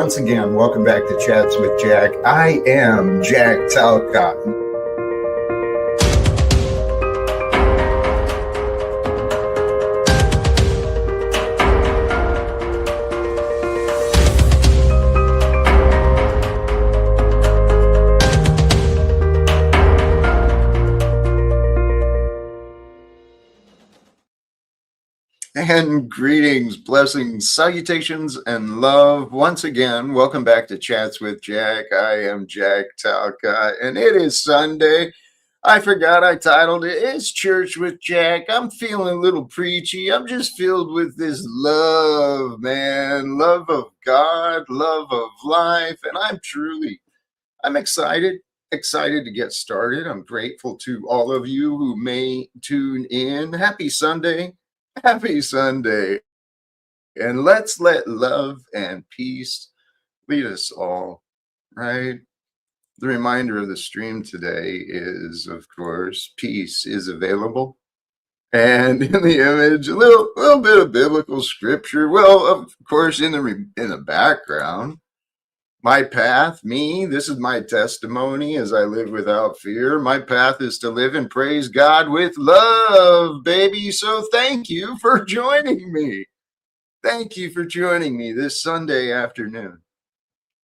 once again, welcome back to Chats with Jack. I am Jack Talcott. And greetings, blessings, salutations, and love. Once again, welcome back to Chats with Jack. I am Jack Talcott, and it is Sunday. I forgot I titled it, It's Church with Jack. I'm feeling a little preachy. I'm just filled with this love, man. Love of God, love of life, and I'm excited to get started. I'm grateful to all of you who may tune in. Happy Sunday. Happy Sunday. And let's let love and peace lead us all, right? The reminder of the stream today is, of course, peace is available. And in the image, a little bit of biblical scripture. Well, of course, in the background, my path, this is my testimony as I live without fear. My path is to live and praise God with love, baby. So thank you for joining me. Thank you for joining me this Sunday afternoon.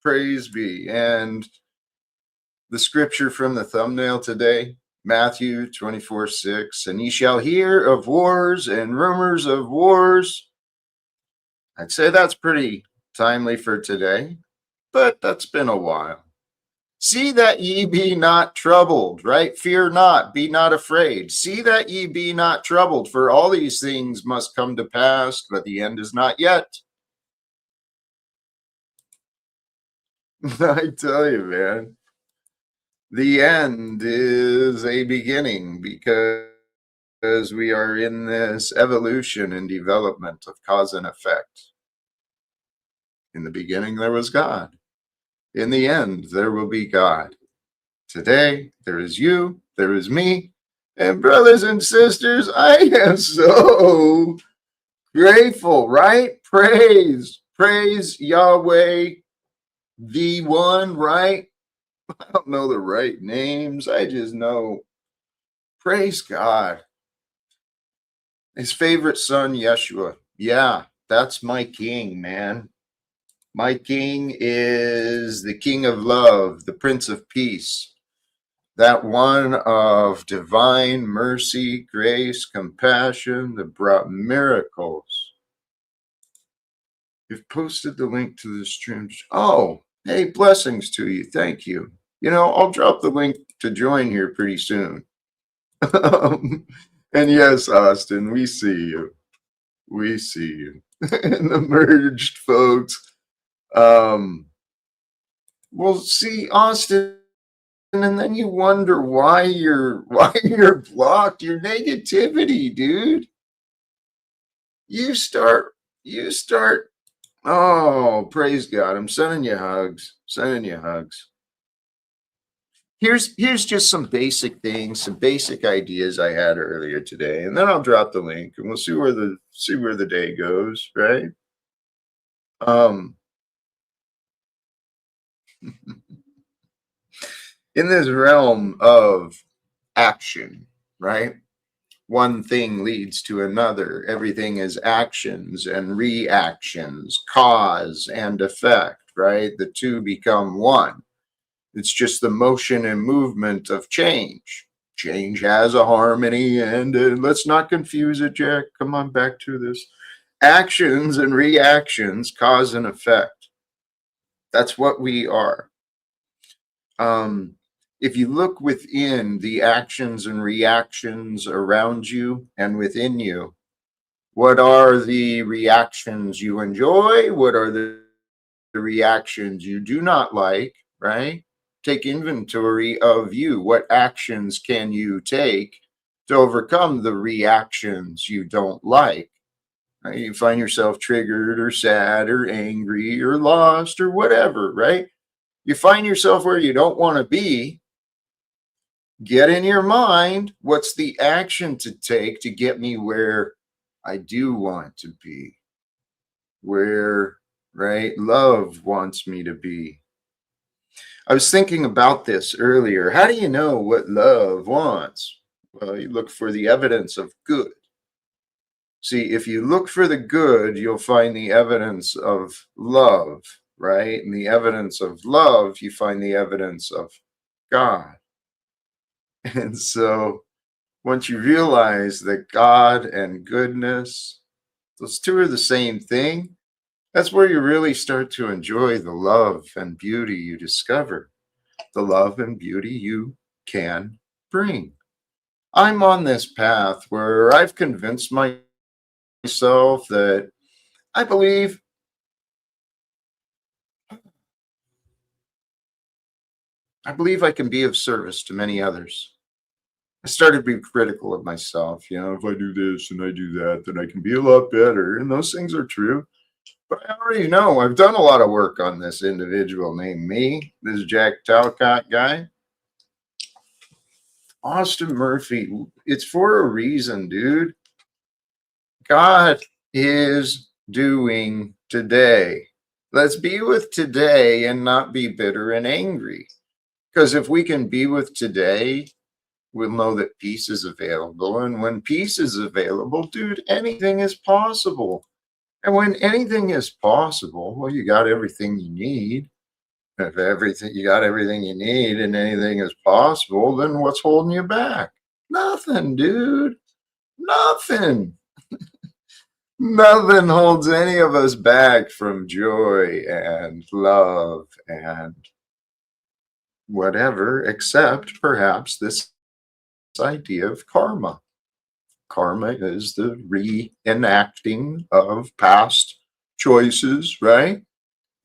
Praise be. And the scripture from the thumbnail today, Matthew 24:6, and ye shall hear of wars and rumors of wars. I'd say that's pretty timely for today, but that's been a while. See that ye be not troubled, right? Fear not, be not afraid. See that ye be not troubled, for all these things must come to pass, but the end is not yet. I tell you, man, the end is a beginning because we are in this evolution and development of cause and effect. In the beginning, there was God. In the end, there will be God. Today, there is you, there is me, and brothers and sisters, I am so grateful, right? Praise Yahweh, the one, right? I don't know the right names. I just know, praise God. His favorite son, Yeshua. Yeah, that's my king, man. My king is the king of love, the prince of peace, that one of divine mercy, grace, compassion that brought miracles. You've posted the link to the stream. Oh, hey, blessings to you. Thank you. I'll drop the link to join here pretty soon. And yes, Austin, we see you. We see you. And the merged folks. Well, see, Austin, and then you wonder why you're blocked. Your negativity, dude. You start. Oh, praise God! I'm sending you hugs. Here's just some basic things, some basic ideas I had earlier today, and then I'll drop the link, and we'll see where the day goes, right? In this realm of action, right? One thing leads to another. Everything is actions and reactions, cause and effect, right? The two become one. It's just the motion and movement of change. Change has a harmony, and let's not confuse it, Jack. Come on back to this. Actions and reactions, cause and effect. That's what we are. If you look within the actions and reactions around you and within you, what are the reactions you enjoy? What are the reactions you do not like, right? Take inventory of you. What actions can you take to overcome the reactions you don't like? Right? You find yourself triggered or sad or angry or lost or whatever, right? You find yourself where you don't want to be. Get in your mind, what's the action to take to get me where I do want to be, where right? Love wants me to be. I was thinking about this earlier. How do you know what love wants? Well, you look for the evidence of good. See, if you look for the good, you'll find the evidence of love, right? And the evidence of love, you find the evidence of God. And so once you realize that God and goodness, those two are the same thing, that's where you really start to enjoy the love and beauty you discover, the love and beauty you can bring. I'm on this path where I've convinced myself that I believe I can be of service to many others. I started being critical of myself. If I do this and I do that, then I can be a lot better. And those things are true. But I already know I've done a lot of work on this individual named me, this Jack Talcott guy. Austin Murphy. It's for a reason, dude. God is doing today. Let's be with today and not be bitter and angry. Because if we can be with today, we'll know that peace is available. And when peace is available, dude, anything is possible. And when anything is possible, well, you got everything you need. If everything you got everything you need and anything is possible, then what's holding you back? Nothing, dude. Nothing. Nothing holds any of us back from joy and love and whatever, except perhaps this idea of karma. Karma is the reenacting of past choices, right?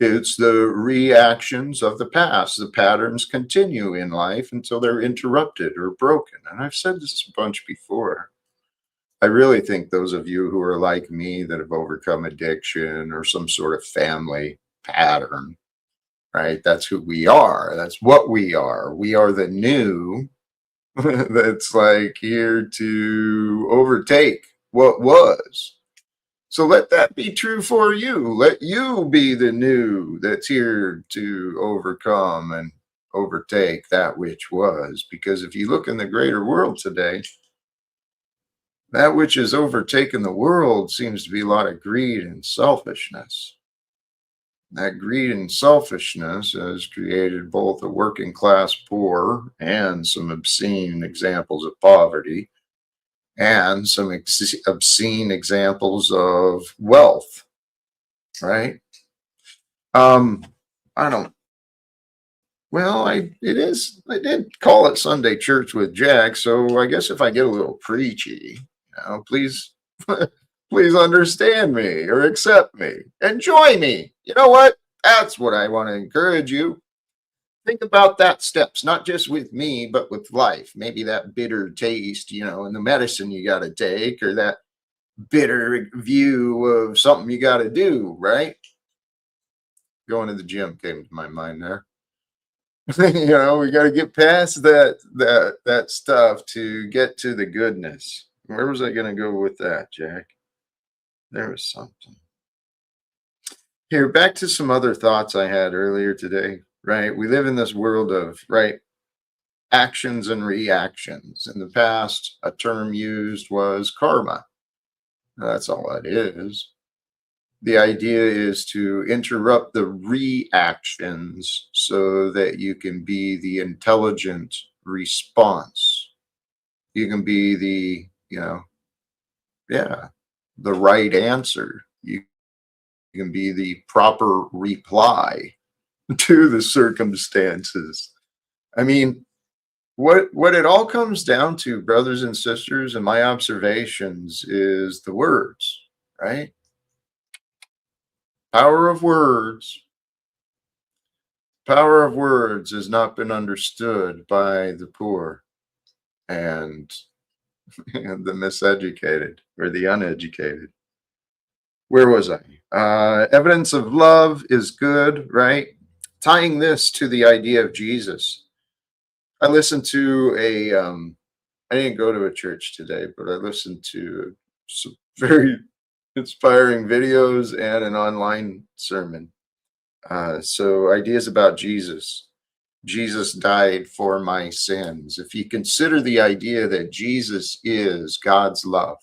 It's the reactions of the past. The patterns continue in life until they're interrupted or broken. And I've said this a bunch before. I really think those of you who are like me that have overcome addiction or some sort of family pattern, right? That's who we are. That's what we are. We are the new that's like here to overtake what was. So let that be true for you. Let you be the new that's here to overcome and overtake that which was. Because if you look in the greater world today, that which has overtaken the world seems to be a lot of greed and selfishness. That greed and selfishness has created both a working class poor and some obscene examples of poverty and some obscene examples of wealth, right? Um, I don't. Well, I did call it Sunday Church with Jack, so I guess if I get a little preachy, please, please understand me or accept me, enjoy me. You know what? That's what I want to encourage you. Think about that steps, not just with me, but with life. Maybe that bitter taste, and the medicine you got to take, or that bitter view of something you got to do, right? Going to the gym came to my mind there. We got to get past that stuff to get to the goodness. Where was I going to go with that, Jack? There was something. Here, back to some other thoughts I had earlier today, right? We live in this world of, right, actions and reactions. In the past, a term used was karma. That's all it is. The idea is to interrupt the reactions so that you can be the intelligent response. You can be yeah, the right answer. You can be the proper reply to the circumstances. I mean, what it all comes down to, brothers and sisters, and my observations is the words, right? Power of words. Power of words has not been understood by the poor and, and the miseducated or the uneducated. Where was I? Evidence of love is good, right? Tying this to the idea of Jesus. I listened to I didn't go to a church today, but I listened to some very inspiring videos, and an online sermon. So, ideas about Jesus. Jesus died for my sins. If you consider the idea that Jesus is God's love,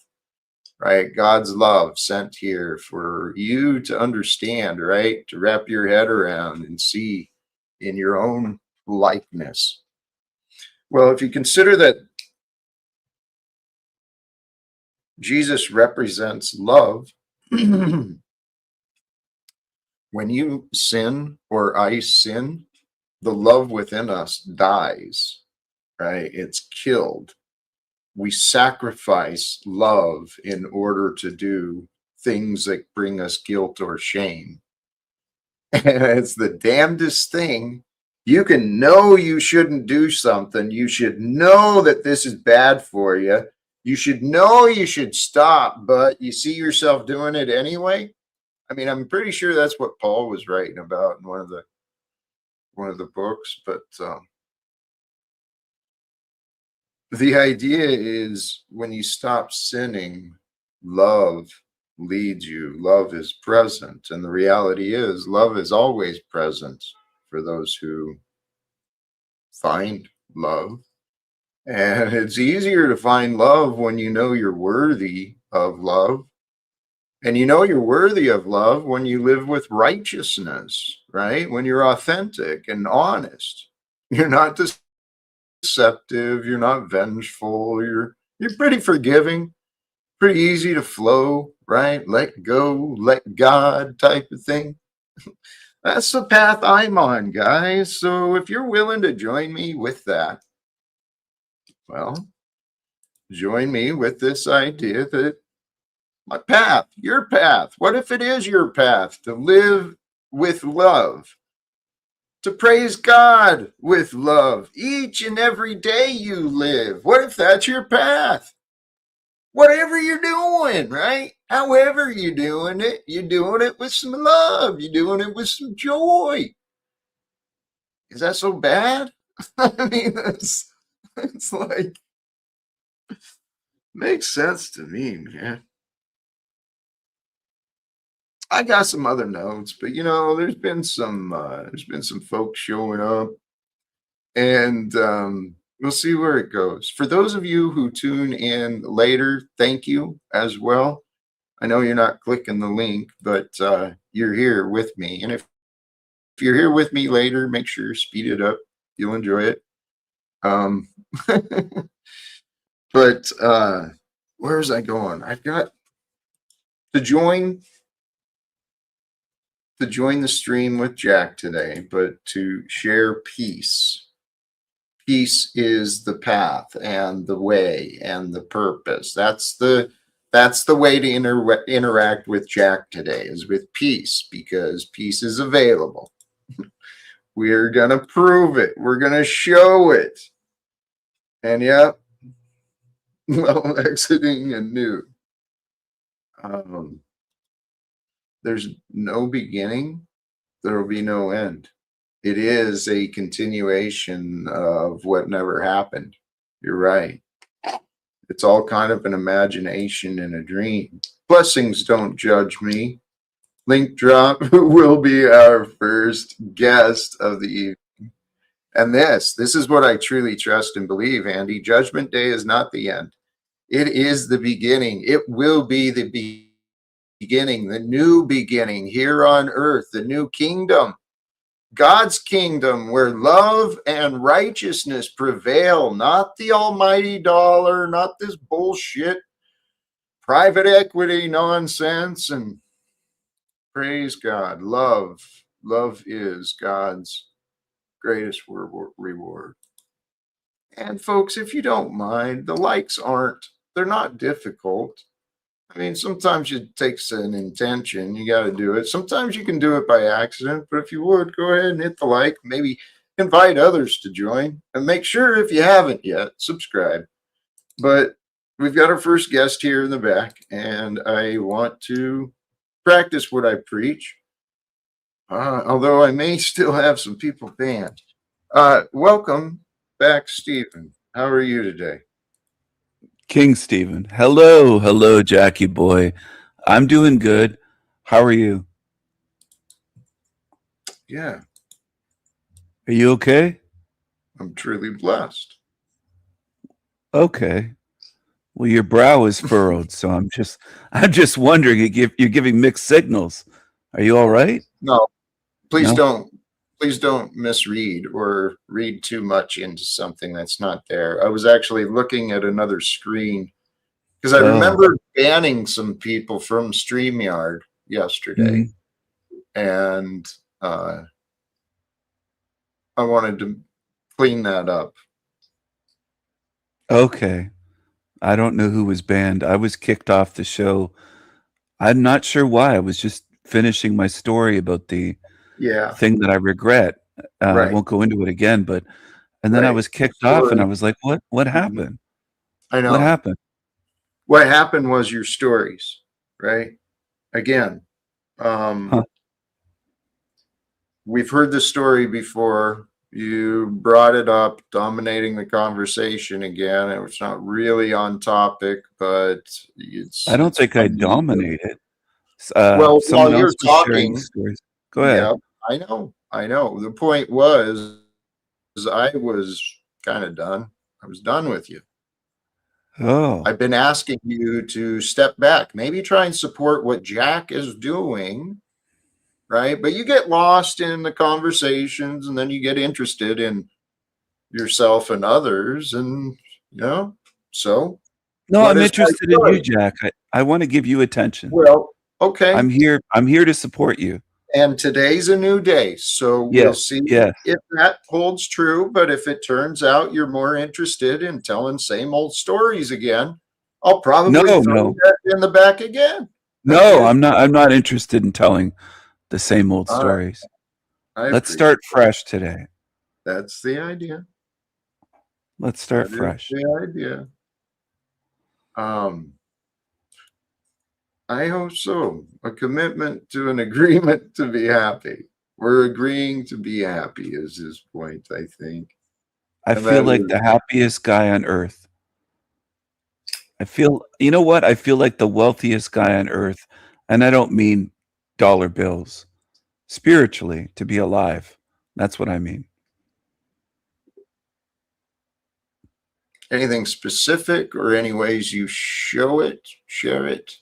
right? God's love sent here for you to understand, right? To wrap your head around and see in your own likeness. Well, if you consider that Jesus represents love, when you sin or I sin, the love within us dies, right? It's killed. We sacrifice love in order to do things that bring us guilt or shame. And it's the damnedest thing. You can know you shouldn't do something. You should know that this is bad for you. You should know you should stop, but you see yourself doing it anyway. I mean, I'm pretty sure that's what Paul was writing about in one of the books. But the idea is when you stop sinning, love leads you. Love is present, and the reality is, love is always present for those who find love. And it's easier to find love when you know you're worthy of love. And you know you're worthy of love when you live with righteousness, right? When you're authentic and honest. You're not deceptive, you're not vengeful, you're pretty forgiving, pretty easy to flow, right? Let go, let God type of thing. That's the path I'm on, guys. So if you're willing to join me with that, well, join me with this idea that my path, your path, what if it is your path to live with love, to praise God with love each and every day you live? What if that's your path? Whatever you're doing, right? However you're doing it with some love, you're doing it with some joy. Is that so bad? I mean, it's like, makes sense to me, man. I got some other notes, but there's been some folks showing up, and we'll see where it goes. For those of you who tune in later, thank you as well. I know you're not clicking the link, but you're here with me, and if you're here with me later, make sure you speed it up. You'll enjoy it. Um, but where was I going? I've got to join the stream with Jack today, but to share peace. Peace is the path and the way and the purpose. That's the way to interact with Jack today, is with peace, because peace is available. We're gonna prove it. We're gonna show it. And yep, well, exiting anew. There's no beginning, there will be no end. It is a continuation of what never happened. You're right. It's all kind of an imagination and a dream. Blessings don't judge me. Link drop will be our first guest of the evening. And this is what I truly trust and believe, Andy. Judgment Day is not the end. It is the beginning. It will be the beginning, the new beginning here on earth, the new kingdom. God's kingdom, where love and righteousness prevail, not the almighty dollar, not this bullshit private equity nonsense. And praise God, love is God's greatest reward. And folks, if you don't mind, the likes they're not difficult. I mean, sometimes it takes an intention. You got to do it. Sometimes you can do it by accident, but if you would, go ahead and hit the like. Maybe invite others to join. And make sure, if you haven't yet, subscribe. But we've got our first guest here in the back, and I want to practice what I preach, although I may still have some people banned. Welcome back, Stephen. How are you today? King Stephen. Hello, Jackie boy. I'm doing good. How are you? Yeah, Are you okay? I'm truly blessed. Okay. Well, your brow is furrowed, so I'm just wondering. You're giving mixed signals. Are you all right? No, please No. don't please don't misread or read too much into something that's not there. I was actually looking at another screen because I Oh. remember banning some people from StreamYard yesterday, Mhm. and uh, I wanted to clean that up. Okay. I don't know who was banned. I was kicked off the show. I'm not sure why. I was just finishing my story about the Yeah, thing that I regret. I right, won't go into it again, but and then I right. was kicked off, and I Story. was like, "What Mhm. happened? I What know. happened?" What happened was your stories, right? Again, Huh. um, we've heard the story before. You brought it up, dominating the conversation again. It was not really on topic, but I don't it's think I funny. dominated. Well, while Someone else you're was sharing talking, stories. Go yeah, ahead. I know. The point was, I was kind of done. I was done with you. Oh, I've been asking you to step back, maybe try and support what Jack is doing, right? But you get lost in the conversations and then you get interested in yourself and others. And, you know, so no, what I'm is my interested in you, story? Jack. I want to give you attention. Well, okay. I'm here to support you. And today's a new day. So we'll Yes, see yes. if that holds true. But if it turns out you're more interested in telling same old stories again, I'll No, probably throw no, that in the back again. That's no. it. I'm not interested in telling the same old All right. stories. I Let's appreciate start fresh today. that's the idea. Let's start That is fresh. the idea. Um, I hope so. A commitment to an agreement to be happy. We're agreeing to be happy is his point, I think. I And feel that like is the happiest guy on earth. You know what? I feel like the wealthiest guy on earth, and I don't mean dollar bills. Spiritually, to be alive. That's what I mean. anything specific or any ways you show it, share it.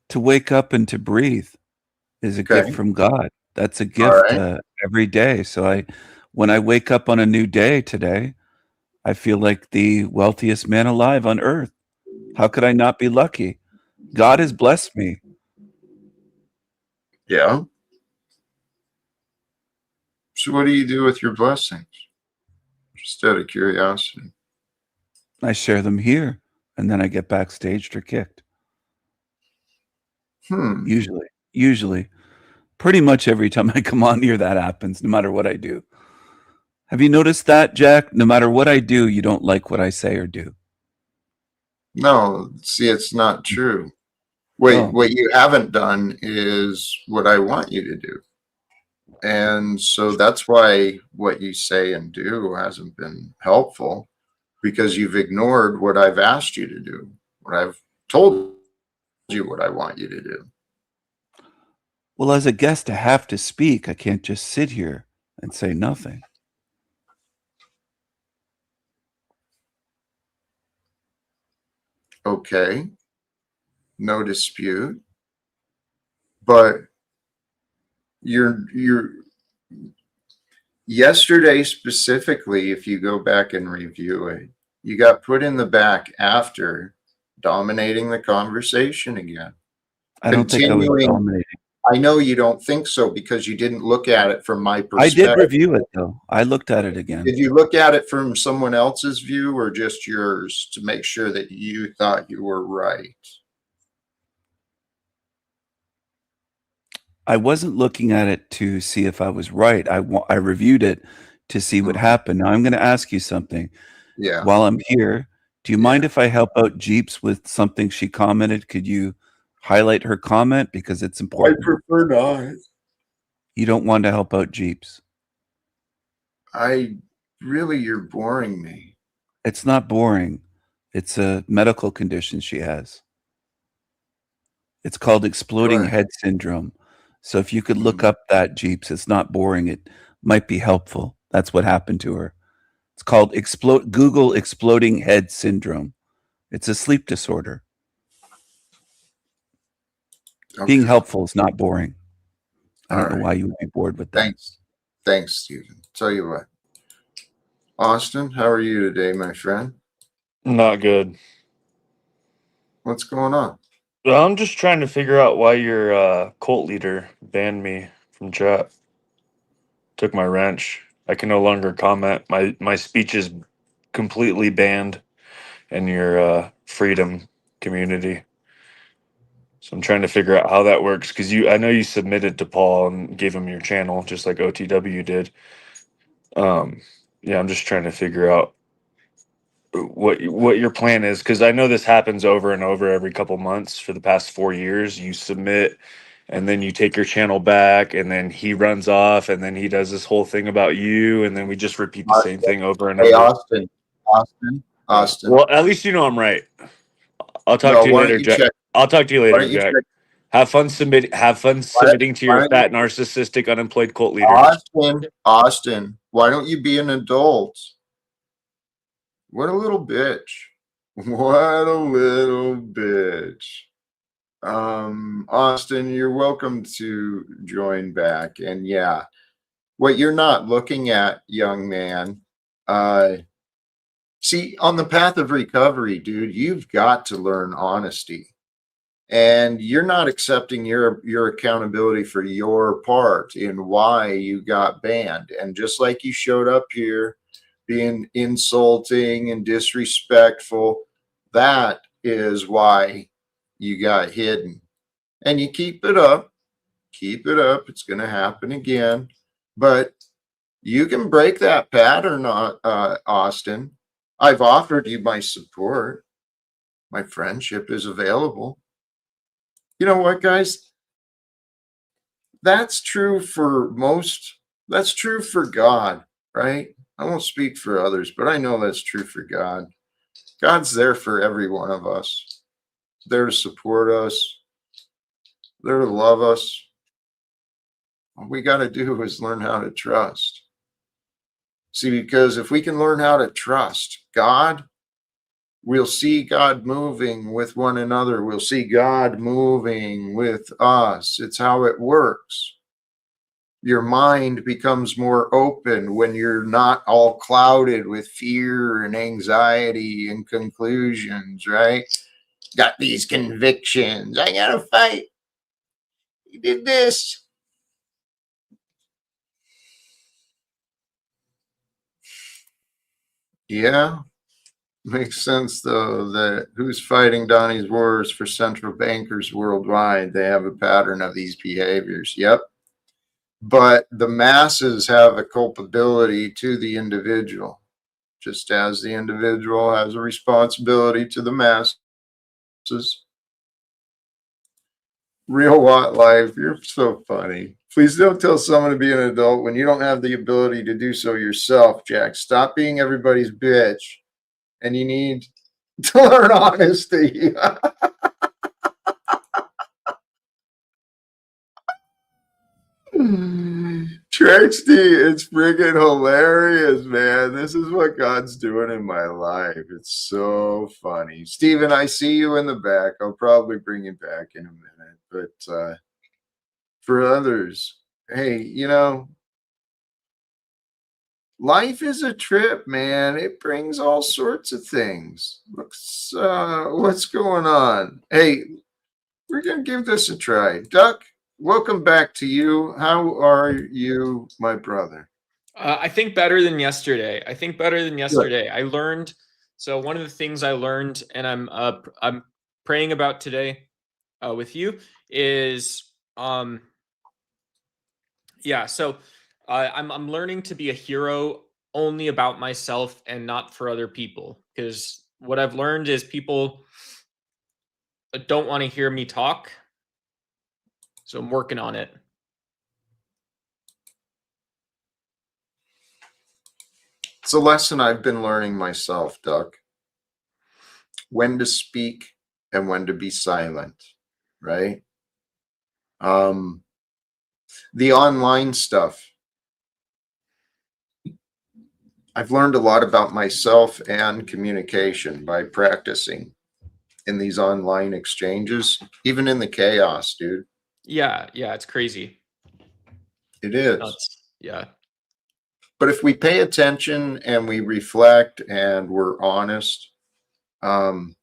To wake up and to breathe is a gift Okay. from God. That's a All gift, right. every day. So when I wake up on a new day today, I feel like the wealthiest man alive on earth. How could I not be lucky? God has blessed me. Yeah. So what do you do with your blessings? Just out of curiosity. I share them here, and then I get backstaged or kicked. Hmm. Usually. Pretty much every time I come on here, that happens, no matter what I do. Have you noticed that, Jack? No matter what I do, you don't like what I say or do. No, see, it's not true. Wait, Oh, what you haven't done is what I want you to do. And so that's why what you say and do hasn't been helpful because you've ignored what I've asked you to do, what I've told you what I want you to do. well, as a guest, I have to speak. I can't just sit here and say nothing. Okay, no dispute. But you're yesterday specifically, if you go back and review it, you got put in the back after dominating the conversation again. I don't think I was Continuing, dominating. I know you don't think so because you didn't look at it from my I did perspective. review it, though. I looked at it again. Did you look at it from someone else's view or just yours to make sure that you thought you were right? I wasn't looking at it to see if I was right. I reviewed it to see what Mhm. happened. Now I'm going to ask you something. Yeah, While I'm here, do you mind yeah. if I help out Jeeps with something she commented? Could you highlight her comment because it's I important? prefer not. You don't want to help out Jeeps. I really, you're boring me. It's not boring. It's a medical condition she has. It's called Go exploding ahead. head syndrome. So if you could look Mhm. up that, Jeeps, it's not boring. It might be helpful. That's what happened to her. It's called Google exploding head syndrome. It's a sleep disorder. Being Okay. helpful is not boring. I All don't know right. why you would be bored with that. Thanks. Thanks, Stephen. Tell you what, Austin, how are you today, my friend? Not good. What's going on? I'm just trying to figure out why your cult leader banned me from chat. Took my wrench. I can no longer comment. My speech is completely banned in your freedom community. So I'm trying to figure out how that works because I know you submitted to Paul and gave him your channel just like OTW did. Um, yeah, I'm just trying to figure out what your plan is because I know this happens over and over every couple months for the past 4 years. You submit and then you take your channel back and then he runs off and then he does this whole thing about you and then we just repeat the same Austin. thing over and Hey, over. Austin. Austin. Yeah. Austin. Well, at least you know I'm right. I'll talk No, to you why don't later, you Jack. check? I'll talk to you Why later, don't you Jack. check? Have fun Why don't, submitting to why your don't you, fat narcissistic unemployed cult leader. Austin? Austin. Why don't you be an adult? What a little bitch. What a little bitch. Austin, you're welcome to join back. And yeah, what you're not looking at, young man, uh, see, on the path of recovery, dude, you've got to learn honesty. And you're not accepting your accountability for your part in why you got banned. And just like you showed up here being insulting and disrespectful, that is why you got hidden. And you keep it up. It's going to happen again. But you can break that pattern, Austin. I've offered you my support. My friendship is available. You know what, guys? That's true for most. That's true for God, right? I won't speak for others, but I know that's true for God. God's there for every one of us, there to support us, there to love us. All we got to do is learn how to trust. See, because if we can learn how to trust God, we'll see God moving with one another. We'll see God moving with us. It's how it works. Your mind becomes more open when you're not all clouded with fear and anxiety and conclusions, right? Got these convictions. I gotta fight. He did this. Yeah, makes sense though that who's fighting Donnie's wars for central bankers worldwide? They have a pattern of these behaviors. Yep. But the masses have a culpability to the individual, just as the individual has a responsibility to the masses. Real Watt Life, you're so funny. Please don't tell someone to be an adult when you don't have the ability to do so yourself, Jack. Stop being everybody's bitch. And you need to learn honesty. Trixie, it's friggin' hilarious, man. This is what God's doing in my life. It's so funny. Steven, I see you in the back. I'll probably bring you back in a minute. But for others, hey, life is a trip, man. It brings all sorts of things. What's going on? Hey, we're gonna give this a try. Duck, welcome back to you. How are you, my brother? I think better than yesterday. I think better than Good. yesterday. I learned. So one of the things I learned, and I'm praying about today with you, is yeah. So I'm learning to be a hero only about myself and not for other people. Because what I've learned is people don't want to hear me talk. So I'm working on it. It's a lesson I've been learning myself, Duck. When to speak and when to be silent. right? The online stuff. I've learned a lot about myself and communication by practicing in these online exchanges, even in the chaos, dude. Yeah, it's crazy. It It's is. nuts. Yeah. But if we pay attention and we reflect and we're honest, um,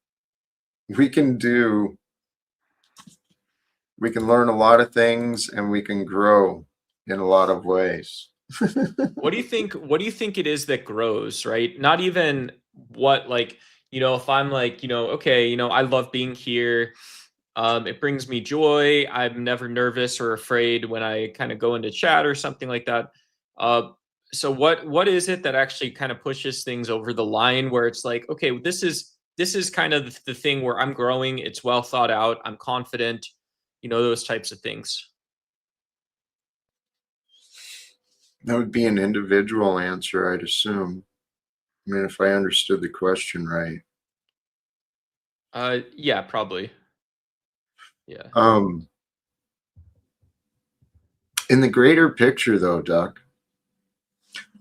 we can learn a lot of things and we can grow in a lot of ways. What do you think it is that grows, right? Not even what, like, if I'm like, okay, I love being here. It brings me joy. I'm never nervous or afraid when I kind of go into chat or something like that. Uh, so what is it that actually kind of pushes things over the line where it's like, okay, this is kind of the thing where I'm growing. It's well thought out. I'm confident. Those types of things. That would be an individual answer, I'd assume. I mean, if I understood the question right. Yeah, probably. Yeah. In the greater picture, though, Duck,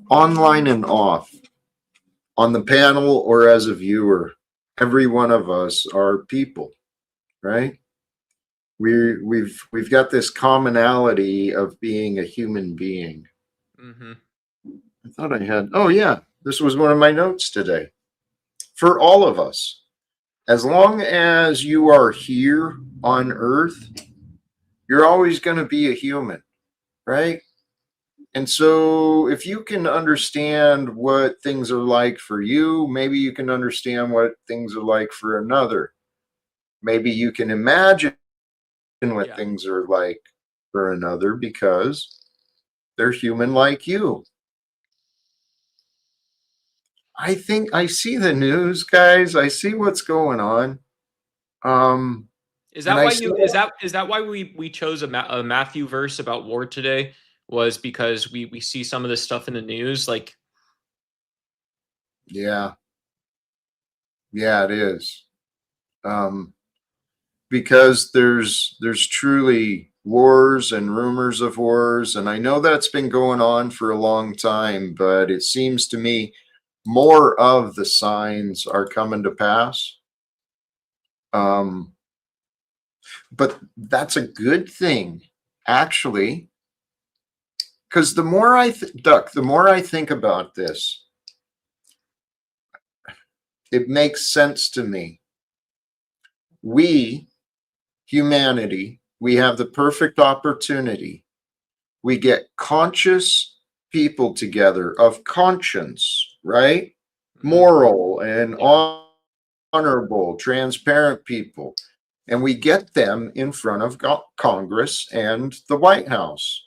online and off, on the panel or as a viewer, every one of us are people, right? We've got this commonality of being a human being. Mm-hmm. I thought I had. Oh yeah, this was one of my notes today. For all of us, as long as you are here on Earth, you're always going to be a human, right? And so, if you can understand what things are like for you, maybe you can understand what things are like for another. Maybe you can imagine what Yeah. things are like for another because they're human like you. I think I see the news, guys. I see what's going on. Is And that I why see, is that why we chose a Matthew verse about war today? Was because we see some of this stuff in the news, like, yeah, yeah, it is. Um, because there's truly wars and rumors of wars, and I know that's been going on for a long time, but it seems to me more of the signs are coming to pass. Um, but that's a good thing, actually, because the more Duck, the more I think about this, it makes sense to me. We, humanity, we have the perfect opportunity. We get conscious people together of conscience, right? Moral and yeah, honorable, transparent people. And we get them in front of Congress and the White House.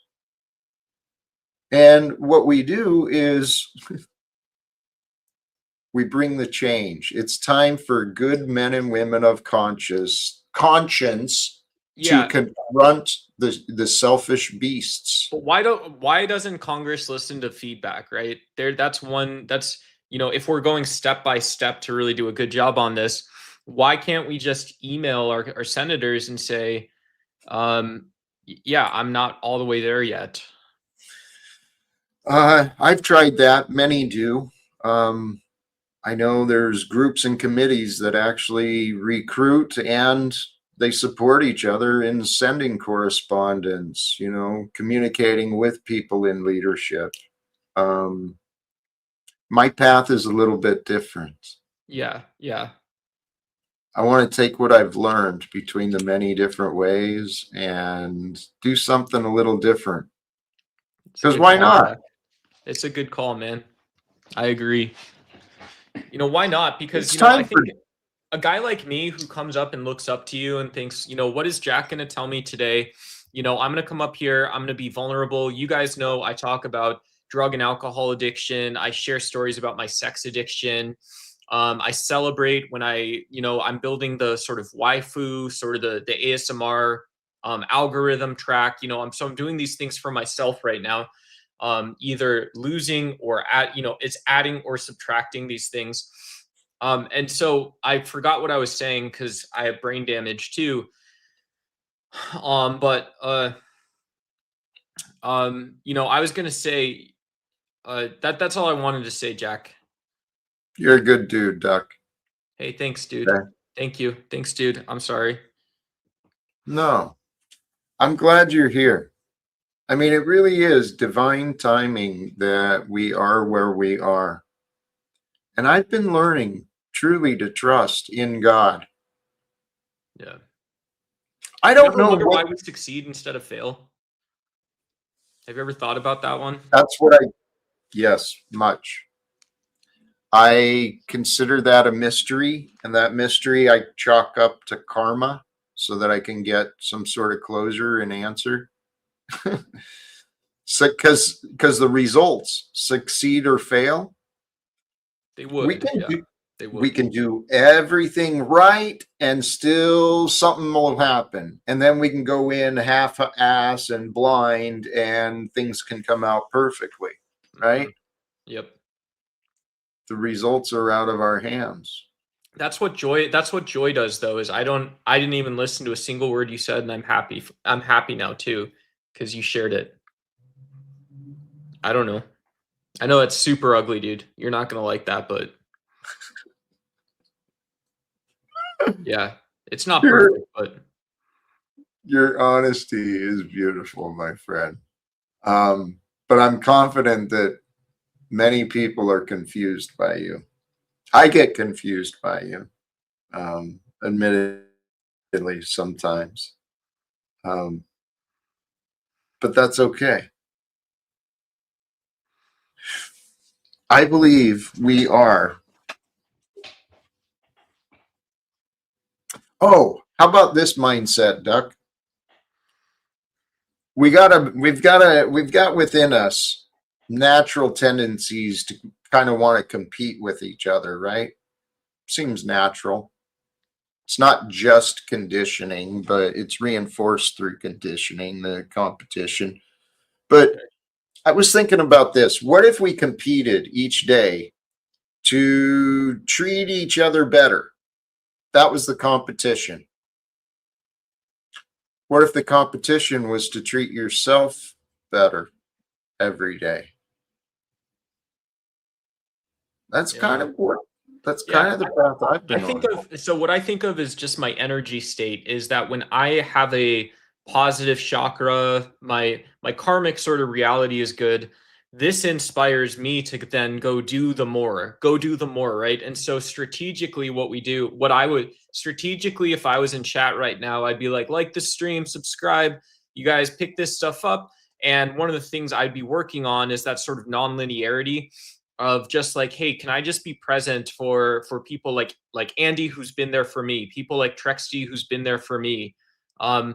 And what we do is we bring the change. It's time for good men and women of conscience to yeah. confront the selfish beasts. But why doesn't Congress listen to feedback, right? That's if we're going step by step to really do a good job on this, why can't we just email our senators and say, yeah, I'm not all the way there yet. I've tried that. Many do. Um, I know there's groups and committees that actually recruit and they support each other in sending correspondence, communicating with people in leadership. Um, my path is a little bit different. Yeah, yeah. I want to take what I've learned between the many different ways and do something a little different. It's a Because good why call, not? Jack. It's a good call, man. I agree. Why not? Because, It's time I for. think a guy like me who comes up and looks up to you and thinks, what is Jack going to tell me today? I'm going to come up here. I'm going to be vulnerable. You guys know I talk about drug and alcohol addiction. I share stories about my sex addiction. I celebrate when I'm building the sort of waifu, sort of the ASMR algorithm track. I'm doing these things for myself right now, either losing or it's adding or subtracting these things. And so I forgot what I was saying because I have brain damage too. But I was gonna say that's all I wanted to say, Jack. You're a good dude, Duck. Hey, thanks, dude. Okay. Thank you. Thanks, dude. I'm sorry. No, I'm glad you're here. I mean, it really is divine timing that we are where we are. And I've been learning truly to trust in God. Yeah. I You don't ever know wonder why what we succeed instead of fail? Have you ever thought about that one? that's what yes, much. I consider that a mystery, and that mystery I chalk up to karma so that I can get some sort of closure and answer. So, because the results succeed or fail, They we would. can Yeah, do they we would. can do everything right and still something will happen, and then we can go in half ass and blind and things can come out perfectly, right? Mhm. Yep. The results are out of our hands. That's what joy does though, is I didn't even listen to a single word you said, and I'm happy. I'm happy now too, because you shared it. I don't know. I know it's super ugly, dude. You're not gonna like that, but yeah, it's not your perfect, but your honesty is beautiful, my friend. But I'm confident that many people are confused by you. I get confused by you, admittedly, sometimes. Um, but that's okay. I believe we are. Oh, how about this mindset, Duck? We've got within us natural tendencies to kind of want to compete with each other, right? Seems natural. It's not just conditioning, but it's reinforced through conditioning, the competition. But I was thinking about this. What if we competed each day to treat each other better? That was the competition. What if the competition was to treat yourself better every day? That's kind yeah. of what that's Yeah, kind of the path I've I been think on. what I think of is just my energy state is that when I have a positive chakra, my karmic sort of reality is good. This inspires me to then go do the more, right? And so strategically what I would strategically, if I was in chat right now, I'd be like the stream, subscribe, you guys pick this stuff up. And one of the things I'd be working on is that sort of non-linearity of just like, hey, can I just be present for people like Andy, who's been there for me, people like Trexty, who's been there for me, of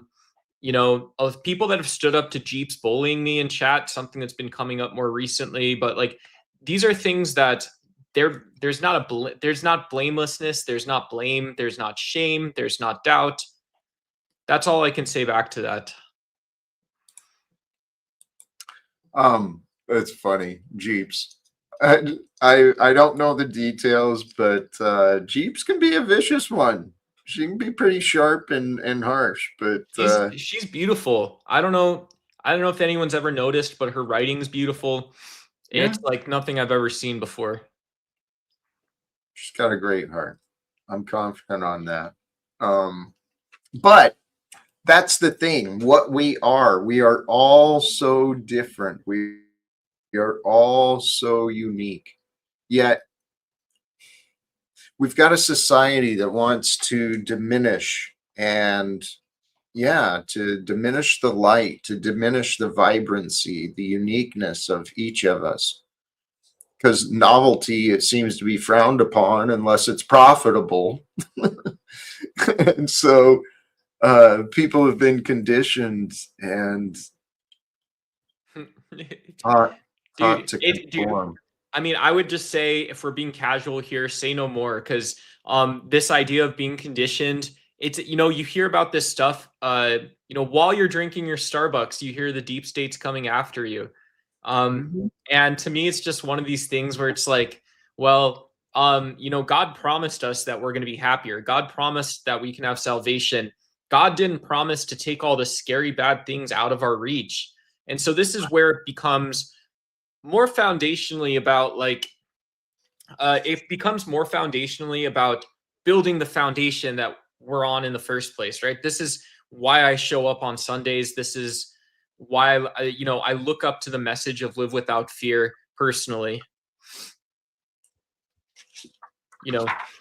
people that have stood up to Jeeps bullying me in chat, something that's been coming up more recently. But like, these are things that there's not blamelessness, there's not blame, there's not shame, there's not doubt. That's all I can say back to that. It's funny. Jeeps. I don't know the details, but Jeeps can be a vicious one. She can be pretty sharp and harsh, but She's beautiful. I don't know if anyone's ever noticed, but her writing's beautiful. yeah, It's like nothing I've ever seen before. she's got a great heart. I'm confident on that. But that's the thing. What we are all so different. We are all so unique. Yet we've got a society that wants to diminish and yeah, to diminish the light, to diminish the vibrancy, the uniqueness of each of us. Because novelty, it seems to be frowned upon unless it's profitable. And so people have been conditioned and taught to Dude, conform. I mean, I would just say, if we're being casual here, say no more, because this idea of being conditioned, it's, you hear about this stuff, while you're drinking your Starbucks, you hear the deep states coming after you. Mhm. And to me, it's just one of these things where it's like, well, God promised us that we're going to be happier. God promised that we can have salvation. God didn't promise to take all the scary bad things out of our reach. And so this is where it becomes more foundationally about like it becomes more foundationally about building the foundation that we're on in the first place, right? This is why I show up on Sundays. This is why I look up to the message of live without fear personally.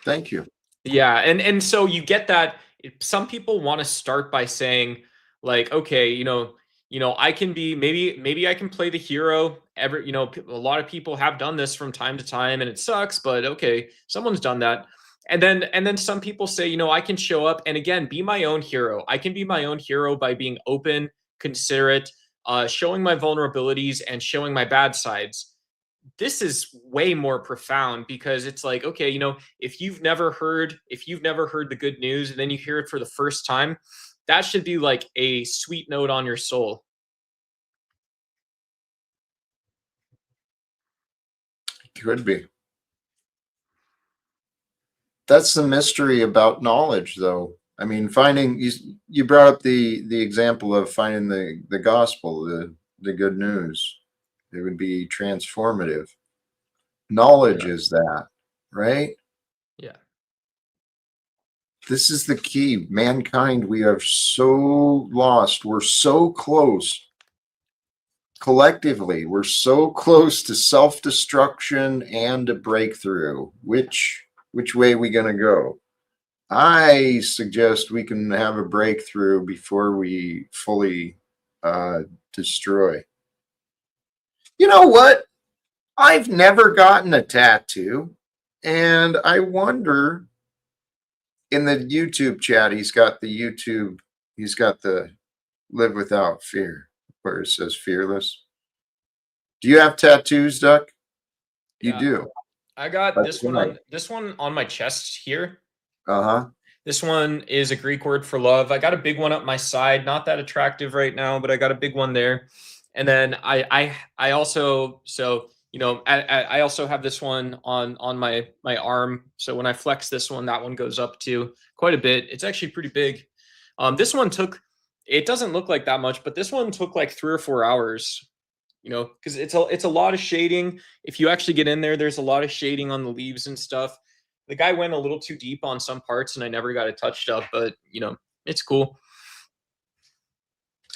Thank you. Yeah, and so you get that some people want to start by saying like, okay, I can be maybe I can play the hero. A lot of people have done this from time to time and it sucks, but okay, someone's done that. And then some people say, I can show up and again be my own hero. I can be my own hero by being open, considerate, showing my vulnerabilities and showing my bad sides. This is way more profound because it's like, okay, if you've never heard the good news and then you hear it for the first time, that should be like a sweet note on your soul. Could be. That's the mystery about knowledge, though. I mean, finding you brought up the example of finding the gospel, the good news. It would be transformative. Knowledge is that, right? Yeah. This is the key. Mankind, we are so lost. We're so close. Collectively, we're so close to self-destruction and a breakthrough. Which way are we going to go? I suggest we can have a breakthrough before we fully destroy. You know what? I've never gotten a tattoo, and I wonder. In the YouTube chat, he's got the live without fear, where it says fearless. Do you have tattoos, Duck? You Yeah. do. I got That's this one on my chest here. Uh-huh. This one is a Greek word for love. I got a big one up my side, not that attractive right now, but I got a big one there. And then I also I also have this one on my arm. So when I flex this one, that one goes up to quite a bit. It's actually pretty big. This one it doesn't look like that much, but this one took like 3 or 4 hours. Because it's a lot of shading. If you actually get in there, there's a lot of shading on the leaves and stuff. The guy went a little too deep on some parts, and I never got it touched up. But it's cool.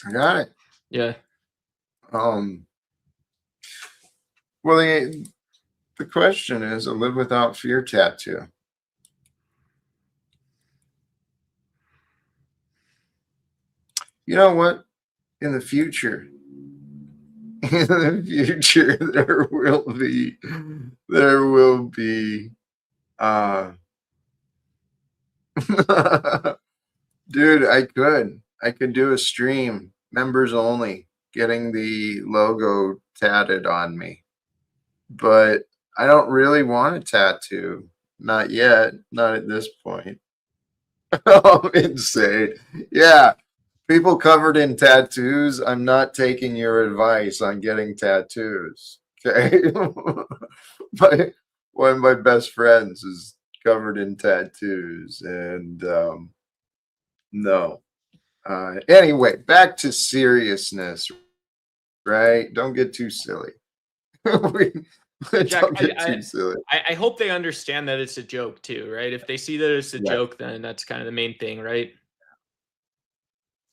I got it. Yeah. Well, the question is a live without fear tattoo. You know what? In the future, there will be dude, I could do a stream, members only, getting the logo tatted on me. But I don't really want a tattoo. Not yet. Not at this point. Oh, insane. Yeah. People covered in tattoos, I'm not taking your advice on getting tattoos. Okay. One of my best friends is covered in tattoos. And no. Anyway, back to seriousness, right? Don't get too silly. Jack, Don't get too silly. I hope they understand that it's a joke too, right? If they see that it's a joke, then that's kind of the main thing, right?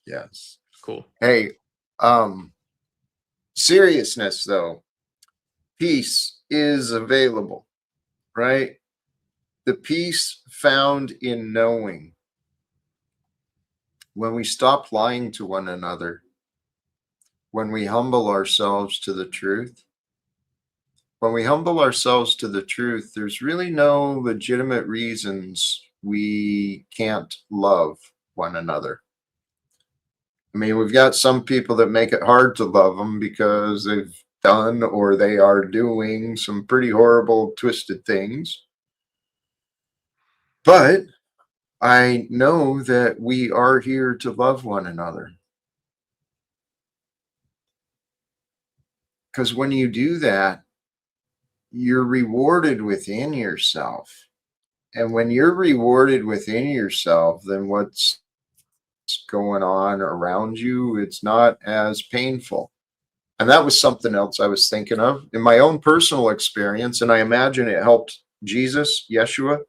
Yes. Cool. Hey, seriousness though, peace is available, right? The peace found in knowing. When we stop lying to one another, when we humble ourselves to the truth, there's really no legitimate reasons we can't love one another. I mean, we've got some people that make it hard to love them because they've done or they are doing some pretty horrible, twisted things. But I know that we are here to love one another. Because when you do that, you're rewarded within yourself. And when you're rewarded within yourself, then what's going on around you, it's not as painful. And that was something else I was thinking of in my own personal experience. And I imagine it helped Jesus, Yeshua.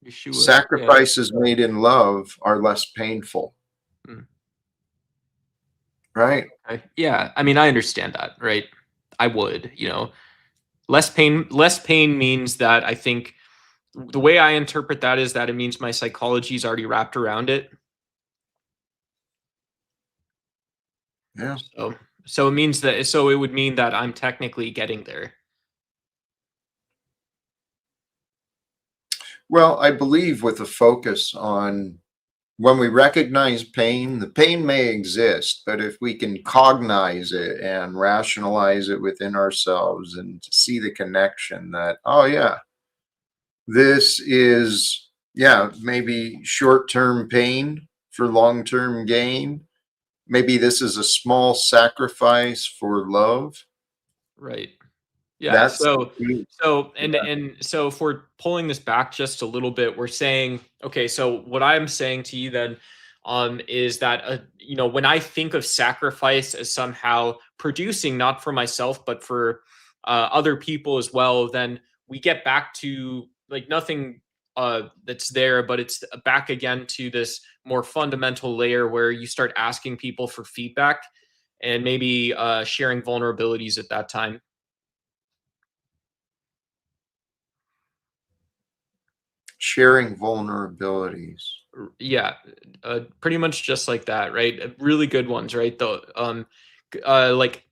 Yeshua. Yeah. Sacrifices made in love are less painful. Mm. Right? Yeah. I mean, I understand that, right? I would, less pain. Less pain means that I think the way I interpret that is that it means my psychology is already wrapped around it. Yeah. So it means that, so it would mean that I'm technically getting there. Well, I believe with a focus on when we recognize pain, the pain may exist, but if we can cognize it and rationalize it within ourselves and see the connection that, oh, yeah, this is, yeah, maybe short-term pain for long-term gain. Maybe this is a small sacrifice for love. Right. Yeah. That's So yeah. so if we're pulling this back just a little bit, we're saying, okay, so what I'm saying to you then is that when I think of sacrifice as somehow producing not for myself but for other people as well, then we get back to like nothing that's there, but it's back again to this more fundamental layer where you start asking people for feedback and maybe sharing vulnerabilities at that time. Sharing vulnerabilities. Yeah, pretty much just like that, right? Really good ones, right? Though, like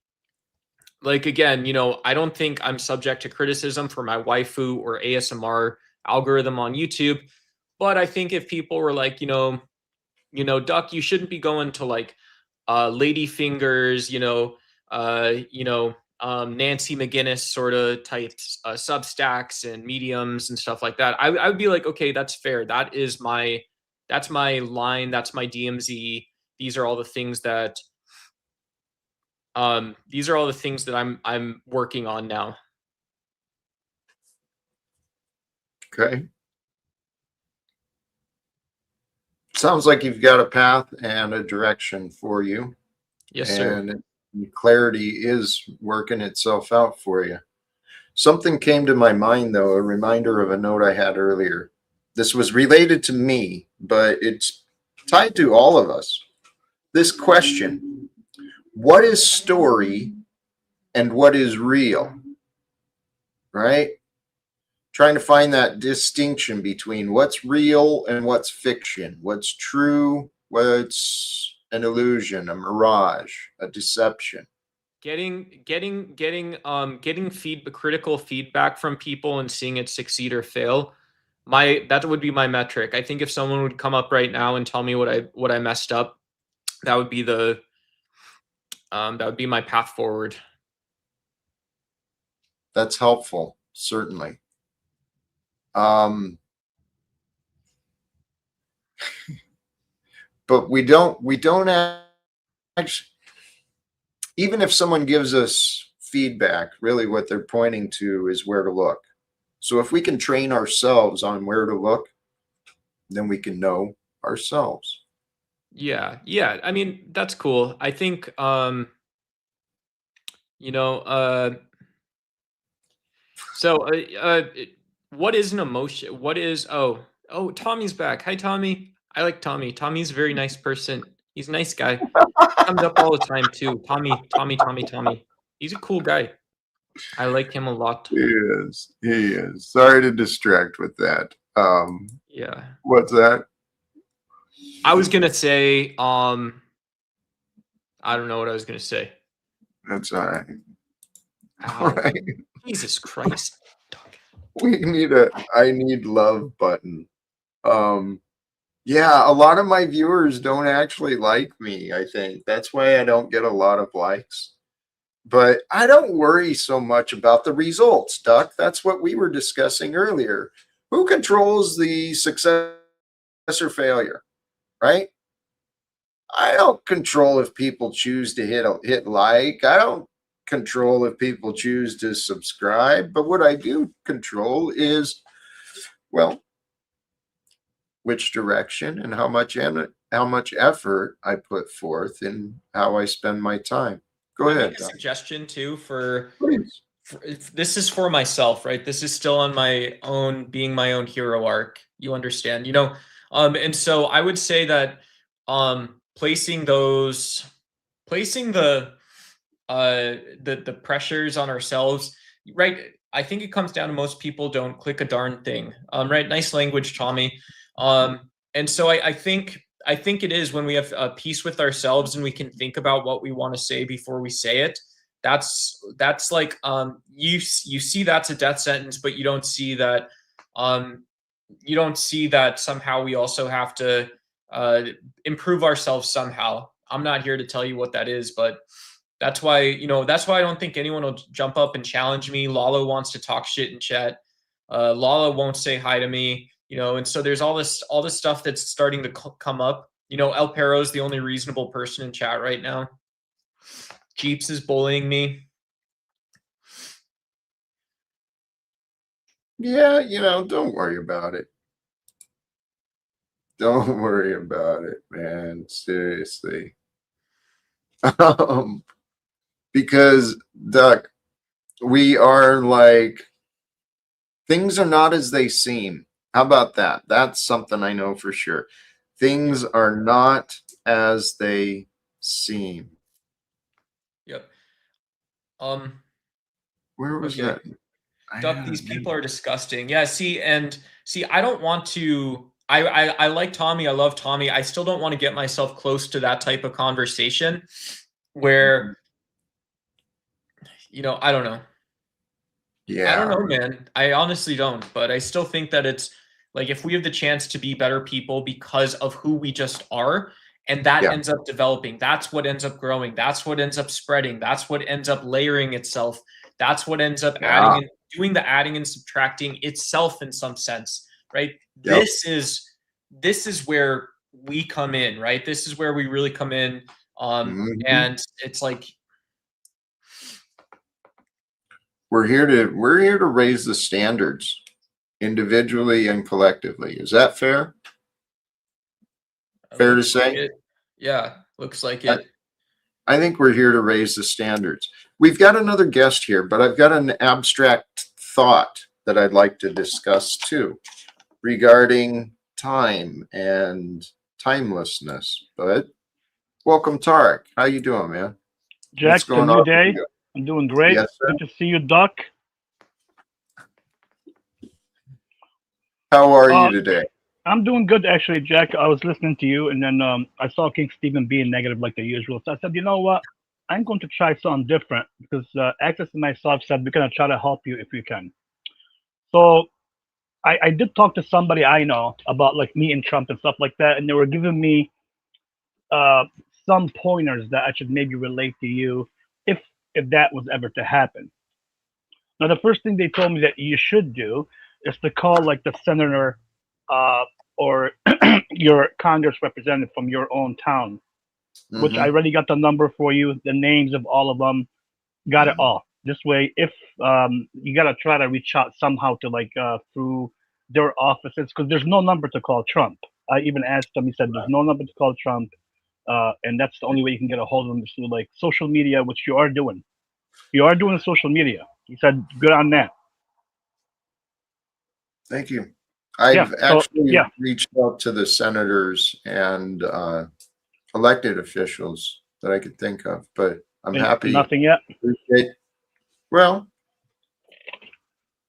again, I don't think I'm subject to criticism for my waifu or ASMR algorithm on YouTube, but I think if people were like, Duck, you shouldn't be going to like lady fingers, Nancy McGinnis sort of types substacks and mediums and stuff like that. I would be like, okay, that's fair. That's my line. That's my DMZ. These are all the things that I'm working on now. Okay. Sounds like you've got a path and a direction for you. Yes, sir. And clarity is working itself out for you. Something came to my mind, though, a reminder of a note I had earlier. This was related to me, but it's tied to all of us. This question: what is story and what is real? Right? Trying to find that distinction between what's real and what's fiction, what's true, what's an illusion, a mirage, a deception. Getting critical feedback from people and seeing it succeed or fail, that would be my metric. I think if someone would come up right now and tell me what I messed up, that would be my path forward. That's helpful, certainly. But we don't actually, even if someone gives us feedback, really what they're pointing to is where to look. So if we can train ourselves on where to look, then we can know ourselves. Yeah, I mean, that's cool. I think you know so what is an emotion? What is Tommy's back. Hi, Tommy. I like Tommy. Tommy's a very nice person. He's a nice guy. Comes up all the time too. Tommy. He's a cool guy. I like him a lot. He is. He is. Sorry to distract with that. Yeah. What's that? I was gonna say, I don't know what I was gonna say. That's all right. Ow. All right. Jesus Christ. I need love button. Yeah, a lot of my viewers don't actually like me, I think. That's why I don't get a lot of likes. But I don't worry so much about the results, Duck. That's what we were discussing earlier. Who controls the success or failure, right? I don't control if people choose to hit like. I don't control if people choose to subscribe. But what I do control is, well, which direction and how much how much effort I put forth in how I spend my time. Go Can I ahead, make a Doc. suggestion too for Please. this is for myself, right? This is still on my own, being my own hero arc. You understand, and so I would say that placing the pressures on ourselves, right? I think it comes down to most people don't click a darn thing. Right? Nice language, Tommy. And so I think it is when we have peace with ourselves and we can think about what we want to say before we say it. That's like you see that's a death sentence, but um you don't see that somehow we also have to uh improve ourselves somehow. I'm not here to tell you what that is, but that's why I don't think anyone will jump up and challenge me. Lalo wants to talk shit in chat. Lala won't say hi to me, and so there's all this stuff that's starting to come up. El Pero's the only reasonable person in chat right now. Jeeps is bullying me. Yeah, don't worry about it. Don't worry about it, man. Seriously. Because, Doc, we are like, things are not as they seem. How about that? That's something I know for sure. Things are not as they seem. Yep. Where was Okay. that? I Duck, had these it. people are disgusting. Yeah, see, I don't want to. I like Tommy. I love Tommy. I still don't want to get myself close to that type of conversation where, I don't know. I don't Yeah. know, man. I honestly don't, but I still think that it's like if we have the chance to be better people because of who we just are, and that Yeah. ends up developing, that's what ends up growing, that's what ends up spreading, that's what ends up layering itself, that's what ends up adding Yeah. and doing the adding and subtracting itself in some sense, right? Yep. This is where we come in, right? This is where we really come in. Mhm. And it's like We're here to raise the standards individually and collectively. Is that fair? Fair to looks like say? it. Yeah, looks like I, it. I think we're here to raise the standards. We've got another guest here, but I've got an abstract thought that I'd like to discuss too regarding time and timelessness. But welcome, Tarek. How you doing, man? Jack, What's it's a going new on with day. you? I'm doing great. Yes, sir. Good to see you, Duck. How are you today? I'm doing good, actually, Jack. I was listening to you, and then I saw King Stephen being negative like the usual. So I said, you know what? I'm going to try something different because Access and myself said we're going to try to help you if we can. So I did talk to somebody I know about like me and Trump and stuff like that, and they were giving me uh, some pointers that I should maybe relate to you if that was ever to happen. Now, the first thing they told me that you should do is to call like the senator or your Congress representative from your own town, which I Mm-hmm. already got the number for you, the names of all of them, got it all. This way, if you got to try to reach out somehow to like through their offices, because there's no number to call Trump. I even asked them, he said there's no number to call Trump. And that's the only way you can get a hold of them is through like social media, which you are doing. You are doing social media. He said, good on that. Thank you. Yeah. I've So actually yeah, reached out to the senators and elected officials that I could think of, but I'm and happy. nothing yet. Well,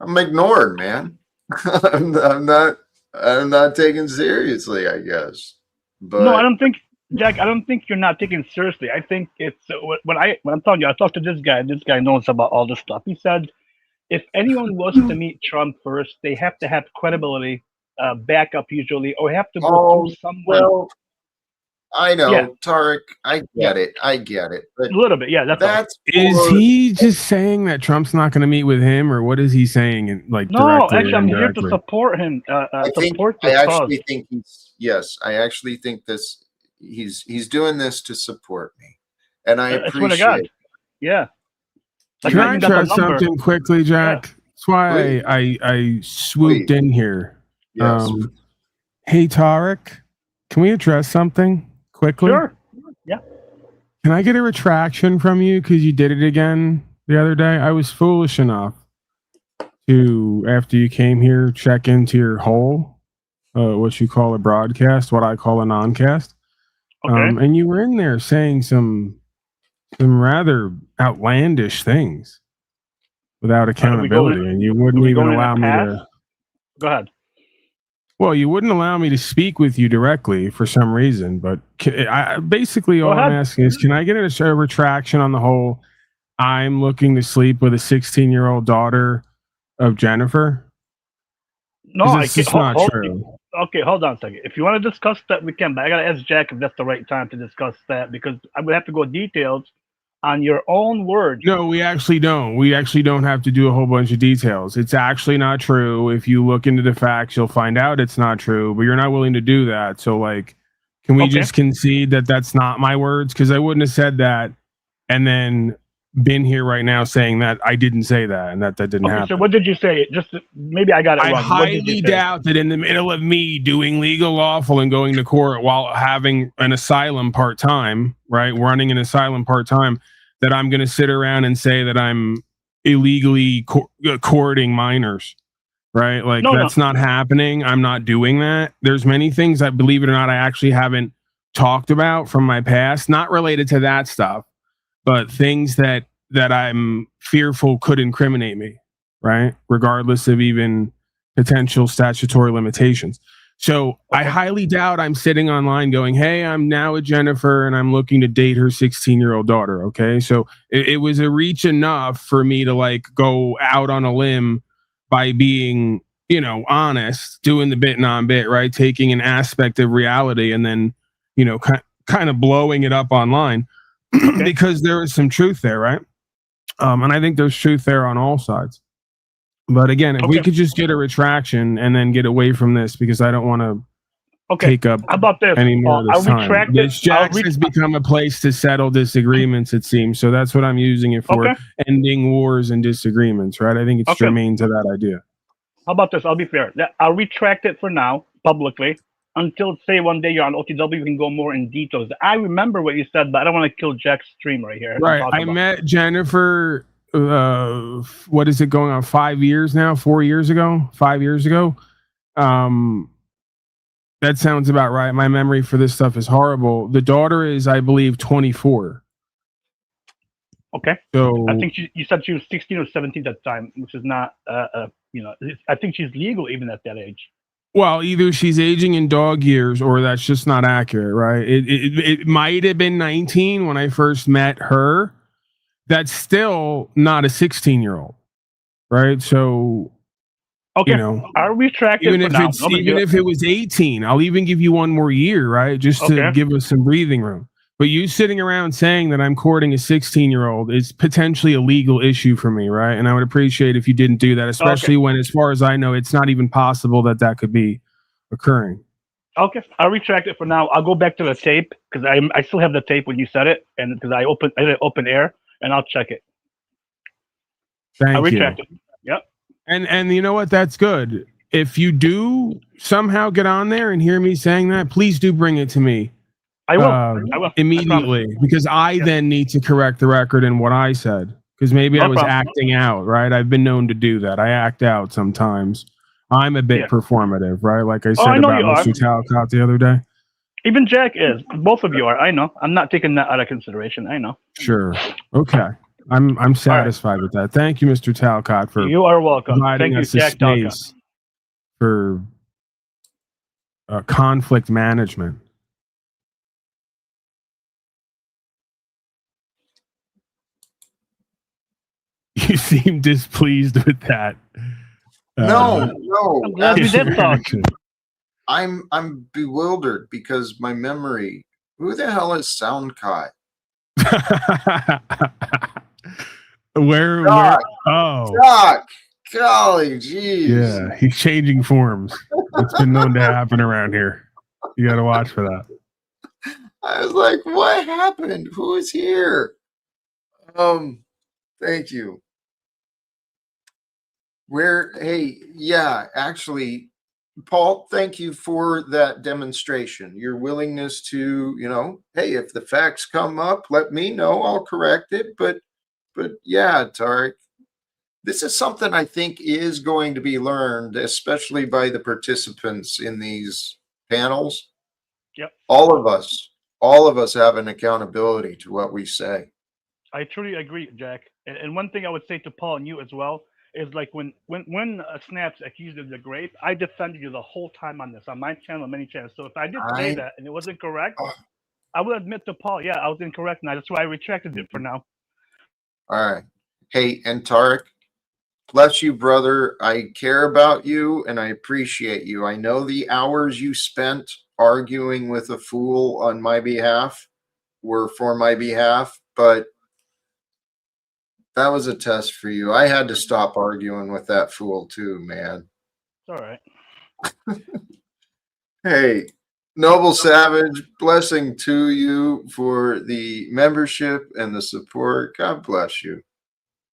I'm ignored, man. I'm not. I'm not taken seriously, I guess. No, I But don't think, Jack. I don't think you're not taking it seriously. I think it's when I'm telling you, I talked to this guy. This guy knows about all this stuff. He said if anyone was to meet Trump first, they have to have credibility, backup usually, or have to go through oh someone. well, I Yeah, know, Tarek. I yeah, get it. I get it. But a little bit. Yeah, that's all. that's Is for. he just saying that Trump's not going to meet with him, or what is he saying, like No, directly actually, or I'm here to indirectly? support him. I think. Support I this cause. actually think he's. Yes, I actually think this. He's doing this to support me, and I I swear to God. appreciate. Yeah. Like Can I I even got the try number. something quickly, Yeah. Jack? That's why Please, I swooped please. in here. Yes. Hey, Tarek, Can we address something quickly? Sure. Yeah. Can I get a retraction from you because you did it again the other day? I was foolish enough to, after you came here, check into your hole, what you call a broadcast, what I call a non-cast. Okay. And you were in there saying some rather outlandish things without accountability, and you wouldn't even allow me to. Go ahead. Well, you wouldn't allow me to speak with you directly for some reason, but basically all I'm asking is, can I get a retraction on the whole? I'm looking to sleep with a 16-year-old daughter of Jennifer. No, it's just not true. Okay, hold on a second. If you want to discuss that, we can. But I gotta ask Jack if that's the right time to discuss that because I would have to go details on your own words. No, we actually don't. We actually don't have to do a whole bunch of details. It's actually not true. If you look into the facts, you'll find out it's not true. But you're not willing to do that. So, like, can we just concede that that's not my words? Because I wouldn't have said that and then been here right now saying that I didn't say that and that didn't happen. So what did you say? Just maybe I got it wrong. I highly doubt that in the middle of me doing legal lawful and going to court while having an asylum part-time, right, running an asylum part-time, that I'm going to sit around and say that I'm illegally courting minors, right? Like that's not happening. I'm not doing that. There's many things that, believe it or not, I actually haven't talked about from my past, not related to that stuff, but things that I'm fearful could incriminate me, right? Regardless of even potential statutory limitations. So I highly doubt I'm sitting online going, hey, I'm now with Jennifer and I'm looking to date her 16-year-old daughter. Okay. So it was a reach enough for me to like go out on a limb by being, honest, doing the bit non-bit, right? Taking an aspect of reality and then, kind of blowing it up online because there is some truth there, right? And I think there's truth there on all sides. But again, if we could just get a retraction and then get away from this, because I don't want to take up any more of this time. This Jax has become a place to settle disagreements, it seems. So that's what I'm using it for, ending wars and disagreements, right? I think it's germane to that idea. How about this? I'll be fair. I'll retract it for now, publicly, until, say, one day you're on OTW, we can go more in details. I remember what you said, but I don't want to kill Jack's stream right here. Right. I met Jennifer... what is it going on 5 years now? 4 years ago? 5 years ago? That sounds about right. My memory for this stuff is horrible. The daughter is, I believe, 24. Okay. So I think you said she was 16 or 17 at the time, which is not, I think she's legal even at that age. Well, either she's aging in dog years or that's just not accurate, right? It might have been 19 when I first met her. That's still not a 16-year-old, right? So, I'll retract it for now. Even if it was 18, I'll even give you one more year, right? Just to give us some breathing room. But you sitting around saying that I'm courting a 16-year-old is potentially a legal issue for me, right? And I would appreciate if you didn't do that, especially when, as far as I know, it's not even possible that could be occurring. Okay, I'll retract it for now. I'll go back to the tape because I still have the tape when you said it, and because I did open air. And I'll check it. Thank you. It. Yep. And you know what? That's good. If you do somehow get on there and hear me saying that, please do bring it to me. I will. Immediately, because I then need to correct the record in what I said. Because maybe I was acting out, right? I've been known to do that. I act out sometimes. I'm a bit performative, right? Like I said about Mr. Talcott the other day. Even Jack is. Both of you are. I know. I'm not taking that out of consideration. I know. Sure. Okay. I'm satisfied with that. Thank you, Mr. Talcott, for you are welcome. Providing us a space for conflict management. You seem displeased with that. No. I'm glad we did talk. I'm bewildered because my memory. Who the hell is Soundcott? Where? Oh, Doc. Golly, geez. Yeah, he's changing forms. It's been known to happen around here. You got to watch for that. I was like, what happened? Who is here? Thank you. Actually, Paul, thank you for that demonstration. Your willingness to, hey, if the facts come up, let me know. I'll correct it. But yeah, Tarek, this is something I think is going to be learned, especially by the participants in these panels. Yep. All of us have an accountability to what we say. I truly agree, Jack. And one thing I would say to Paul and you as well is like when Snaps accused of the grape, I defended you the whole time on this on my channel and many channels. So if I did say I, that and it wasn't correct, oh, I will admit to Paul, yeah, I was incorrect, and that's why I retracted it for now. all right. Hey, and Tarek, bless you, brother. I care about you and I appreciate you. I know the hours you spent arguing with a fool on my behalf were for my behalf, but that was a test for you. I had to stop arguing with that fool too, man. It's all right. Hey, Noble Savage, blessing to you for the membership and the support. God bless you.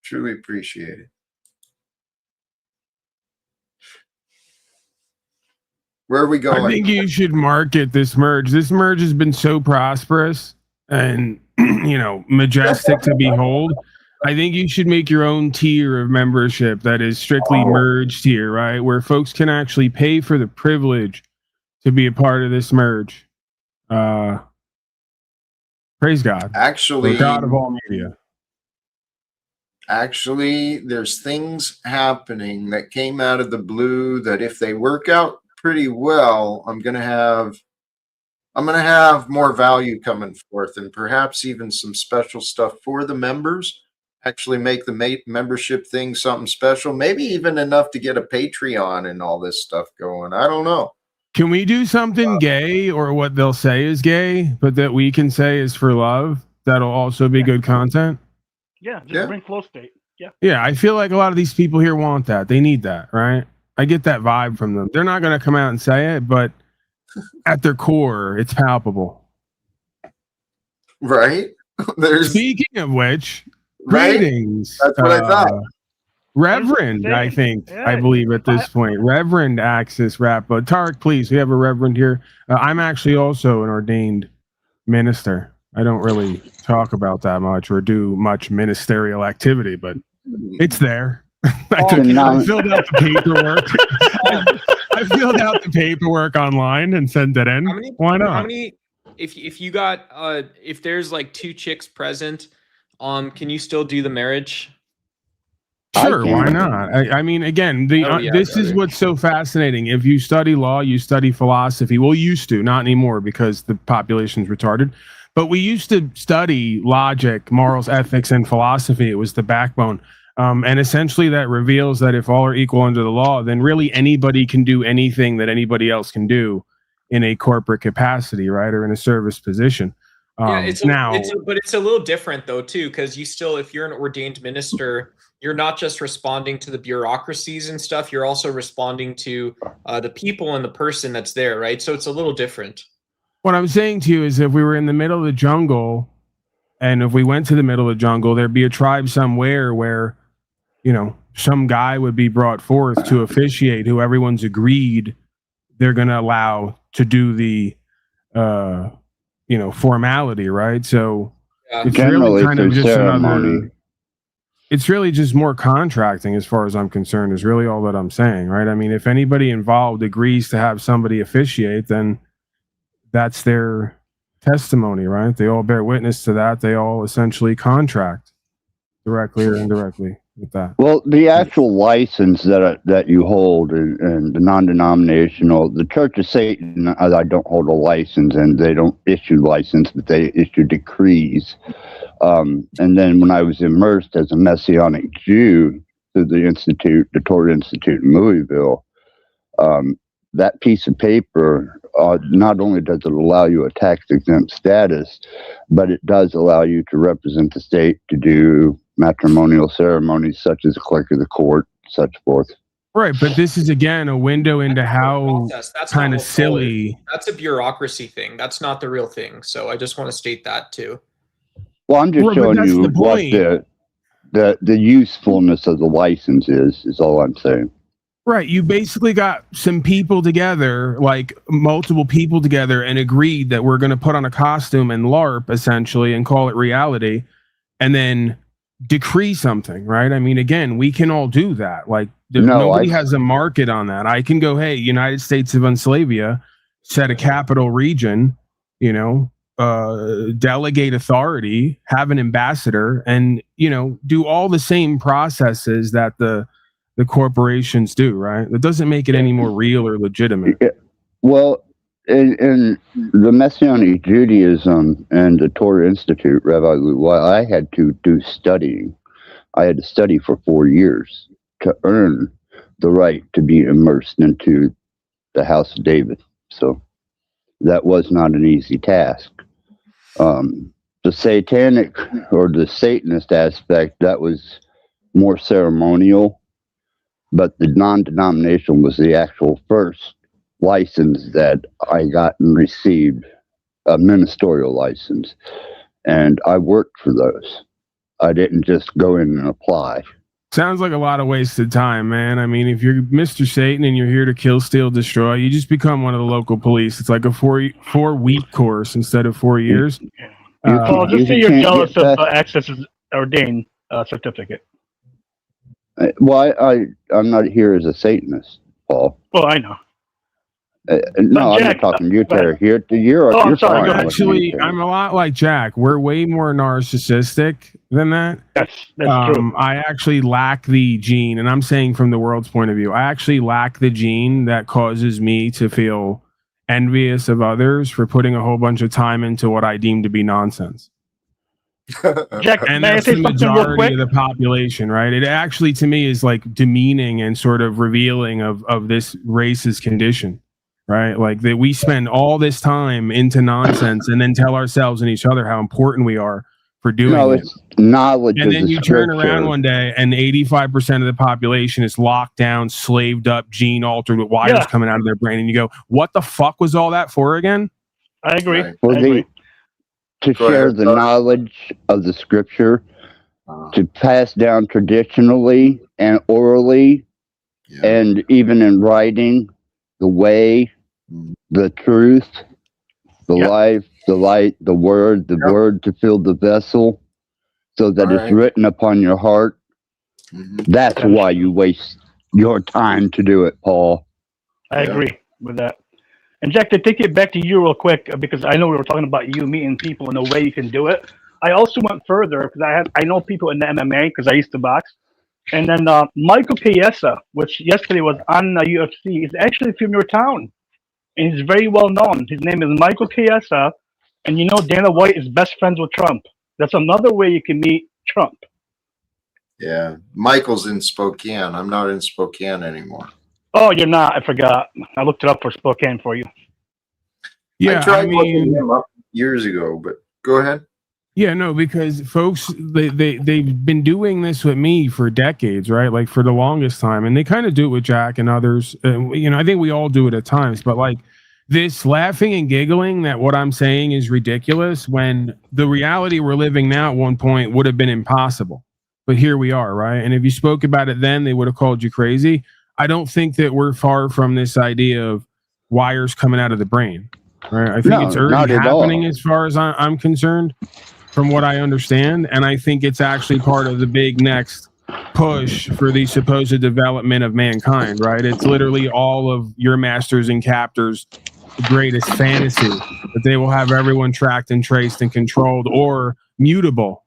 Truly appreciate it. Where are we going? I think you should market this merge. This merge has been so prosperous and majestic to behold. I think you should make your own tier of membership that is strictly merged here, right? Where folks can actually pay for the privilege to be a part of this merge. Praise God. Actually, the God of all media. Actually, there's things happening that came out of the blue that if they work out pretty well, I'm gonna have more value coming forth, and perhaps even some special stuff for the members. Actually make the membership thing something special, maybe even enough to get a Patreon and all this stuff going. I don't know. Can we do something gay, or what they'll say is gay, but that we can say is for love? That'll also be good content. Yeah, just bring flow state. Yeah. Yeah, I feel like a lot of these people here want that. They need that, right? I get that vibe from them. They're not going to come out and say it, but at their core, it's palpable. Right? Speaking of which, right? Greetings. That's what I thought. Reverend, I think, I believe at this point. Reverend Axis Rap. Tarek, please, we have a reverend here. I'm actually also an ordained minister. I don't really talk about that much or do much ministerial activity, but it's there. I filled out the paperwork. I filled out the paperwork online and sent it in. Why not? How many? If you got if there's like 2 chicks present, can you still do the marriage? Sure, why not? I mean, again, this is what's so fascinating. If you study law, you study philosophy. Well, used to, not anymore because the population's retarded. But we used to study logic, morals, ethics, and philosophy. It was the backbone. And essentially that reveals that if all are equal under the law, then really anybody can do anything that anybody else can do in a corporate capacity, right? Or in a service position. But it's a little different though, too, because if you're an ordained minister, you're not just responding to the bureaucracies and stuff. You're also responding to the people and the person that's there, right? So it's a little different. What I'm saying to you is if we were in the middle of the jungle and if we went to the middle of the jungle, there'd be a tribe somewhere where, some guy would be brought forth to officiate who everyone's agreed they're going to allow to do the, formality, right? So it's really kind of just another, it's really just more contracting as far as I'm concerned is really all that I'm saying, right? I mean, if anybody involved agrees to have somebody officiate, then that's their testimony, right? They all bear witness to that. They all essentially contract directly or indirectly with that. Well, the actual license that you hold and the non-denominational, the Church of Satan, I don't hold a license, and they don't issue license, but they issue decrees. And then when I was immersed as a Messianic Jew through the Torah Institute in Louisville, that piece of paper, not only does it allow you a tax-exempt status, but it does allow you to represent the state, to do matrimonial ceremonies such as the clerk of the court, such forth. Right, but this is, again, a window into how kind of silly. That's a bureaucracy thing. That's not the real thing. So I just want to state that, too. Well, I'm just showing you what the usefulness of the license is all I'm saying. Right. You basically got some people together, like multiple people together, and agreed that we're going to put on a costume and LARP essentially and call it reality and then decree something, right? I mean, again, we can all do that. Like, nobody has a market on that. I can go, hey, United States of Enslavia, set a capital region, you know, delegate authority, have an ambassador, and, you know, do all the same processes that the corporations do, right? That doesn't make it any more real or legitimate. Well, in the Messianic Judaism and the Torah Institute, Rabbi Lou, I had to do studying. I had to study for 4 years to earn the right to be immersed into the house of David. So that was not an easy task. The satanic or the Satanist aspect, that was more ceremonial, but the non-denominational was the actual first license that I got and received, a ministerial license, and I worked for those. I didn't just go in and apply. Sounds like a lot of wasted time, man. I mean, if you're Mr. Satan and you're here to kill, steal, destroy, you just become one of the local police. It's like a 4-week course instead of 4 years. Paul, just say you're jealous of Access's ordained certificate. Well, I'm not here as a Satanist, Paul. Well, I know. No, Jack, I'm not talking to you, Terry. You're I'm sorry. Actually, I'm a lot like Jack. We're way more narcissistic than that. That's true. I actually lack the gene, and I'm saying from the world's point of view, I actually lack the gene that causes me to feel envious of others for putting a whole bunch of time into what I deem to be nonsense. Jack, and may I that's say the something real majority quick? of the population, right? It actually, to me, is like demeaning and sort of revealing of this race's condition, right? Like that we spend all this time into nonsense and then tell ourselves and each other how important we are for doing it. It's knowledge. And then you turn scripture. around one day and 85% of the population is locked down, slaved up, gene altered with wires coming out of their brain. And you go, what the fuck was all that for again? I agree. Right. To share the knowledge of the scripture, to pass down traditionally and orally, and even in writing, the way, the truth, the life, the light, the word to fill the vessel, so that it's written upon your heart. That's why you waste your time to do it, Paul. I agree with that. And Jack, to take it back to you real quick, because I know we were talking about you meeting people and the way you can do it. I also went further because I know people in the MMA because I used to box. And then Michael Chiesa, which yesterday was on UFC, is actually from your town. And he's very well known. His name is Michael Chiesa. And you know Dana White is best friends with Trump. That's another way you can meet Trump. Yeah. Michael's in Spokane. I'm not in Spokane anymore. Oh, you're not. I forgot. I looked it up for Spokane for you. Yeah, I tried looking him up years ago, but go ahead. Yeah, no, because folks, they've been doing this with me for decades, right? Like for the longest time, and they kind of do it with Jack and others. You know, I think we all do it at times, but like this laughing and giggling that what I'm saying is ridiculous when the reality we're living now at one point would have been impossible. But here we are, right? And if you spoke about it then, they would have called you crazy. I don't think that we're far from this idea of wires coming out of the brain, right? I think it's already happening as far as I'm concerned, from what I understand. And I think it's actually part of the big next push for the supposed development of mankind, right? It's literally all of your masters and captors' greatest fantasy that they will have everyone tracked and traced and controlled or mutable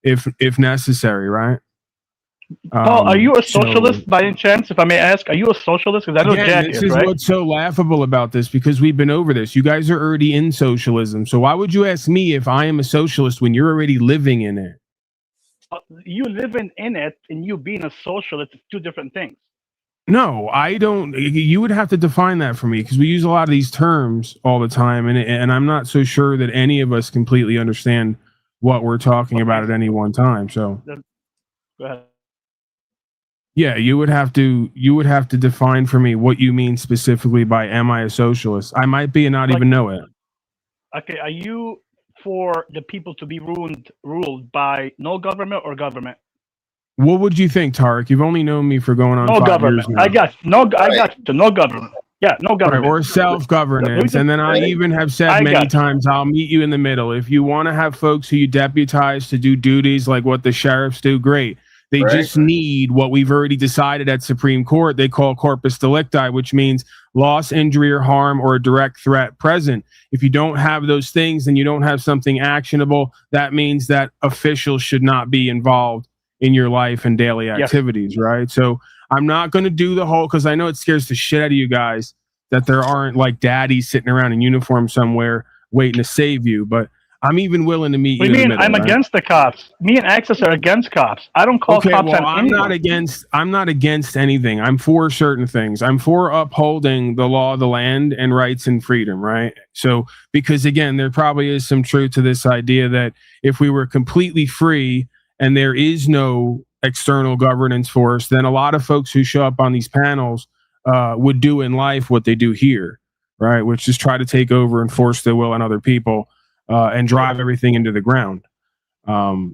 if necessary, right? Paul, are you a socialist by any chance? If I may ask, are you a socialist? Because I know Jack this is what's so laughable about this, because we've been over this. You guys are already in socialism. So why would you ask me if I am a socialist when you're already living in it? You living in it and you being a socialist is two different things. No, I don't. You would have to define that for me, because we use a lot of these terms all the time, and I'm not so sure that any of us completely understand what we're talking about at any one time. So go ahead. Yeah, you would have to define for me what you mean specifically by am I a socialist? I might be and not even know it. Okay, are you for the people to be ruled by no government or government? What would you think, Tarek? You've only known me for going on No 5 government. years now. I got you. No government. Yeah, no Right, government. or self-governance. And then I even have said many times, I'll meet you in the middle. If you want to have folks who you deputize to do duties like what the sheriffs do, great. They just need what we've already decided at Supreme Court they call corpus delicti, which means loss, injury, or harm, or a direct threat present. If you don't have those things, then you don't have something actionable. That means that officials should not be involved in your life and daily activities, right? So I'm not going to do the whole, because I know it scares the shit out of you guys that there aren't like daddies sitting around in uniform somewhere waiting to save you. But I'm even willing to meet you in the middle. I'm against the cops. Me and Access are against cops. I don't call cops on I'm anyone. I'm not against anything. I'm for certain things. I'm for upholding the law of the land and rights and freedom, right? So, because again, there probably is some truth to this idea that if we were completely free and there is no external governance for us, then a lot of folks who show up on these panels would do in life what they do here, right? Which is try to take over and force their will on other people and drive everything into the ground.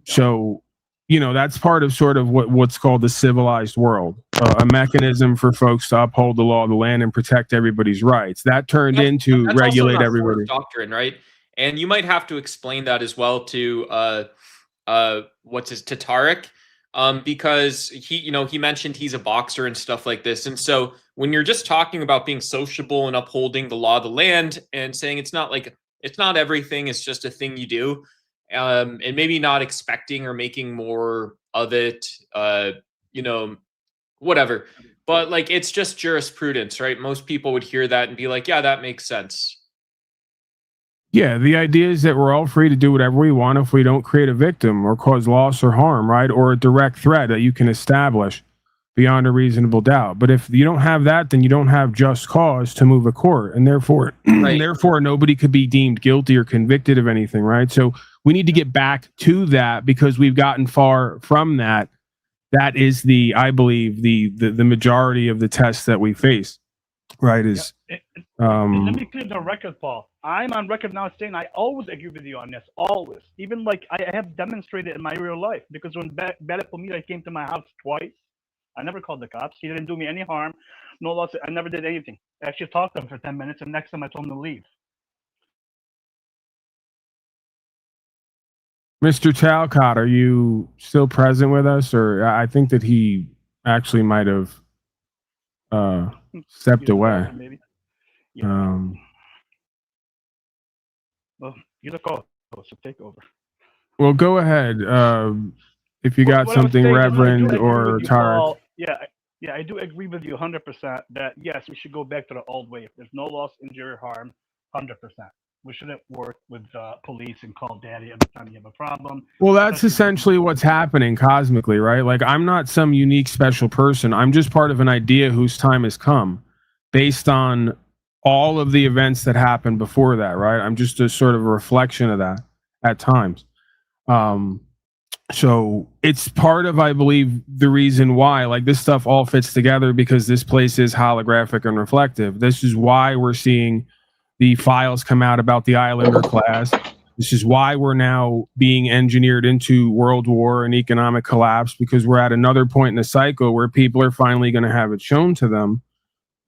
So, you know, that's part of sort of what's called the civilized world, a mechanism for folks to uphold the law of the land and protect everybody's rights. That turned into regulate everybody. Doctrine, right? And you might have to explain that as well to to Tarek. Because he mentioned he's a boxer and stuff like this. And so when you're just talking about being sociable and upholding the law of the land and saying it's not everything, it's just a thing you do, and maybe not expecting or making more of it, whatever. But like, it's just jurisprudence, right? Most people would hear that and be like, yeah, that makes sense. Yeah, the idea is that we're all free to do whatever we want if we don't create a victim or cause loss or harm, right? Or a direct threat that you can establish beyond a reasonable doubt. But if you don't have that, then you don't have just cause to move a court, and therefore, therefore, nobody could be deemed guilty or convicted of anything, right? So we need to get back to that because we've gotten far from that. That is I believe, the majority of the tests that we face, right? Is let me clear the record, Paul. I'm on record now saying I always agree with you on this, always. Even like I have demonstrated in my real life, because when Bella Pomita came to my house twice, I never called the cops. He didn't do me any harm, no loss. I never did anything. I actually talked to him for 10 minutes, and next time I told him to leave. Mr. Talcott, are you still present with us? Or I think that he actually might have stepped away. Maybe. Yeah. Well, you're the call, so take over. Well, go ahead. If you got something, Reverend or Tarek. Yeah, I do agree with you 100% that yes, we should go back to the old way. If there's no loss, injury, or harm, 100%. We shouldn't work with police and call daddy every time you have a problem. Well, that's essentially what's happening cosmically, right? Like, I'm not some unique special person. I'm just part of an idea whose time has come based on all of the events that happened before that, right? I'm just a sort of a reflection of that at times. So it's part of, I believe, the reason why, like, this stuff all fits together, because this place is holographic and reflective. This is why we're seeing the files come out about the Islander class. This is why we're now being engineered into world war and economic collapse, because we're at another point in the cycle where people are finally going to have it shown to them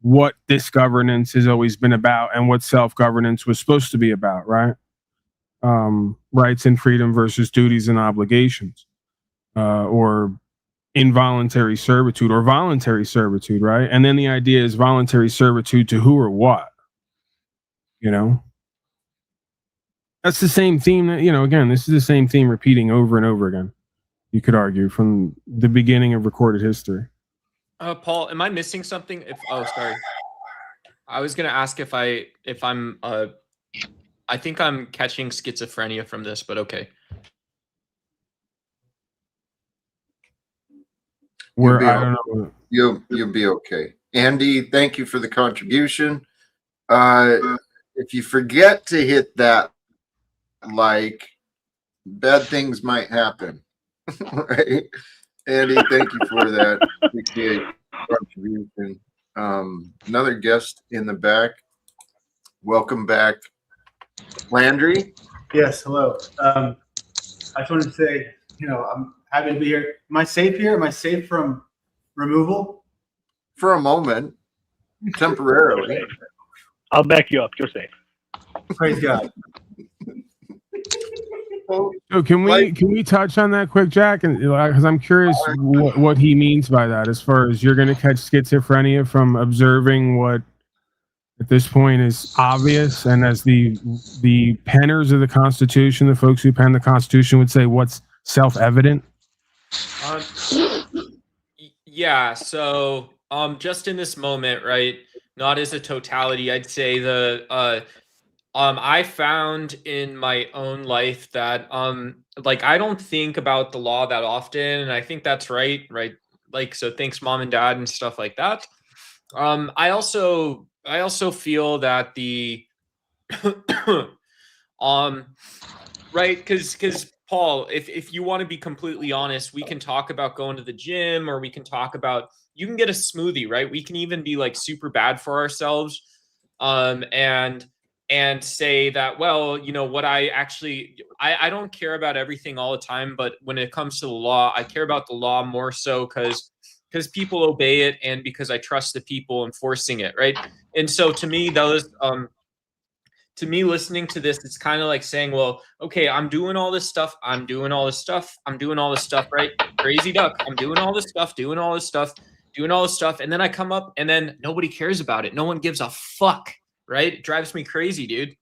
what this governance has always been about and what self-governance was supposed to be about, right? Rights and freedom versus duties and obligations, or involuntary servitude or voluntary servitude, right? And then the idea is voluntary servitude to who or what? You know, that's the same theme that, again, this is the same theme repeating over and over again, you could argue, from the beginning of recorded history. Paul, am I missing something? Sorry. I was going to ask if I'm, I think I'm catching schizophrenia from this, but okay. I don't know. You'll be okay. Andy, thank you for the contribution. If you forget to hit that, bad things might happen. Right? Andy, thank you for that. Appreciate contribution. Another guest in the back. Welcome back, Landry. Yes, hello. I just wanted to say, I'm Happy to be here. Am I safe here? Am I safe from removal? For a moment, temporarily. I'll back you up. You're safe. Praise God. So can we touch on that quick, Jack? And because I'm curious what he means by that, as far as you're going to catch schizophrenia from observing what at this point is obvious, and as the penners of the Constitution, the folks who pen the Constitution would say, what's self-evident? Yeah. So just in this moment, right? Not as a totality, I'd say I found in my own life that like I don't think about the law that often, and I think that's right? Like, so thanks mom and dad and stuff like that. I also feel that the right, because Paul, if you want to be completely honest, we can talk about going to the gym, or we can talk about, you can get a smoothie, right? We can even be like super bad for ourselves, and say that, well, you know what, I don't care about everything all the time, but when it comes to the law, I care about the law more so because people obey it, and because I trust the people enforcing it, right? And so to me, listening to this, it's kind of like saying, well, okay, I'm doing all this stuff, right? Crazy duck, I'm doing all this stuff, and then I come up, and then nobody cares about it. No one gives a fuck, right? It drives me crazy, dude.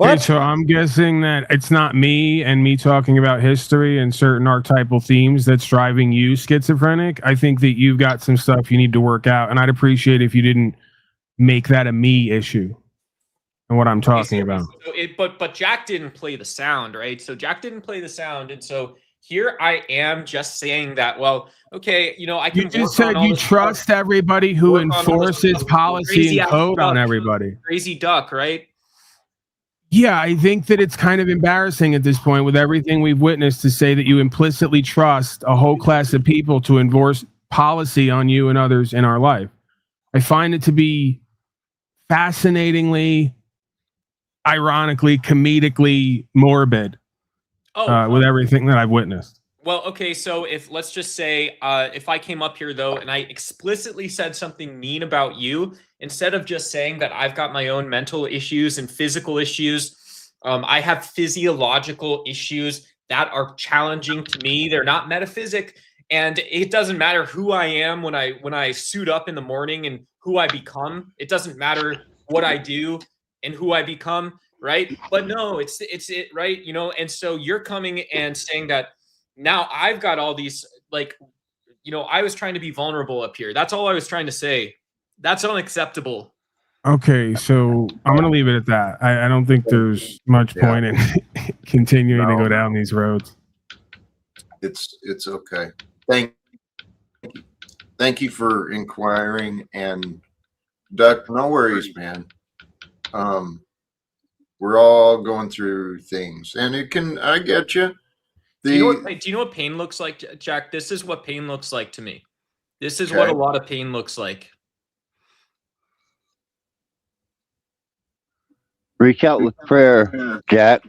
Okay, so I'm guessing that it's not me and me talking about history and certain archetypal themes that's driving you schizophrenic. I think that you've got some stuff you need to work out, and I'd appreciate if you didn't make that a me issue and what I'm talking about. But Jack didn't play the sound, right? So Jack didn't play the sound, and so here I am just saying that, well, okay, you know, I can. You just said you trust everybody who enforces policy and code on everybody. Crazy duck, right? Yeah, I think that it's kind of embarrassing at this point with everything we've witnessed to say that you implicitly trust a whole class of people to enforce policy on you and others in our life. I find it to be fascinatingly, ironically, comedically morbid with everything that I've witnessed. Well, okay, so let's just say if I came up here though and I explicitly said something mean about you, instead of just saying that I've got my own mental issues and physical issues, I have physiological issues that are challenging to me. They're not metaphysic, and it doesn't matter who I am when I suit up in the morning and who I become. It doesn't matter what I do and who I become, right? But no, it's it, right? You know, and so you're coming and saying that now I've got all these, like, you know, I was trying to be vulnerable up here. That's all I was trying to say. That's unacceptable. Okay, so I'm going to leave it at that. I don't think there's much point in continuing to go down these roads. It's okay. Thank you for inquiring, and Duck, no worries, man. We're all going through things, and I get you. Do you know what pain looks like, Jack? This is what pain looks like to me. This is what a lot of pain looks like. Reach out with prayer, Jack.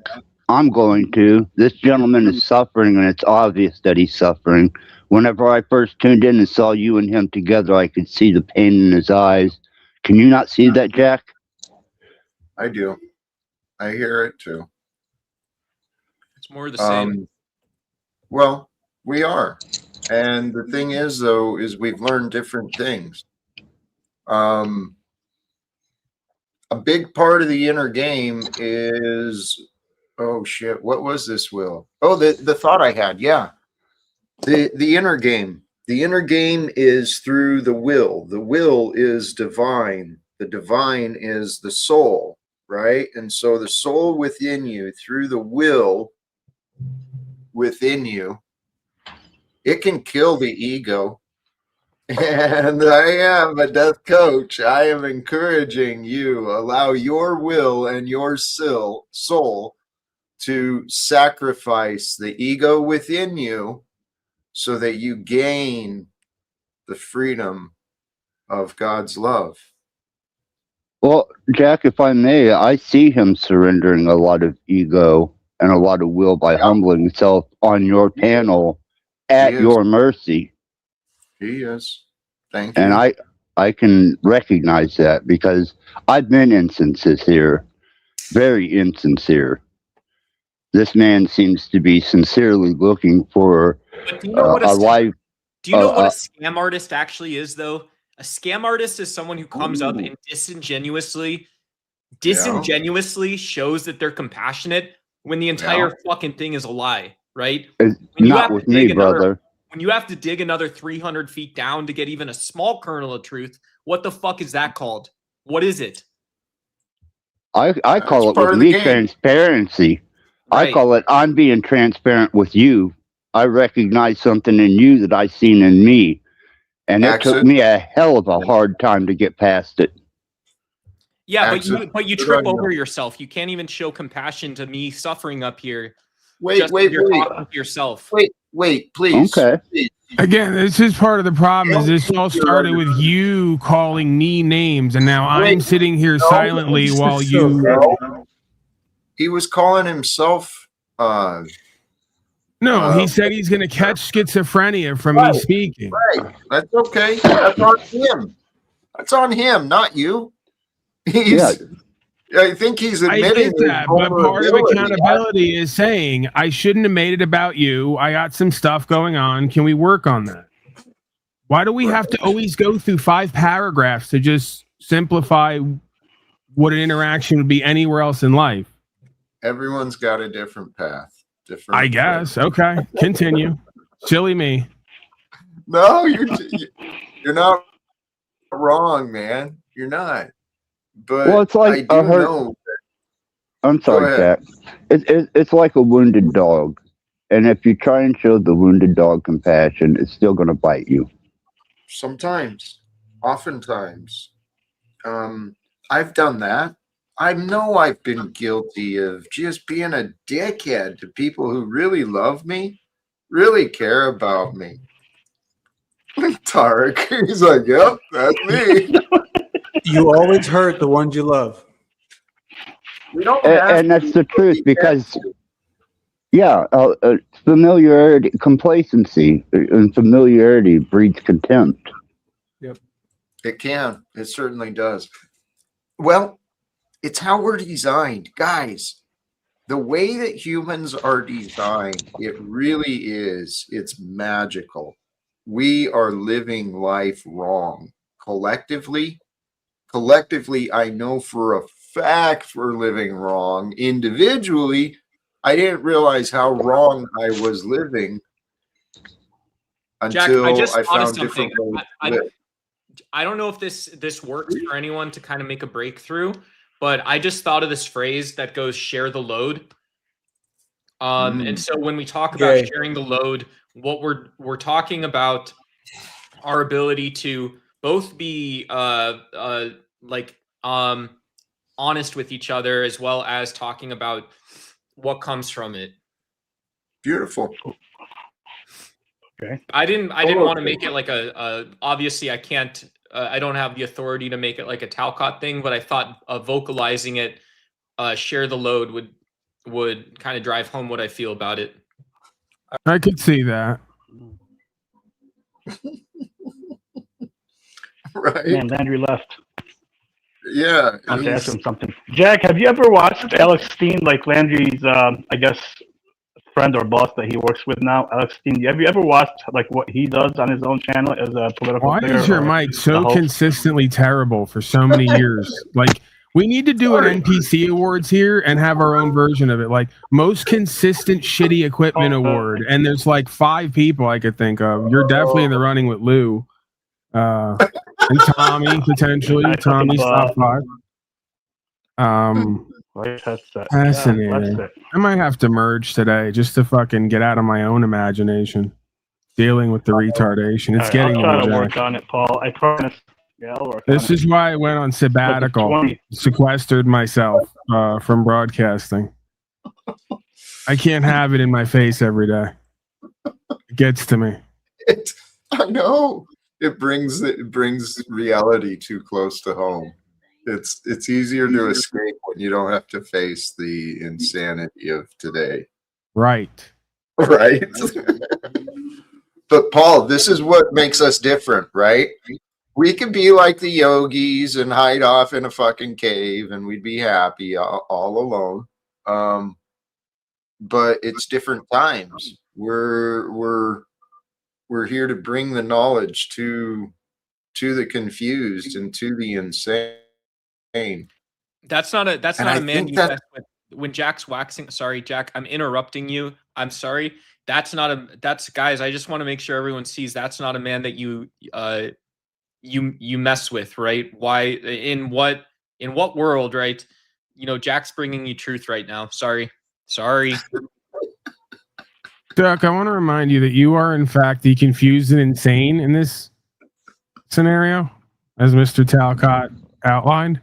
I'm going to. This gentleman is suffering, and it's obvious that he's suffering. Whenever I first tuned in and saw you and him together, I could see the pain in his eyes. Can you not see that, Jack? I do. I hear it too. It's more the same. Well, we are. And the thing is, though, is we've learned different things. A big part of the inner game is, oh shit, what was this, Will? Oh, the thought I had, yeah. The inner game. The inner game is through the will. The will is divine. The divine is the soul, right? And so the soul within you, through the will within you, it can kill the ego. And I am a death coach. I am encouraging you, allow your will and your soul to sacrifice the ego within you so that you gain the freedom of God's love. Well, Jack, if I may, I see him surrendering a lot of ego and a lot of will by humbling himself on your panel at He is. your mercy. He is. Thank you. And I can recognize that because I've been instances here, very insincere. This man seems to be sincerely looking for But do you know what a life. Do you know what a scam artist actually is, though? A scam artist is someone who comes up and disingenuously shows that they're compassionate when the entire fucking thing is a lie, right? Not with me, brother. When you have to dig another 300 feet down to get even a small kernel of truth, what the fuck is that called? What is it? I call it with me transparency. Right. I call it I'm being transparent with you. I recognize something in you that I seen in me. And it took me a hell of a hard time to get past it. Yeah, but you trip over yourself. You can't even show compassion to me suffering up here. Wait, talking to yourself. Wait, please. Okay. Please. Again, this is part of the problem. Is this all started with you calling me names, and now I'm sitting here silently while you. He was calling himself. No, he said he's going to catch schizophrenia from me speaking. Right. That's okay. That's on him. That's on him, not you. I think he's admitting I get that, but part of accountability is saying I shouldn't have made it about you. I got some stuff going on. Can we work on that? Why do we have to always go through 5 paragraphs to just simplify what an interaction would be anywhere else in life? Everyone's got a different path. I guess. Okay. Continue. Silly me. No, you're not wrong, man. You're not. But it's like I do know. I'm sorry, Jack. It's like a wounded dog. And if you try and show the wounded dog compassion, it's still going to bite you. Sometimes. Oftentimes. I've done that. I know I've been guilty of just being a dickhead to people who really love me, really care about me. Tarek, he's like, yep, that's me. You always hurt the ones you love. We don't and that's the truth because, familiarity, complacency, and familiarity breeds contempt. Yep. It can. It certainly does. Well, it's how we're designed. Guys, the way that humans are designed, it really is. It's magical. We are living life wrong. Collectively, I know for a fact we're living wrong. Individually, I didn't realize how wrong I was living until Jack, I found different ways to live. I don't know if this works for anyone to kind of make a breakthrough, but I just thought of this phrase that goes "share the load." And so when we talk about sharing the load, what we're talking about our ability to both be honest with each other, as well as talking about what comes from it. Beautiful. Okay. I didn't want to make it like a obviously I can't I don't have the authority to make it like a Talcott thing, but I thought vocalizing it, share the load would kind of drive home what I feel about it. I could see that. Right. Man, Landry left. Yeah. I have to ask him something. Jack, have you ever watched Alex Steen, like Landry's, I guess, friend or boss that he works with now, Alex Steen? Have you ever watched like what he does on his own channel as a political Why figure? is your mic so consistently terrible for so many years? Like, we need to do an NPC awards here and have our own version of it. Like, most consistent shitty equipment award. And there's like 5 people I could think of. You're definitely in the running with Lou. And Tommy, potentially. Tommy's top 5. Fascinating. I might have to merge today just to fucking get out of my own imagination. Dealing with the retardation. It's getting I'll try to work on it, Paul. I promise. Yeah, I'll work This on is why I went on sabbatical, sequestered myself from broadcasting. I can't have it in my face every day. It gets to me. I know. It brings reality too close to home. It's easier to escape when you don't have to face the insanity of today. Right. Right? But Paul, this is what makes us different, right? We could be like the yogis and hide off in a fucking cave and we'd be happy all alone. But it's different times. We're here to bring the knowledge to the confused and to the insane. That's not a And I man think you that mess with. When Jack's waxing, sorry, Jack, I'm interrupting you. I'm sorry. That's guys. I just want to make sure everyone sees that's not a man that you mess with, right? Why? In what world, right? You know, Jack's bringing you truth right now. Sorry. Duck, I want to remind you that you are, in fact, the confused and insane in this scenario, as Mr. Talcott outlined.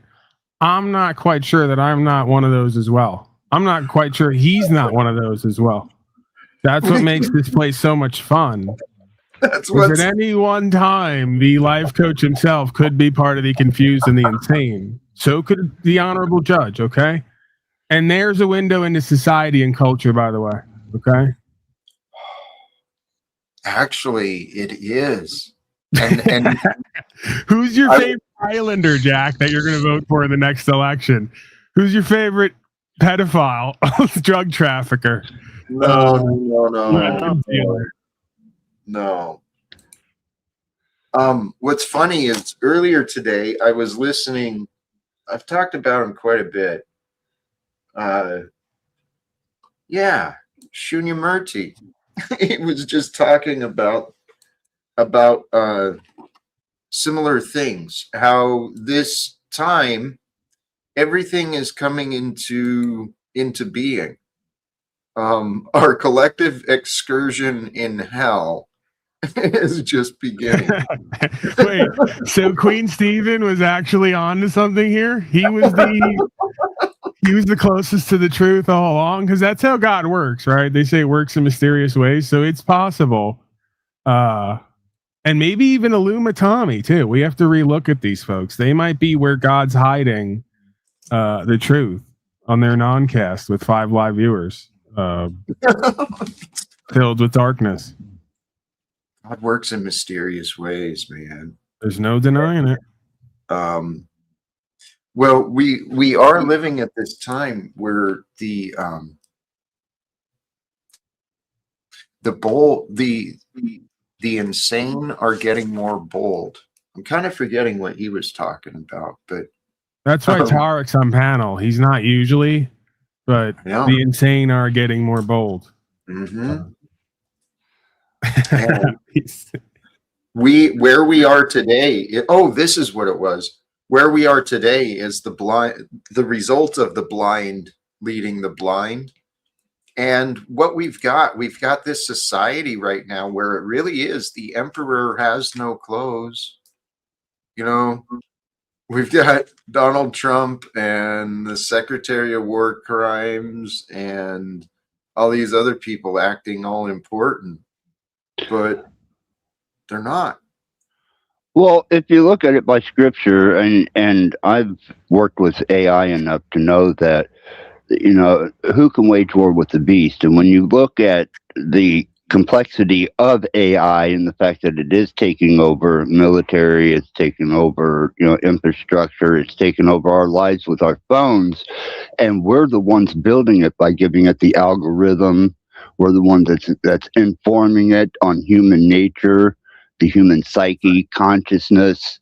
I'm not quite sure that I'm not one of those as well. I'm not quite sure he's not one of those as well. That's what makes this place so much fun. That's what. At any one time, the life coach himself could be part of the confused and the insane. So could the honorable judge, okay? And there's a window into society and culture, by the way, okay? Actually, it is. And who's your favorite Islander, Jack, that you're going to vote for in the next election? Who's your favorite pedophile, drug trafficker? No. What's funny is earlier today I was listening. I've talked about him quite a bit. Shunya Murti. He was just talking about similar things. How this time everything is coming into being. Our collective excursion in hell is just beginning. Wait, so Queen Stephen was actually on to something here? He was the closest to the truth all along, because that's how God works, right? They say it works in mysterious ways, so it's possible. And maybe even Illuminati too. We have to relook at these folks. They might be where God's hiding the truth on their non-cast with 5 live viewers filled with darkness. God works in mysterious ways, man. There's no denying it. Well, we are living at this time where the insane are getting more bold. I'm kind of forgetting what he was talking about, but that's why Tarek's on panel. He's not usually, but the insane are getting more bold. Mm-hmm. Where we are today. This is what it was. Where we are today is the result of the blind leading the blind. And what we've got this society right now where it really is the emperor has no clothes. You know, we've got Donald Trump and the Secretary of War Crimes and all these other people acting all important, but they're not. Well, if you look at it by scripture, and I've worked with AI enough to know that, you know, who can wage war with the beast? And when you look at the complexity of AI and the fact that it is taking over military, it's taking over, you know, infrastructure, it's taking over our lives with our phones, and we're the ones building it by giving it the algorithm. We're the ones that's informing it on human nature, the human psyche, consciousness.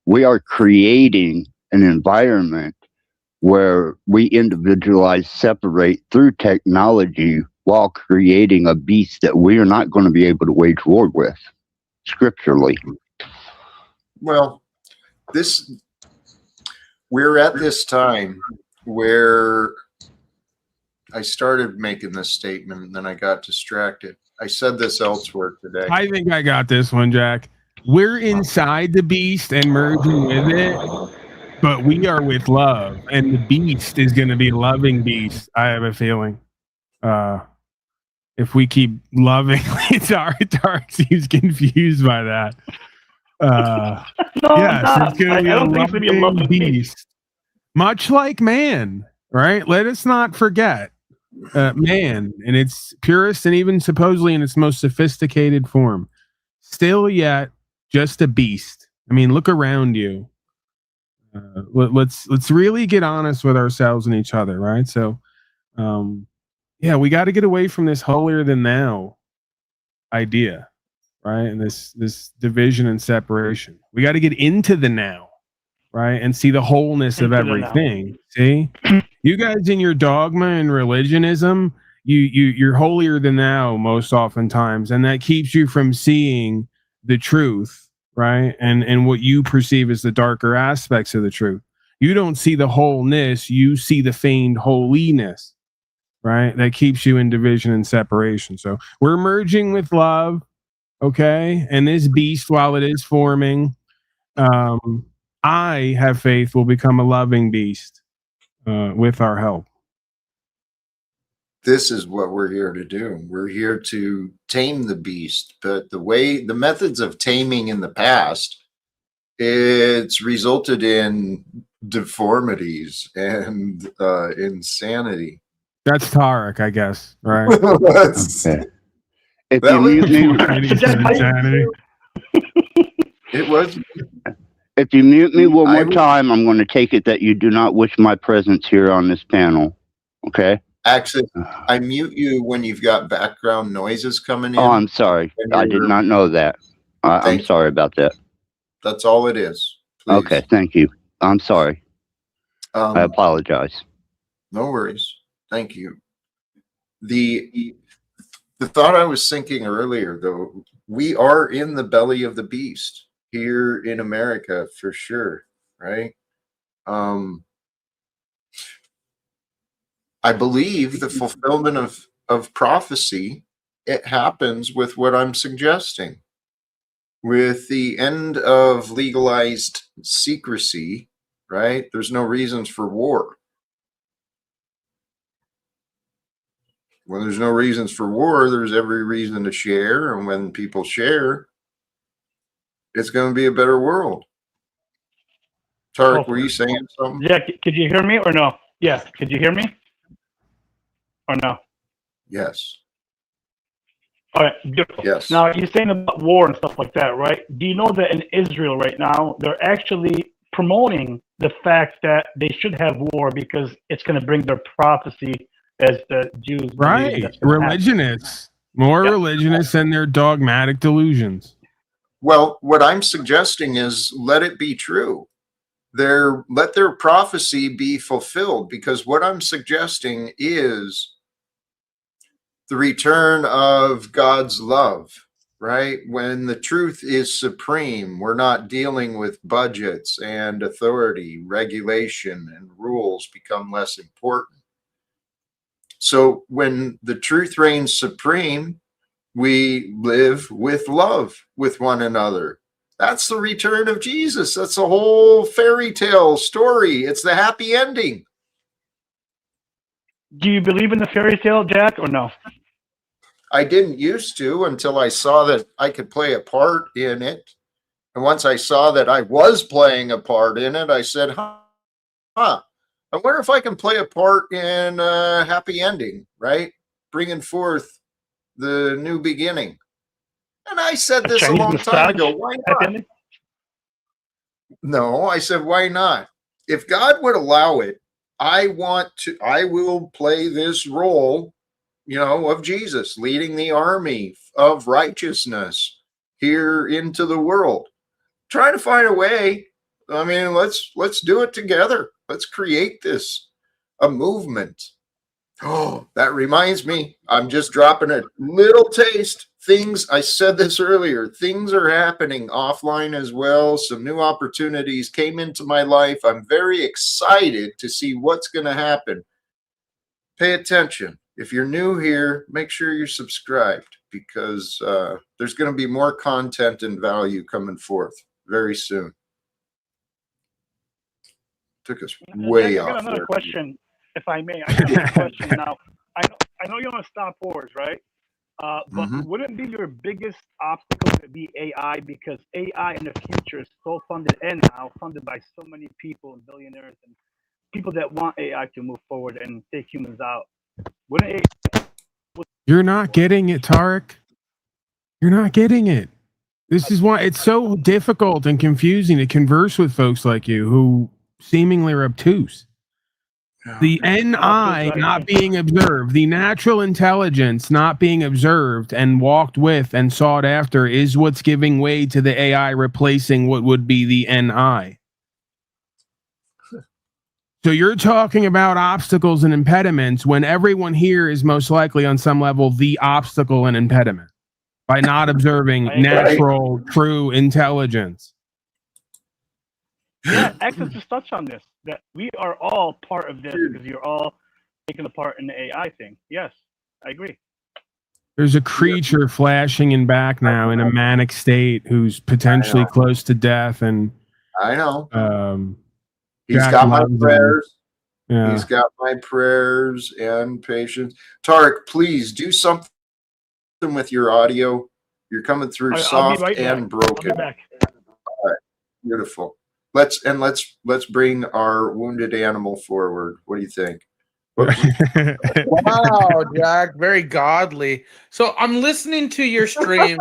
We are creating an environment where we individualize, separate through technology while creating a beast that we are not going to be able to wage war with, scripturally. Well, we're at this time where I started making this statement and then I got distracted. I said this elsewhere today. I think I got this one, Jack. We're inside the beast and merging with it, but we are with love, and the beast is going to be loving beast. I have a feeling. If we keep loving, Tarek seems confused by that. Uh, No, yes, not. it's going to I be a don't think it's gonna be a loving loving beast. beast, much like man. Right? Let us not forget man in its purest and even supposedly in its most sophisticated form. Still yet just a beast. I mean, look around you. Let's really get honest with ourselves and each other, right? So, yeah, we got to get away from this holier than thou idea, right? And this division and separation. We got to get into the now, right? And see the wholeness of Into the now. everything. See, you guys in your dogma and religionism, you're holier than thou most oftentimes, and that keeps you from seeing the truth, right? And what you perceive as the darker aspects of the truth. You don't see the wholeness, you see the feigned holiness, right? That keeps you in division and separation. So we're merging with love, okay? And this beast, while it is forming, I have faith will become a loving beast with our help. This is what we're here to do. We're here to tame the beast, but the methods of taming in the past, it's resulted in deformities and insanity. That's Tarek, I guess, right? Okay. If That you was- mute me, Deformities and insanity. It was. if you mute me one I more was- time, I'm going to take it that you do not wish my presence here on this panel. Okay. Actually, I mute you when you've got background noises coming in. Oh, I'm sorry. I did not know that. I'm Thank you. sorry about that. That's all it is. Please. Okay. Thank you. I'm sorry. I Um, apologize. no worries. Thank you. The thought I was thinking earlier, though, we are in the belly of the beast here in America for sure, right? I believe the fulfillment of prophecy, it happens with what I'm suggesting. With the end of legalized secrecy, right? There's no reasons for war. When there's no reasons for war, there's every reason to share. And when people share, it's going to be a better world. Tarek, were you saying something? Yeah, could you hear me or no? Yeah, could you hear me or no? Yes. All right, beautiful. Yes. Now, you're saying about war and stuff like that, right? Do you know that in Israel right now, they're actually promoting the fact that they should have war because it's going to bring their prophecy as the Jews believe Right. that's gonna happen. Religionists. More Yeah. religionists and their dogmatic delusions. Well, what I'm suggesting is let it be true. Let their prophecy be fulfilled, because what I'm suggesting is the return of God's love, right? When the truth is supreme, we're not dealing with budgets and authority, regulation and rules become less important. So when the truth reigns supreme, we live with love with one another. That's the return of Jesus. That's the whole fairy tale story. It's the happy ending. Do you believe in the fairy tale, Jack, or no? I didn't used to until I saw that I could play a part in it. And once I saw that I was playing a part in it, I said, huh, I wonder if I can play a part in a happy ending, right? Bringing forth the new beginning. And I said this a Chinese long time ago. massage Why happy not? ending? No, I said, why not? If God would allow it, I will play this role, of Jesus leading the army of righteousness here into the world. Trying to find a way. I mean, let's do it together. Let's create a movement. Oh, that reminds me, I'm just dropping a little taste. I said this earlier, things are happening offline as well. Some new opportunities came into my life. I'm very excited to see what's going to happen. Pay attention. If you're new here, make sure you're subscribed, because there's going to be more content and value coming forth very soon. Took us way Jack, I off. got another there. question, if I may. I got another question now. I know you want to stop wars, right? But wouldn't be your biggest obstacle to be AI, because AI in the future is so funded and now funded by so many people and billionaires and people that want AI to move forward and take humans out. Wouldn't AI? You're not getting it, Tarek. You're not getting it. This is why it's so difficult and confusing to converse with folks like you who seemingly are obtuse. The NI not being observed, the natural intelligence not being observed and walked with and sought after is what's giving way to the AI replacing what would be the NI. So you're talking about obstacles and impediments when everyone here is most likely on some level the obstacle and impediment by not observing natural, true intelligence. Yeah, Access just touched on this, that we are all part of this because you're all taking a part in the AI thing. Yes, I agree. There's a creature flashing in back now in a manic state who's potentially close to death, and I know. He's Jack got my loves him. prayers. Yeah. He's got my prayers and patience. Tarek, please do something with your audio. You're coming through I'll soft be right and back. broken. I'll be back. All right. Beautiful. Let's bring our wounded animal forward. What do you think? Wow, Jack, very godly. So I'm listening to your stream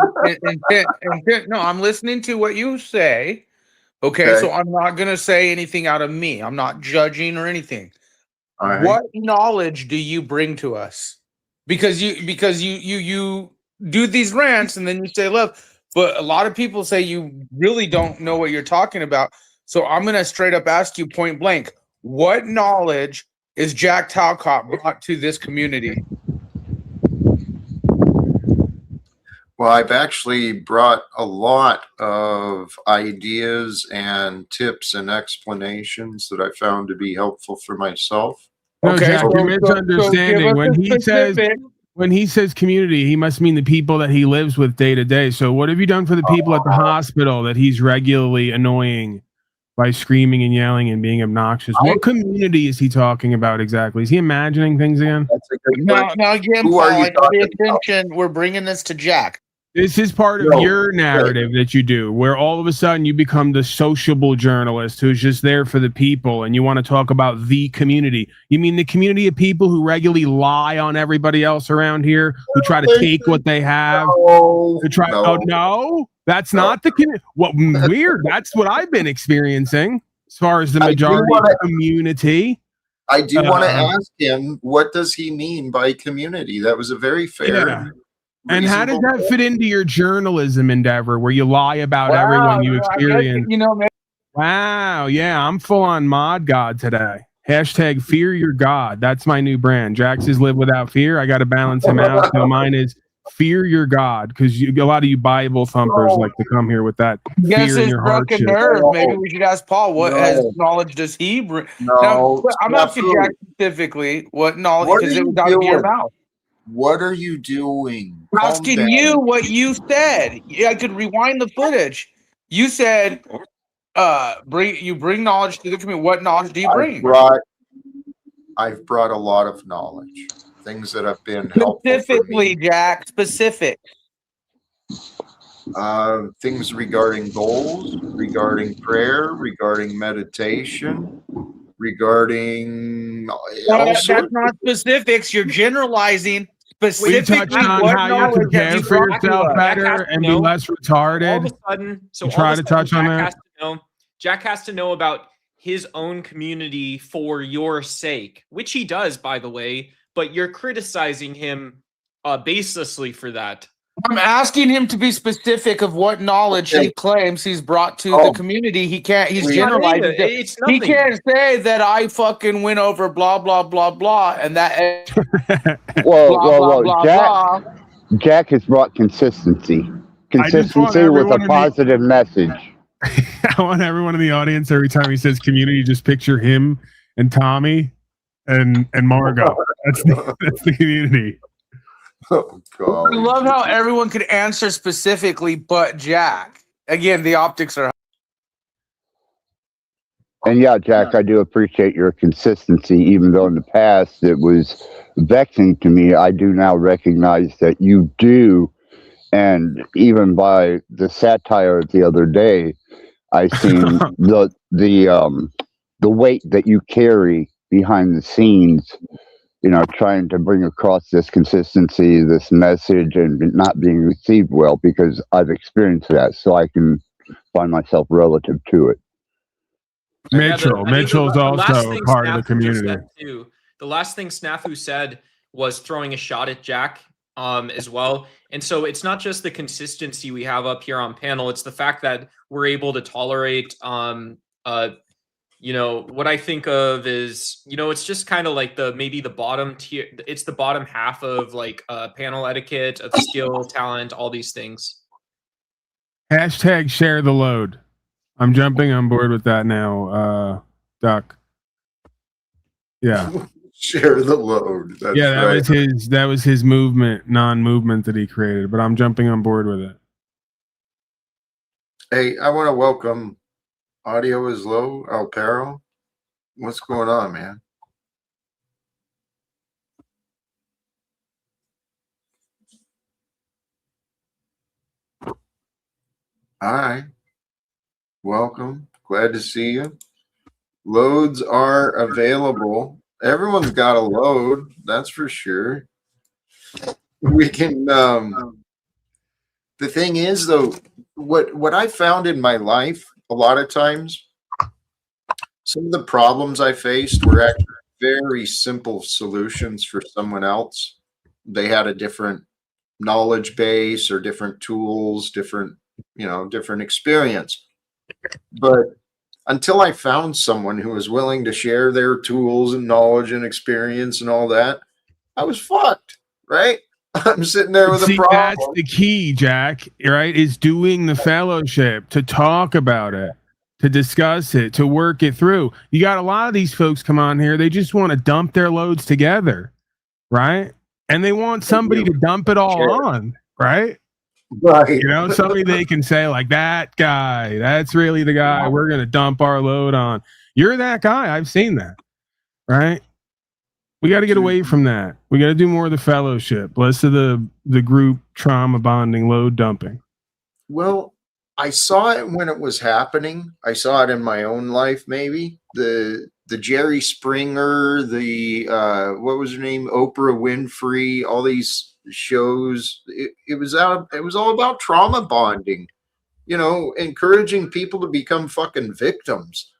no, I'm listening to what you say. Okay, so I'm not gonna say anything out of me. I'm not judging or anything. All right. What knowledge do you bring to us? Because you do these rants and then you say love, but a lot of people say you really don't know what you're talking about. So I'm gonna straight up ask you point blank, what knowledge is Jack Talcott brought to this community? Well, I've actually brought a lot of ideas and tips and explanations that I found to be helpful for myself. No, Okay, Jack, you're so misunderstanding. give us When a he says specific. when he says community, he must mean the people that he lives with day to day. So what have you done for the people at the hospital that he's regularly annoying by screaming and yelling and being obnoxious? What community is he talking about exactly? Is he imagining things again? That's a good Now question. again, Who Paul, are you I pay talking about? attention. We're bringing this to Jack. This is part of your narrative that you do, where all of a sudden you become the sociable journalist who's just there for the people and you want to talk about the community. You mean the community of people who regularly lie on everybody else around here, who try to take what they have, who try. Oh no, that's not the community. What weird? That's what I've been experiencing as far as the majority community. I do want to ask him, what does he mean by community? That was a very fair. Yeah. And how does that fit into your journalism endeavor where you lie about everyone you experience? Wow. Yeah. I'm full on mod God today. Hashtag fear your God. That's my new brand. Jax is live without fear. I got to balance him out. So mine is fear your God, because a lot of you Bible thumpers like to come here with that fear in your heart. Maybe we should ask Paul, what knowledge does he bring? No, now, I'm asking Jack specifically what knowledge, because it was out of your mouth. What are you doing? I'm asking you what you said. Yeah, I could rewind the footage. You said, bring knowledge to the community. What knowledge do you bring? I've brought a lot of knowledge, things that have been helpful specifically, Jack. Specific. Things regarding goals, regarding prayer, regarding meditation, regarding that's not specifics. You're generalizing. We touched on how you can care for yourself better and be less retarded. All of a sudden, try to touch on that. Jack has to know about his own community for your sake, which he does, by the way. But you're criticizing him baselessly for that. I'm asking him to be specific of what knowledge he claims he's brought to the community. He can't. He's generalizing. He can't say that I fucking went over blah blah blah blah and that. Jack has brought consistency. Consistency with a positive message. I want everyone in the audience, every time he says community, just picture him and Tommy and Margot. That's the community. Oh, God. I love how everyone could answer specifically, but Jack. Again, the optics are. And yeah, Jack, I do appreciate your consistency, even though in the past it was vexing to me. I do now recognize that you do, and even by the satire the other day, I seen the weight that you carry behind the scenes. You know, trying to bring across this consistency, this message, and not being received well because I've experienced that, so I can find myself relative to it. Mitchell's the last also thing part of the Snafu just community. said too. The last thing Snafu said was throwing a shot at Jack as well. And so it's not just the consistency we have up here on panel, it's the fact that we're able to tolerate you know, what I think of is, you know, it's just kind of like maybe the bottom tier, it's the bottom half of like panel etiquette, of skill, talent, all these things. Hashtag share the load. I'm jumping on board with that now, Duck. Yeah. Share the load. That's Yeah, right. that was his movement, non-movement that he created, but I'm jumping on board with it. Hey, I want to welcome Audio is Low, Alpero. What's going on, man? All right. Welcome. Glad to see you. Loads are available. Everyone's got a load, that's for sure. We can the thing is though, what I found in my life a lot of times, some of the problems I faced were actually very simple solutions for someone else. They had a different knowledge base or different tools, different, you know, different experience. But until I found someone who was willing to share their tools and knowledge and experience and all that, I was fucked, right? I'm sitting there with a See, problem. that's the key, Jack, right? Is doing the fellowship, to talk about it, to discuss it, to work it through. You got a lot of these folks come on here, they just want to dump their loads together, right? And they want somebody to dump it all on, right? Right. You know, somebody they can say, like, that guy, that's really the guy we're going to dump our load on. You're that guy. I've seen that, right? We got to get away from that. We got to do more of the fellowship, less of the group trauma bonding, load dumping. Well, I saw it when it was happening. I saw it in my own life, maybe. The Jerry Springer, the what was her name? Oprah Winfrey, all these shows. It was all about trauma bonding, you know, encouraging people to become fucking victims.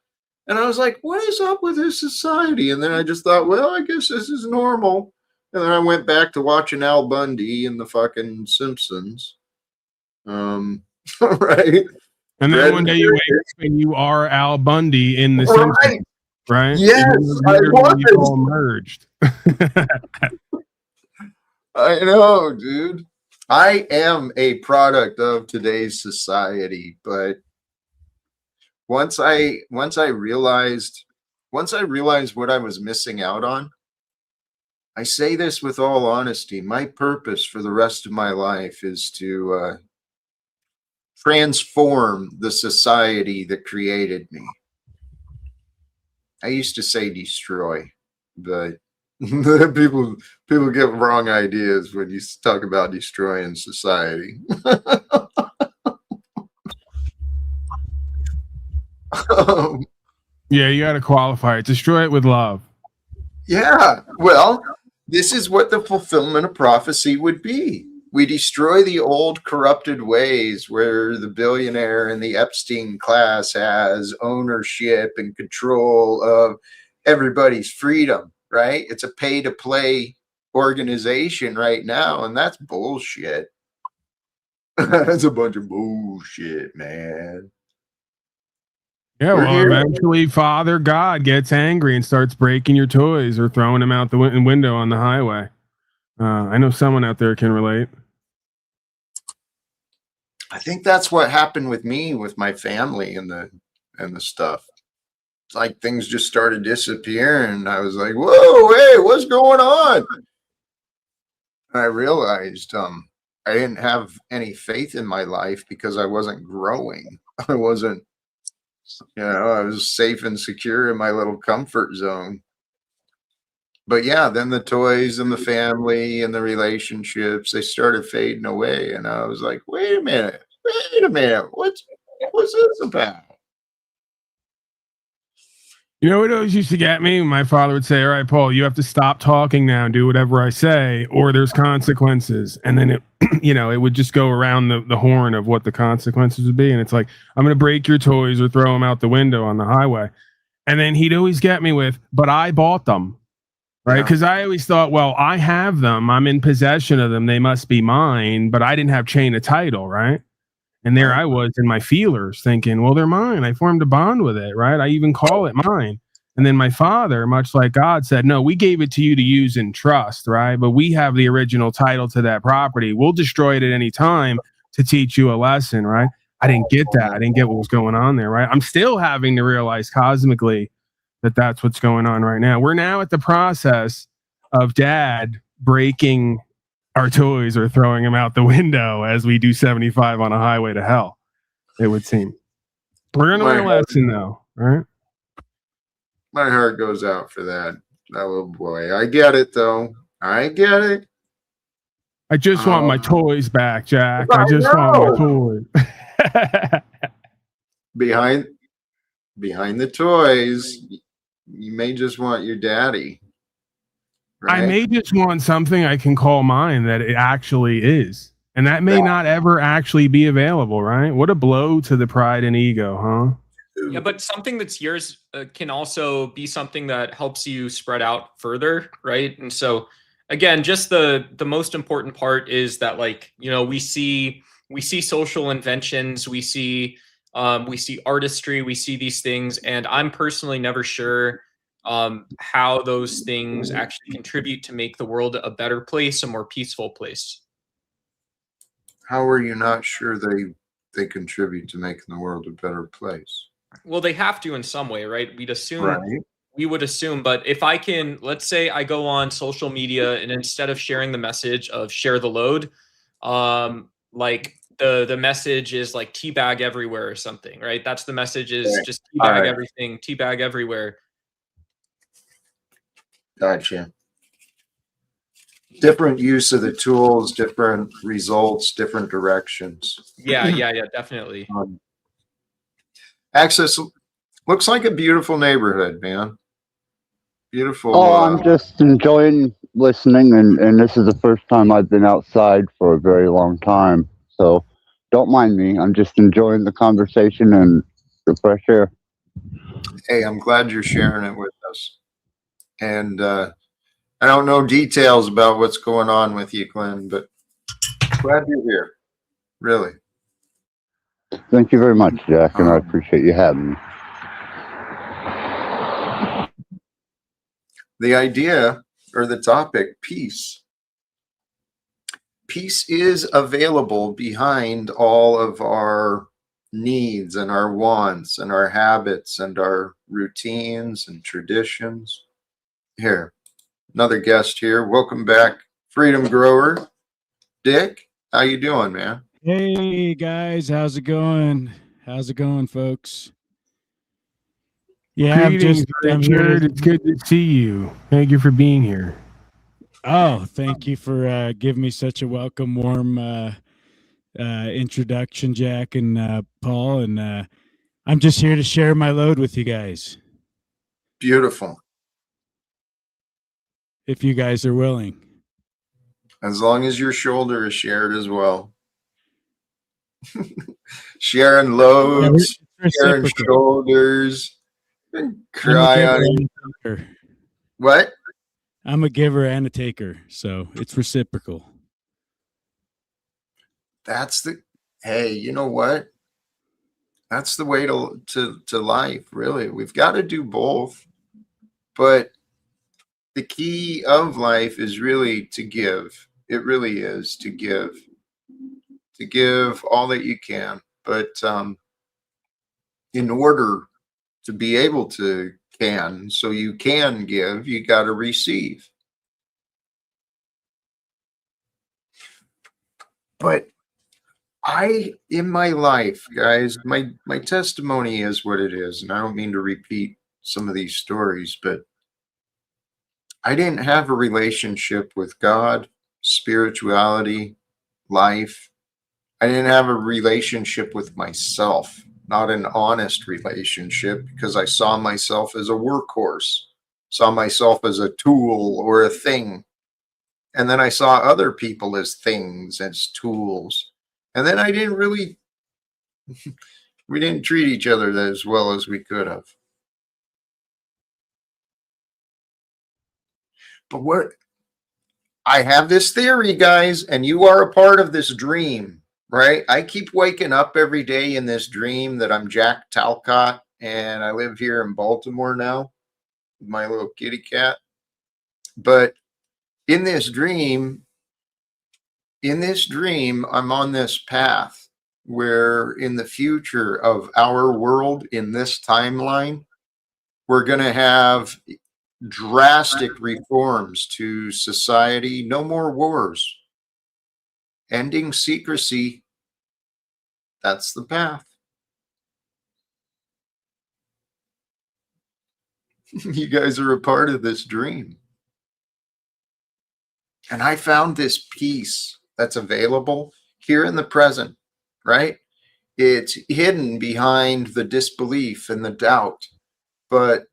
And I was like, what is up with this society? And then I just thought, well, I guess this is normal. And then I went back to watching Al Bundy and the fucking Simpsons. Right. And then one day you wake up and you are Al Bundy in the Simpsons, right? Yes, I was. You all merged. I know, dude. I am a product of today's society, but once I realized what I was missing out on, I say this with all honesty, my purpose for the rest of my life is to transform the society that created me. I used to say destroy, but people get wrong ideas when you talk about destroying society. Yeah, you got to qualify it. Destroy it with love. Yeah, well, this is what the fulfillment of prophecy would be. We destroy the old corrupted ways where the billionaire and the Epstein class has ownership and control of everybody's freedom, right? It's a pay to play organization right now, and that's bullshit. That's a bunch of bullshit, man. Yeah, well, eventually Father God gets angry and starts breaking your toys or throwing them out the window on the highway. I know someone out there can relate. I think that's what happened with me, with my family and the stuff. It's like things just started disappearing. And I was like, whoa, hey, what's going on? And I realized I didn't have any faith in my life because I wasn't growing. I wasn't You know, I was safe and secure in my little comfort zone. But yeah, then the toys and the family and the relationships, they started fading away. And I was like, wait a minute, what's this about? You know what always used to get me? My father would say, "All right, Paul, you have to stop talking now and do whatever I say, or there's consequences." And then it, it would just go around the horn of what the consequences would be. And it's like, I'm going to break your toys or throw them out the window on the highway. And then he'd always get me with, "But I bought them." Right. Because I always thought, well, I have them. I'm in possession of them. They must be mine. But I didn't have chain of title. Right. And there I was in my feelers thinking, well, they're mine. I formed a bond with it, right? I even call it mine. And then my father, much like God, said, no, we gave it to you to use in trust, right? But we have the original title to that property. We'll destroy it at any time to teach you a lesson, right? I didn't get that. I didn't get what was going on there, right? I'm still having to realize cosmically that that's what's going on right now. We're now at the process of Dad breaking our toys or throwing them out the window as we do 75 on a highway to hell, it would seem. We're going to learn a lesson, though, right? My heart goes out for that little boy. I get it, though. I get it. I just want my toys back, Jack. I just want my toys. Behind the toys, you may just want your daddy. Right? I may just want something I can call mine that it actually is. And that may not ever actually be available, right? What a blow to the pride and ego, huh? Yeah, but something that's yours can also be something that helps you spread out further, right? And so, again, just the most important part is that, like, we see social inventions, we see artistry, we see these things, and I'm personally never sure how those things actually contribute to make the world a better place, a more peaceful place. How are you not sure they contribute to making the world a better place? Well, they have to in some way, right? We would assume, but if I can, let's say I go on social media and instead of sharing the message of share the load, like the message is like teabag everywhere or something, right? That's the message is just teabag everything, teabag everywhere. Gotcha. Different use of the tools, different results, different directions. Yeah, definitely. Access looks like a beautiful neighborhood, man. Beautiful. Oh, I'm just enjoying listening, and this is the first time I've been outside for a very long time. So don't mind me. I'm just enjoying the conversation and the fresh air. Hey, I'm glad you're sharing it with us. And I don't know details about what's going on with you, Glenn, but glad you're here. Really. Thank you very much, Jack, and I appreciate you having me. The idea or the topic, peace. Peace is available behind all of our needs and our wants and our habits and our routines and traditions. Here, another guest here. Welcome back, Freedom Grower. Dick, how you doing, man? Hey guys, how's it going? How's it going, folks? Yeah, Greetings, Richard. It's good to see you. Thank you for being here. Oh, thank you for giving me such a welcome, warm introduction, Jack and Paul. And I'm just here to share my load with you guys. Beautiful. If you guys are willing. As long as your shoulder is shared as well. Sharing loads, sharing shoulders, and cry on you. What? I'm a giver and a taker, so it's reciprocal. Hey, you know what? That's the way to life, really. We've got to do both. But the key of life is really to give. It really is to give. To give all that you can. But in order to be able to so you can give, you got to receive. But in my life, guys, my testimony is what it is, and I don't mean to repeat some of these stories, but I didn't have a relationship with God, spirituality, life. I didn't have a relationship with myself, not an honest relationship, because I saw myself as a workhorse, saw myself as a tool or a thing. And then I saw other people as things, as tools. And then I didn't really, we didn't treat each other as well as we could have. But what I have this theory, guys, and you are a part of this dream, right? I keep waking up every day in this dream that I'm Jack Talcott and I live here in Baltimore now with my little kitty cat. But in this dream, I'm on this path where in the future of our world in this timeline, we're going to have drastic reforms to society, no more wars, ending secrecy. That's the path. You guys are a part of this dream. And I found this peace that's available here in the present, right? It's hidden behind the disbelief and the doubt, but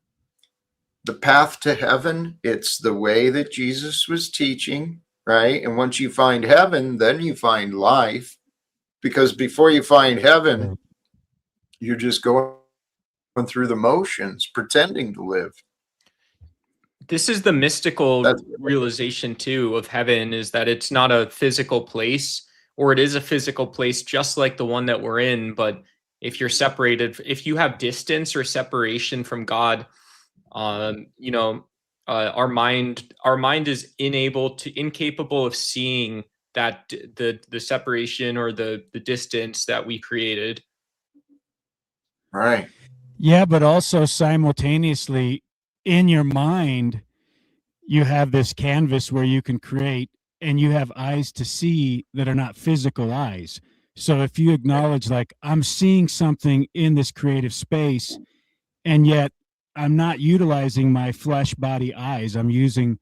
the path to heaven, it's the way that Jesus was teaching, right? And once you find heaven, then you find life, because before you find heaven, you're just going through the motions, pretending to live. This is the mystical That's realization too of heaven, is that it's not a physical place, or it is a physical place just like the one that we're in, but if you're separated, if you have distance or separation from God, you know, our mind is incapable of seeing that the separation or the distance that we created. right. Yeah, but also simultaneously in your mind, you have this canvas where you can create, and you have eyes to see that are not physical eyes. So if you acknowledge, like, I'm seeing something in this creative space, and yet I'm not utilizing my flesh body eyes, I'm using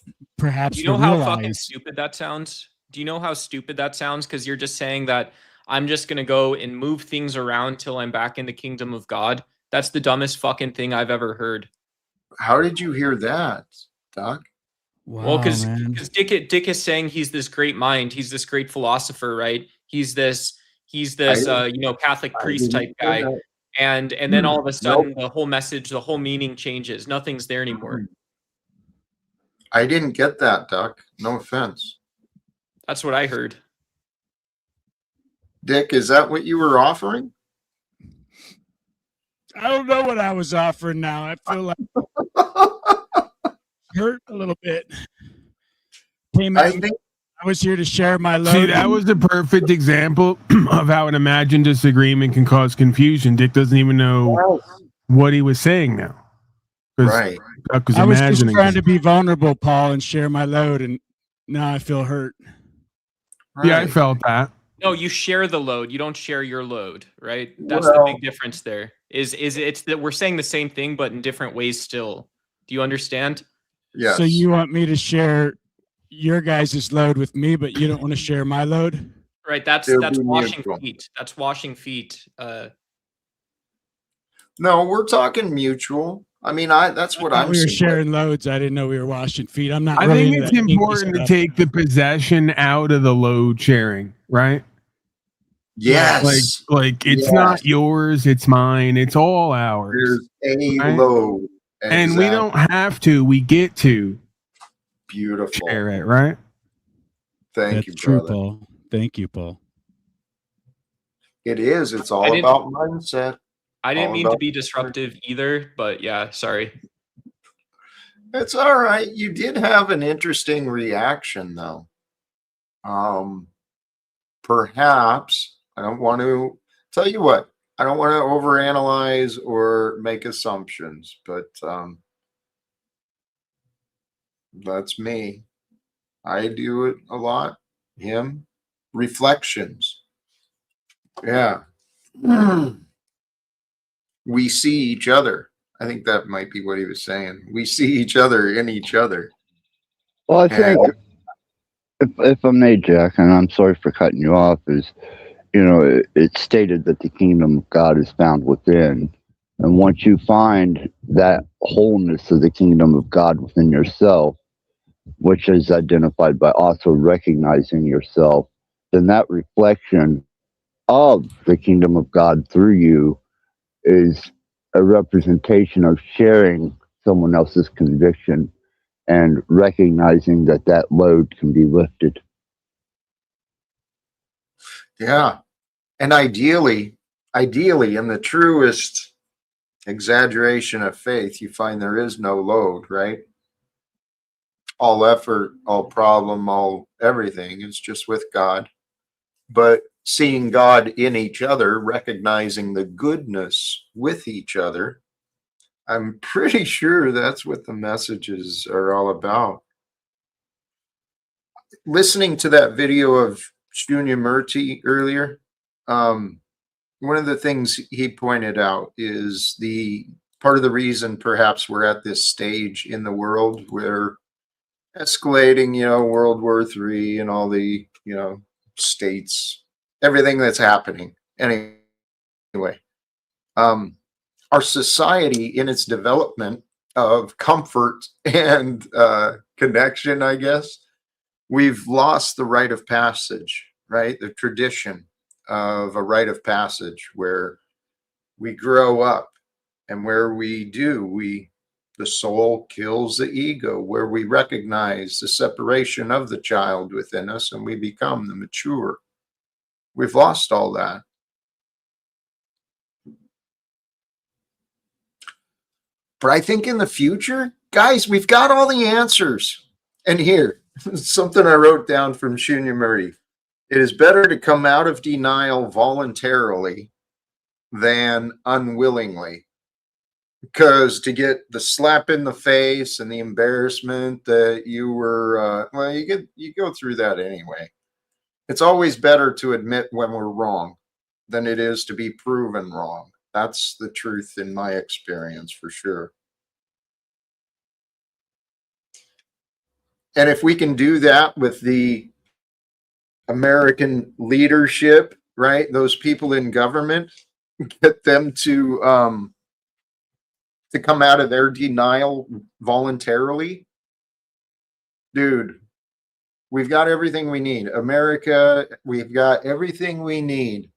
Do perhaps you the know how real fucking eyes. stupid that sounds? Do you know how stupid that sounds? Because you're just saying that I'm just gonna go and move things around till I'm back in the kingdom of God. That's the dumbest fucking thing I've ever heard. How did you hear that, Doc? Well, Wow, because man. Dick is saying he's this great mind, he's this great philosopher, right? He's I this didn't, Catholic I priest didn't type hear guy, that. and then all of a Nope. sudden the whole message, the whole meaning changes. Nothing's there anymore. I didn't get that, Doc. No offense. That's what I heard. Dick, is that what you were offering? I don't know what I was offering now. I feel like hurt a little bit. Came I in, think I was here to share my load. See, that was the perfect example of how an imagined disagreement can cause confusion. Dick doesn't even know what he was saying now. right. Duck was I was just imagining trying it. to be vulnerable, Paul, and share my load, and now I feel hurt. Yeah, I Right. felt that. No, you share the load. You don't share your load, right? That's the Well, big difference there. Is it's that we're saying the same thing but in different ways still. Do you understand? yes. So you want me to share your guys' load with me, but you don't want to share my load? Right, that's It'll be washing mutual. feet. That's washing feet. No, we're talking mutual. I mean, that's what I thought I'm we were saying. sharing loads. I didn't know we were washing feet. I'm not I really think into it's that kinky important to stuff. take the possession out of the load sharing, right? Yes. Like it's Yes. not yours, it's mine, it's all ours. There's a Right? load. And we don't have to, we get to Beautiful. share it, right? Thank That's you, true, brother. Paul. Thank you, Paul. It is. It's I all didn't- about mindset. I didn't All mean to about be disruptive either, but yeah, sorry. It's all right. You did have an interesting reaction, though. Perhaps I don't want to tell you what. I don't want to overanalyze or make assumptions, but that's me. I do it a lot. Him, reflections. Yeah. We see each other. I think that might be what he was saying. We see each other in each other. Well, I think And if I may, Jack, and I'm sorry for cutting you off, is it's stated that the kingdom of God is found within, and once you find that wholeness of the kingdom of God within yourself, which is identified by also recognizing yourself, then that reflection of the kingdom of God through you is a representation of sharing someone else's conviction and recognizing that that load can be lifted. yeah. And ideally, in the truest exaggeration of faith, you find there is no load, right? All effort, all problem, all everything is just with God. But seeing God in each other, recognizing the goodness with each other, I'm pretty sure that's what the messages are all about. Listening to that video of Shunya Murti earlier, one of the things he pointed out is the part of the reason perhaps we're at this stage in the world where escalating, World War III and all the, states, everything that's happening. Anyway, our society in its development of comfort and connection, I guess, we've lost the rite of passage, right? The tradition of a rite of passage where we grow up and where the soul kills the ego, where we recognize the separation of the child within us and we become the mature. We've lost all that. But I think in the future, guys, we've got all the answers. And here, something I wrote down from Shunya Murti. It is better to come out of denial voluntarily than unwillingly. Because to get the slap in the face and the embarrassment that you were, you go through that anyway. It's always better to admit when we're wrong than it is to be proven wrong. That's the truth in my experience, for sure. And if we can do that with the American leadership, right? Those people in government, get them to come out of their denial voluntarily. Dude, we've got everything we need. America, we've got everything we need.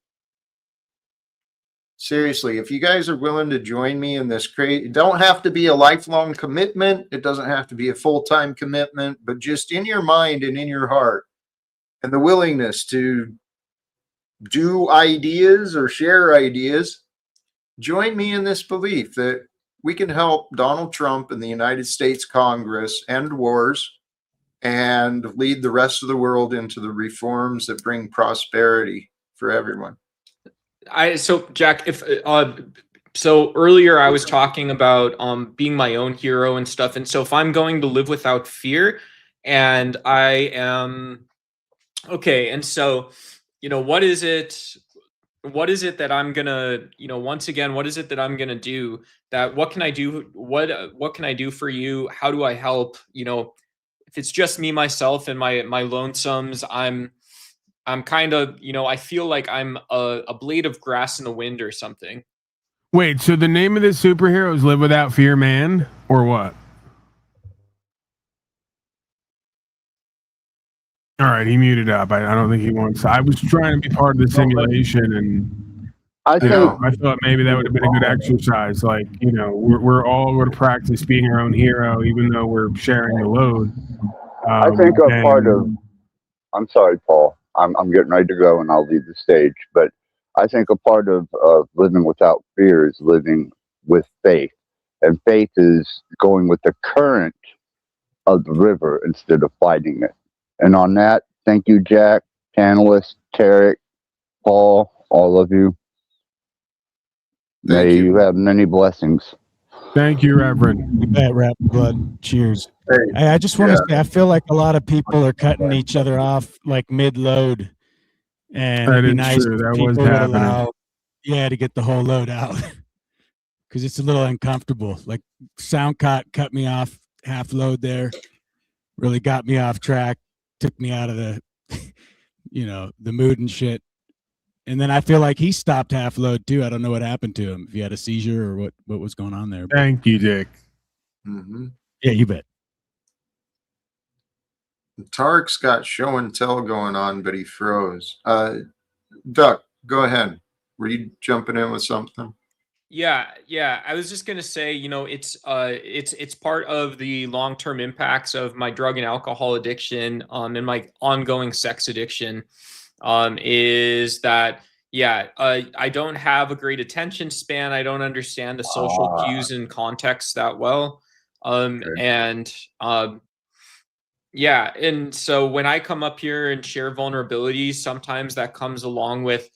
Seriously, if you guys are willing to join me in this it don't have to be a lifelong commitment. It doesn't have to be a full-time commitment, but just in your mind and in your heart and the willingness to do ideas or share ideas, join me in this belief that we can help Donald Trump and the United States Congress end wars and lead the rest of the world into the reforms that bring prosperity for everyone. So Jack, if so earlier I was talking about being my own hero and stuff, and so if I'm going to live without fear, and I am okay, and so what is it that I'm gonna once again, what is it that I'm gonna do? What can I do? What can I do for you? How do I help? If it's just me, myself, and my lonesomes, I'm kind of, I feel like I'm a blade of grass in the wind or something. Wait, so the name of this superhero is Live Without Fear Man, or what? All right, he muted up. I don't think he wants. I was trying to be part of the simulation, and I think I thought maybe that would have been a good exercise. Like, we're all going to practice being our own hero, even though we're sharing the load. I think a part of. I'm sorry, Paul. I'm getting ready to go, and I'll leave the stage. But I think a part of living without fear is living with faith, and faith is going with the current of the river instead of fighting it. And on that, thank you, Jack, panelists, Tarek, Paul, all of you. May you have many blessings. Thank you, Reverend. You bet, Rap Blood. Cheers. Hey, I just want to say, I feel like a lot of people are cutting each other off like mid-load, And That it'd be is nice true. if That was people would happening. allow, to get the whole load out because it's a little uncomfortable. Like Soundcott cut me off half load there, really got me off track, took me out of the, the mood and shit. And then I feel like he stopped half load too. I don't know what happened to him. If he had a seizure or what was going on there. But Thank you, Dick. Mm-hmm. yeah, you bet. Tarek's got show and tell going on, but he froze. Duck, go ahead. Were you jumping in with something? Yeah. I was just gonna say, it's part of the long-term impacts of my drug and alcohol addiction, and my ongoing sex addiction, is that I don't have a great attention span. I don't understand the social cues and context that well, and and so when I come up here and share vulnerabilities, sometimes that comes along with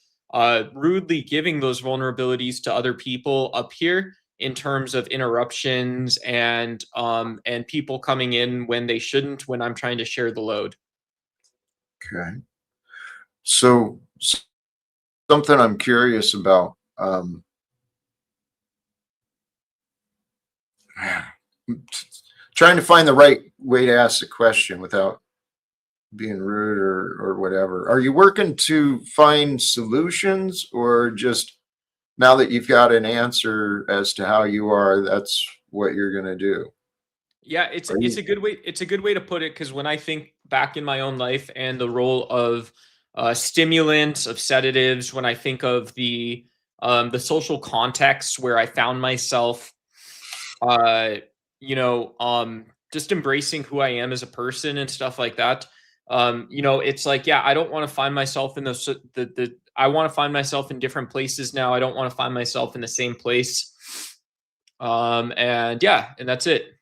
rudely giving those vulnerabilities to other people up here in terms of interruptions and people coming in when they shouldn't when I'm trying to share the load. Okay. So something I'm curious about. Trying to find the right way to ask the question without being rude or whatever. Are you working to find solutions, or just now that you've got an answer as to how you are, that's what you're going to do? Yeah, it's a good way. It's a good way to put it, because when I think back in my own life and the role of stimulants, of sedatives, when I think of the social context where I found myself, uh, just embracing who I am as a person and stuff like that. It's like, I don't want to find myself in I want to find myself in different places now. I don't want to find myself in the same place. And that's it.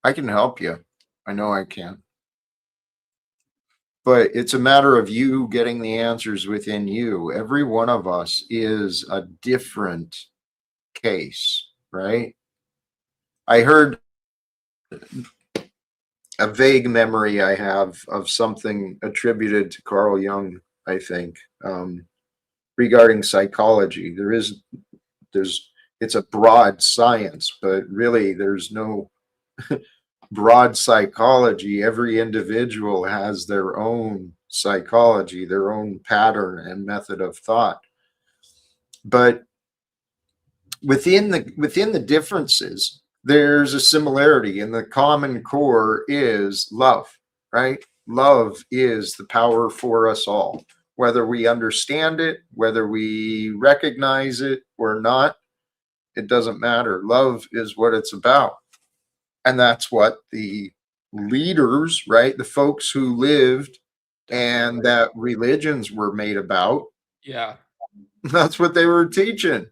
I can help you. I know I can. But it's a matter of you getting the answers within you. Every one of us is a different case, right? I heard a vague memory I have of something attributed to Carl Jung, I think, regarding psychology. It's a broad science, but really there's no broad psychology. Every individual has their own psychology, their own pattern and method of thought. But within the differences, there's a similarity, and the common core is love, right? Love is the power for us all, whether we understand it, whether we recognize it or not. It doesn't matter. Love is what it's about. And that's what the leaders, right? The folks who lived and that religions were made about. Yeah. That's what they were teaching.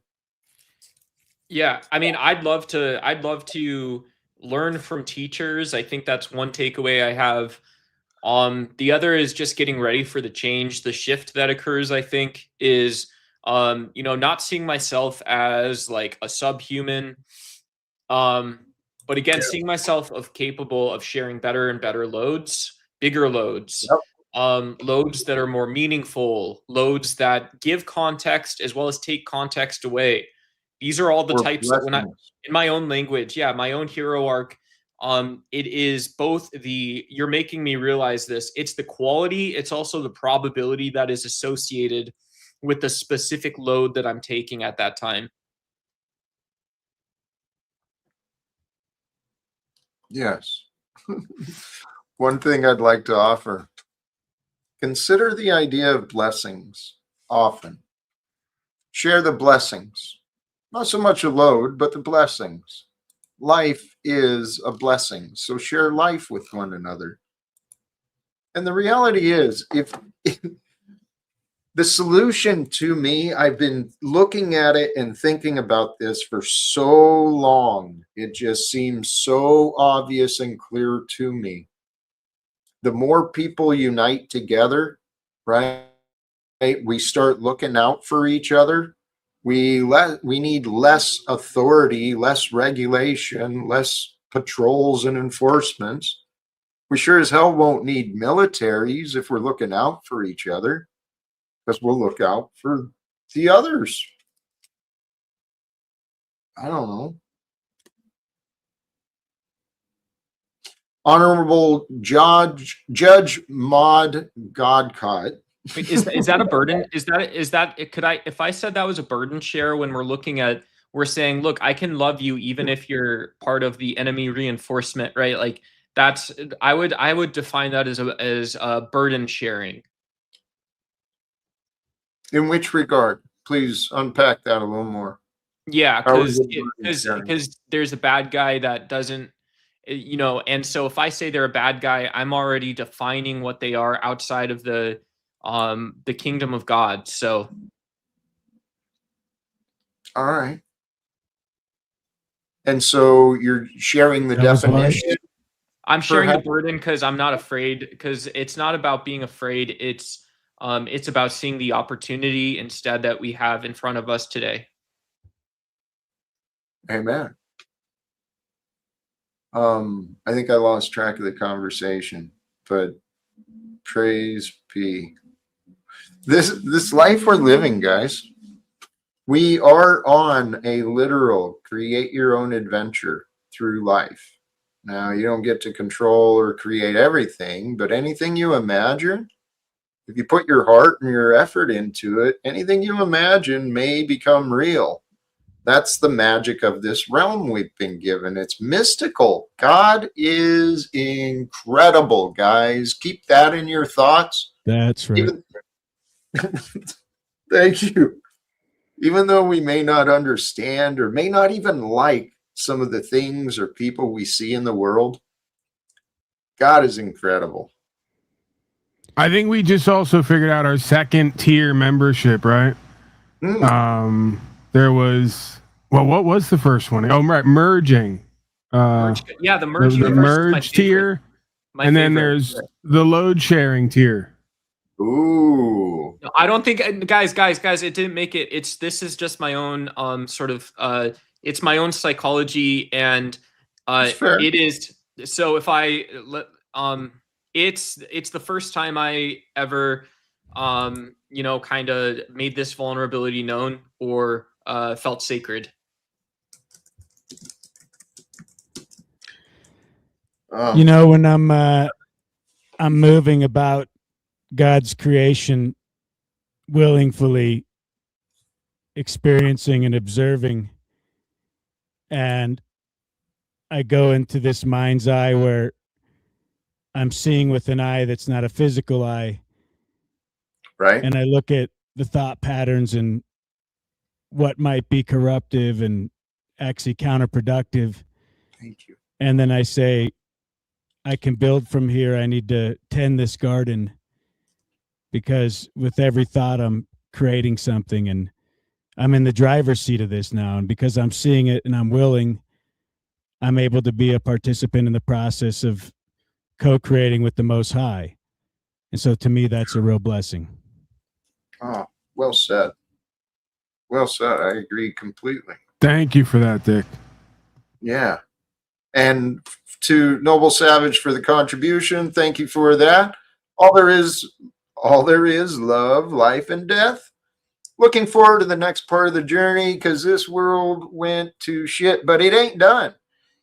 Yeah. I mean, I'd love to learn from teachers. I think that's one takeaway I have. The other is just getting ready for the change, the shift that occurs, I think, is not seeing myself as like a subhuman. But again, seeing myself of capable of sharing better and better loads, bigger loads, loads that are more meaningful, loads that give context as well as take context away. These are all the types that when I, in my own language, my own hero arc, it is both you're making me realize this, it's the quality, it's also the probability that is associated with the specific load that I'm taking at that time. Yes. One thing I'd like to offer: consider the idea of blessings often. Share the blessings. Not so much a load, but the blessings. Life is a blessing, so share life with one another. And the reality is, if the solution to me, I've been looking at it and thinking about this for so long, it just seems so obvious and clear to me. The more people unite together, right? We start looking out for each other. We need less authority, less regulation, less patrols and enforcements. We sure as hell won't need militaries if we're looking out for each other, because we'll look out for the others. I don't know. Honorable Judge Maud Godcott. Wait, is that a burden? Is that could I, if I said that was a burden share, when we're saying, look, I can love you even if you're part of the enemy reinforcement, right? Like that's, I would define that as a burden sharing. In which regard? Please unpack that a little more. Yeah, How is it burden sharing? because there's a bad guy that doesn't, and so if I say they're a bad guy, I'm already defining what they are outside of the kingdom of God. So All right. And so you're sharing the That was why- definition. I'm sharing the Perhaps- burden because I'm not afraid, because it's not about being afraid. It's about seeing the opportunity instead that we have in front of us today. Amen. I think I lost track of the conversation, but praise be. This life we're living, guys, we are on a literal create your own adventure through life. Now, you don't get to control or create everything, but anything you imagine, if you put your heart and your effort into it, anything you imagine may become real. That's the magic of this realm we've been given. It's mystical. God is incredible, guys. Keep that in your thoughts. That's right. Thank you. Even though we may not understand or may not even like some of the things or people we see in the world, God is incredible. I think we just also figured out our second tier membership, right? There was, well, what was the first one? Oh, right, merging. Yeah, the merge The universe is my merge favorite. tier, My and then favorite. there's the load sharing tier. Ooh. No, I don't think, guys, it didn't make it. This is just my own sort of it's my own psychology, and That's fair. it is. So if I it's the first time I ever kind of made this vulnerability known or felt sacred. When I'm moving about God's creation, willingly experiencing and observing, and I go into this mind's eye where I'm seeing with an eye that's not a physical eye, right? And I look at the thought patterns and what might be corruptive and actually counterproductive. Thank you. And then I say, I can build from here. I need to tend this garden, because with every thought I'm creating something, and I'm in the driver's seat of this now. And because I'm seeing it and I'm willing, I'm able to be a participant in the process of co-creating with the Most High. And so to me, that's a real blessing. Oh, well said. Well said. I agree completely. Thank you for that, Dick. Yeah. And to Noble Savage for the contribution. Thank you for that. All there is love, life, and death. Looking forward to the next part of the journey, because this world went to shit, but it ain't done.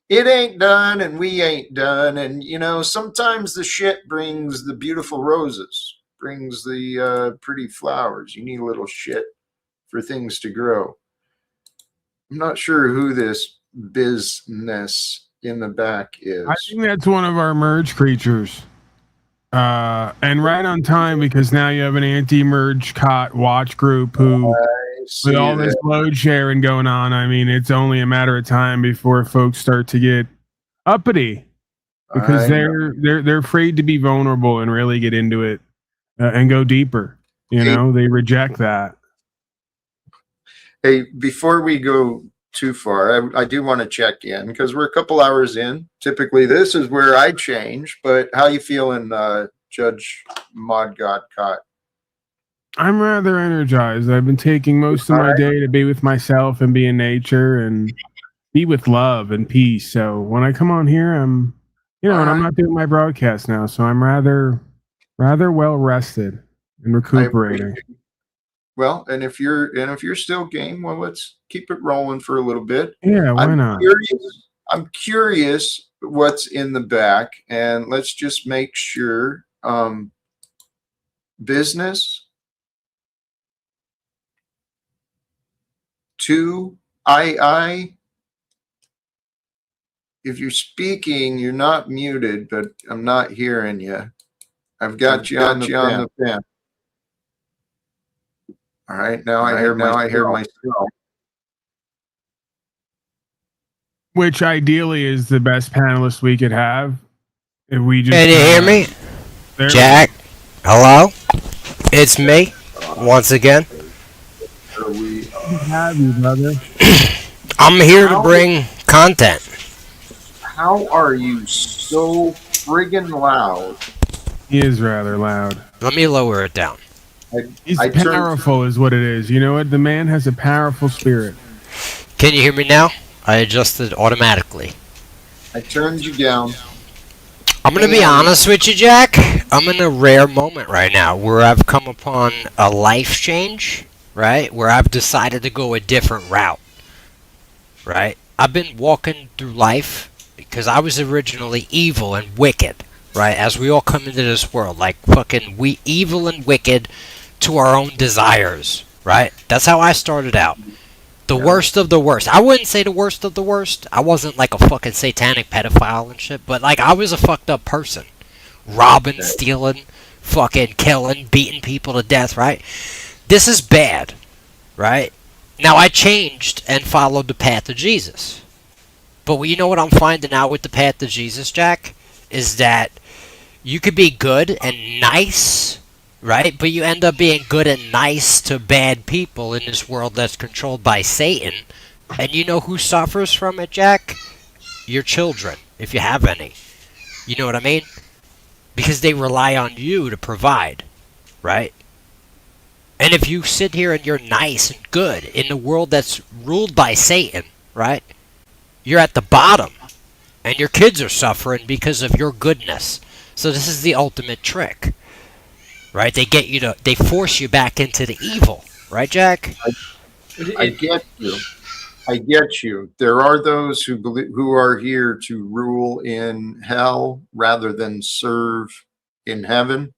It ain't done, and we ain't done. And, sometimes the shit brings the beautiful roses, brings the pretty flowers. You need a little shit for things to grow. I'm not sure who this business in the back is. I think that's one of our merge creatures. And right on time, because now you have an anti-merge cot watch group who, with all this load sharing going on, I mean, it's only a matter of time before folks start to get uppity, because they're afraid to be vulnerable and really get into it and go deeper. They reject that. Hey, before we go too far, I do want to check in, because we're a couple hours in. Typically, this is where I change. But how you feeling, Judge Maud Godcott? I'm rather energized. I've been taking most of my day to be with myself and be in nature and be with love and peace. So when I come on here, I'm You know, All and I'm right. not doing my broadcast now, so I'm rather well rested and I recuperating. appreciate it. Well, and if you're still game, well, let's keep it rolling for a little bit. Yeah, why I'm not? curious. I'm curious what's in the back, and let's just make sure. Business two I. If you're speaking, you're not muted, but I'm not hearing you. I've got you on the pen. All right, now I hear myself. Which ideally is the best panelist we could have. If we just Can you hear me? There Jack? Hello? It's me. Once again. we have you, brother. I'm here to bring content. How are you so friggin' loud? He is rather loud. Let me lower it down. He's powerful is what it is. You know what? The man has a powerful spirit. Can you hear me now? I adjusted automatically. I turned you down. I'm going to be honest with you, Jack. I'm in a rare moment right now where I've come upon a life change, right? Where I've decided to go a different route, right? I've been walking through life because I was originally evil and wicked, right? As we all come into this world, like fucking we evil and wicked to our own desires, right? That's how I started out. The worst of the worst. I wouldn't say the worst of the worst. I wasn't like a fucking satanic pedophile and shit, but like I was a fucked up person. Robbing, stealing, fucking killing, beating people to death, right? This is bad, right? Now I changed and followed the path of Jesus. But you know what I'm finding out with the path of Jesus, Jack? Is that you could be good and nice, right? But you end up being good and nice to bad people in this world that's controlled by Satan. And you know who suffers from it, Jack? Your children, if you have any. You know what I mean? Because they rely on you to provide, right? And if you sit here and you're nice and good in the world that's ruled by Satan, right? You're at the bottom. And your kids are suffering because of your goodness. So this is the ultimate trick. Right? They force you back into the evil. Right, Jack? I get you. I get you. There are those who are here to rule in hell rather than serve in heaven.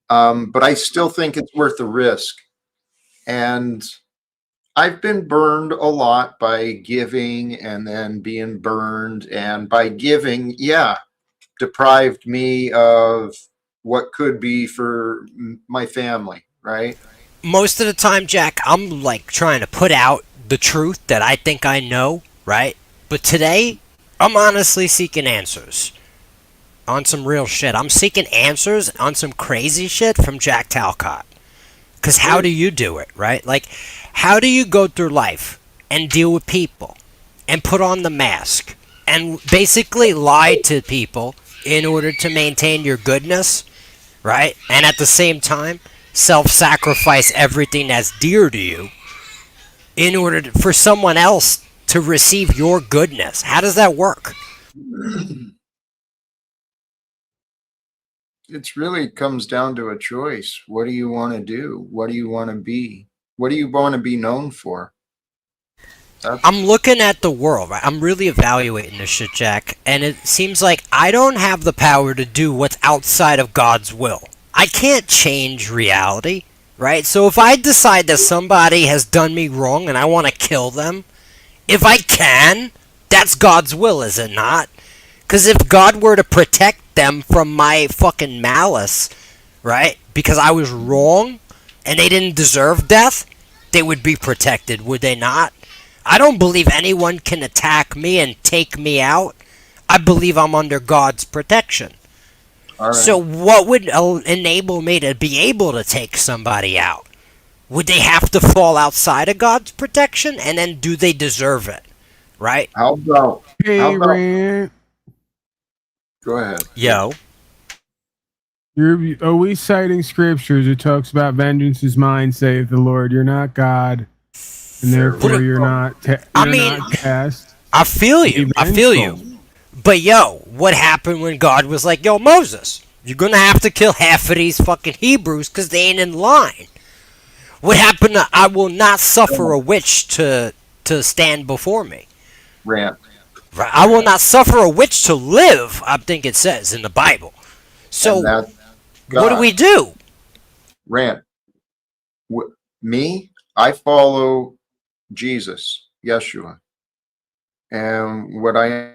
But I still think it's worth the risk. And I've been burned a lot by giving and then being burned. And by giving, deprived me of what could be for my family, right? Most of the time, Jack, I'm like trying to put out the truth that I think I know, right? But today, I'm honestly seeking answers on some real shit. I'm seeking answers on some crazy shit from Jack Talcott. Because how do you do it, right? Like, how do you go through life and deal with people and put on the mask and basically lie to people in order to maintain your goodness, right? And at the same time, self-sacrifice everything that's dear to you in order for someone else to receive your goodness. How does that work? It really comes down to a choice. What do you want to do? What do you want to be? What do you want to be known for? I'm looking at the world, right? I'm really evaluating this shit, Jack, and it seems like I don't have the power to do what's outside of God's will. I can't change reality, right? So if I decide that somebody has done me wrong and I want to kill them, if I can, that's God's will, is it not? Because if God were to protect them from my fucking malice, right? Because I was wrong and they didn't deserve death, they would be protected, would they not? I don't believe anyone can attack me and take me out. I believe I'm under God's protection. All right. So what would enable me to be able to take somebody out? Would they have to fall outside of God's protection? And then do they deserve it? Right? How about... Rant. Go ahead. Yo. Are we citing scriptures? It talks about vengeance is mine, saith the Lord. You're not God. And therefore, you're not cast. I feel you. I feel you. But yo, What happened when God was like, yo, Moses, you're going to have to kill half of these fucking Hebrews because they ain't in line? What happened to I will not suffer a witch to stand before me? Rant. Right? I will not suffer a witch to live, I think it says in the Bible. So, And that's what do God. we do? Rant. Me, I follow Jesus, Yeshua. And what I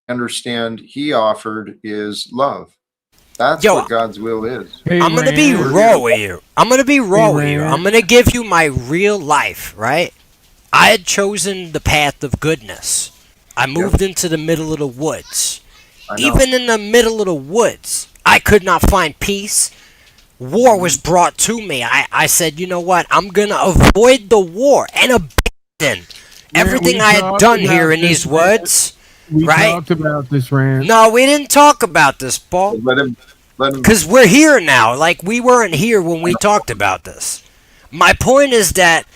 understand he offered is love. That's Yo, what God's will is. Hey, I'm gonna be Rand. raw with you. I'm gonna be raw Hey, with you. Rand. I'm gonna give you my real life, right? I had chosen the path of goodness. I moved into the middle of the woods. I know. Even in the middle of the woods, I could not find peace. War was brought to me. I said, you know what? I'm gonna avoid the war and abandon everything we I had talked done about here in this, these woods. We Right? talked about this, Rand. No, we didn't talk about this, Paul. Let him. Because we're here now. Like, we weren't here when we talked about this. My point is that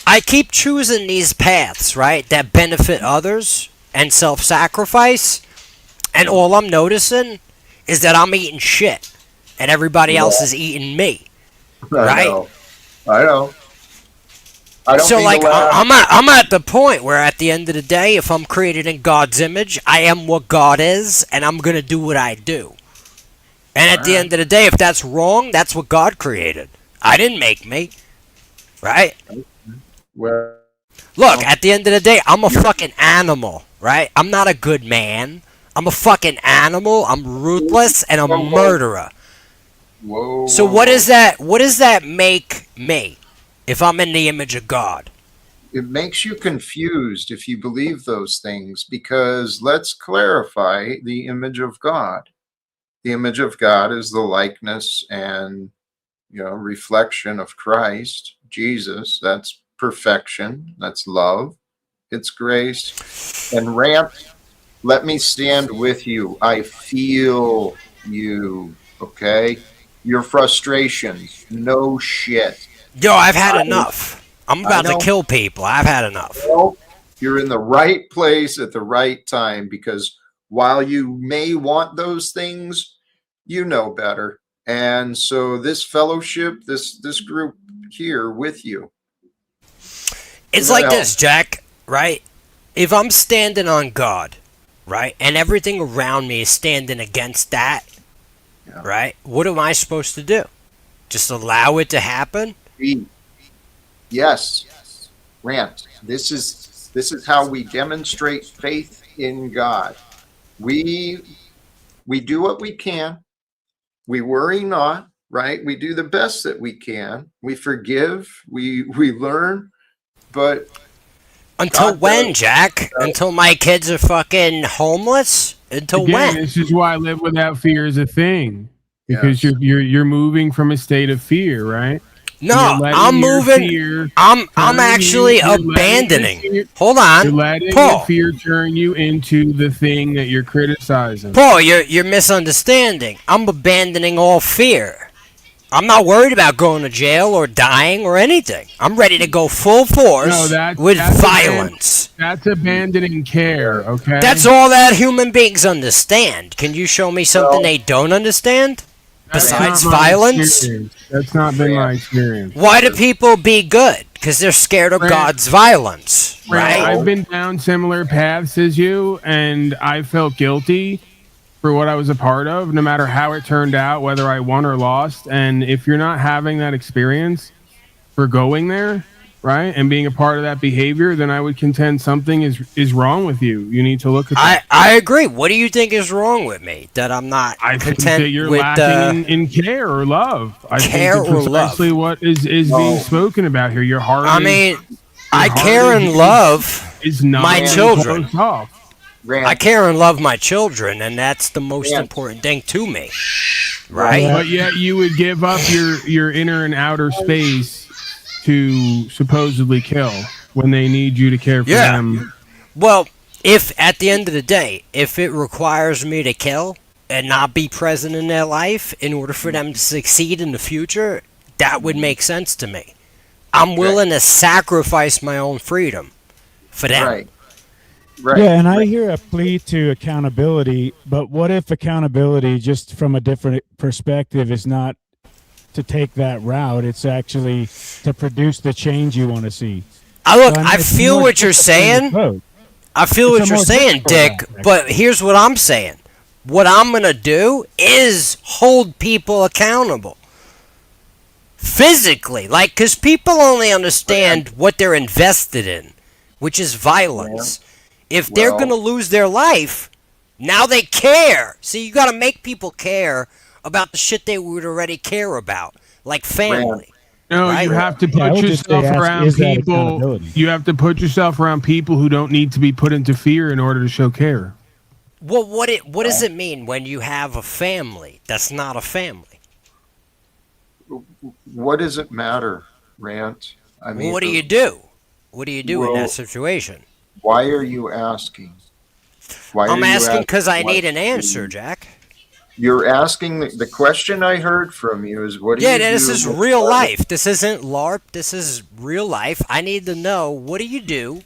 I keep choosing these paths, right, that benefit others and self-sacrifice, and all I'm noticing is that I'm eating shit, and everybody else is eating me, right? I know. I don't So, mean like, to laugh. I'm at the point where at the end of the day, if I'm created in God's image, I am what God is, and I'm going to do what I do. And at the end of the day, if that's wrong, that's what God created. I didn't make me. Right? Well, Look, at the end of the day, I'm a fucking animal. Right? I'm not a good man. I'm a fucking animal. I'm ruthless and a murderer. whoa. So what does that make me if I'm in the image of God? It makes you confused if you believe those things, because let's clarify the image of God. The image of God is the likeness and reflection of Christ, Jesus. That's perfection. That's love. It's grace. And let me stand with you. I feel you. Okay? Your frustrations. No shit. Yo, I've had enough. I'm about to know. kill people. I've had enough. Well, you're in the right place at the right time, because while you may want those things, you know better. And so this fellowship, this group here with you. It's like this, Jack, right? If I'm standing on God, right, and everything around me is standing against that, right, what am I supposed to do? Just allow it to happen? Yes. Rant. This is how we demonstrate faith in God. We do what we can. We worry not, right? We do the best that we can. We forgive. We learn. But until God when, does. Jack? Until my kids are fucking homeless? Until Again, when? this is why live without fear is a thing, because you're moving from a state of fear, right? No, I'm moving. I'm actually abandoning. Hold on, You're letting Paul. your fear turn you into the thing that you're criticizing. Paul, you're misunderstanding. I'm abandoning all fear. I'm not worried about going to jail or dying or anything. I'm ready to go full force with violence. That's abandoning care, okay? That's all that human beings understand. Can you show me something they don't understand? Besides violence? That's not been my experience. Why do people be good? Because they're scared of God's violence, right? I've been down similar paths as you, and I felt guilty for what I was a part of, no matter how it turned out, whether I won or lost. And if you're not having that experience for going there, right, and being a part of that behavior, then I would contend something is wrong with you. You need to look at that. I agree. What do you think is wrong with me? That I'm not think that you're lacking in care or love. I care think that's or love. precisely what is being spoken about here. Your heart. I mean, I care and love my children. I care and love my children, and that's the most important thing to me, right? But yet you would give up your inner and outer space to supposedly kill when they need you to care for them. Well, if at the end of the day, if it requires me to kill and not be present in their life in order for them to succeed in the future, that would make sense to me. I'm willing to sacrifice my own freedom for them. Right. Right. Yeah, and I hear a plea to accountability, but what if accountability, just from a different perspective, is not to take that route? It's actually to produce the change you want to see. Look, So, I it's a feel more what you're disciplined saying. approach. I feel It's what a you're more saying, difficult Dick. aspect. But here's what I'm saying. What I'm gonna do is hold people accountable physically, like, because people only understand what they're invested in, which is violence. If they're Well- gonna lose their life, now they care. See, you got to make people care about the shit they would already care about, like family. No, Right? you have to Yeah, I put would just say yourself around is that people. accountability? You have to put yourself around people who don't need to be put into fear in order to show care. Well, what does it mean when you have a family that's not a family? What does it matter, Rant? I Well, mean, what do you do? What do you do in Well, that situation? why are you asking? Why I'm are you asking because I what need an to- answer, Jack. You're asking the question I heard from you is what do Yeah, you this do is with real other- life. This isn't LARP. This is real life. I need to know, what do you do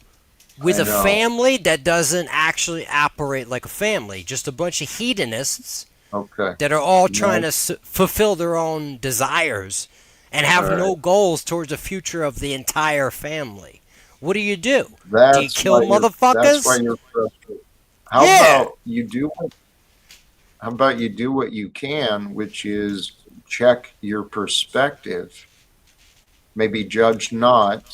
with I a know. family that doesn't actually operate like a family? Just a bunch of hedonists Okay. that are all trying to fulfill their own desires and have All right. no goals towards the future of the entire family. What do? Do you That's kill why you're- motherfuckers? That's why you're frustrated. How Yeah. about you do? How about you do what you can, which is check your perspective. Maybe judge not.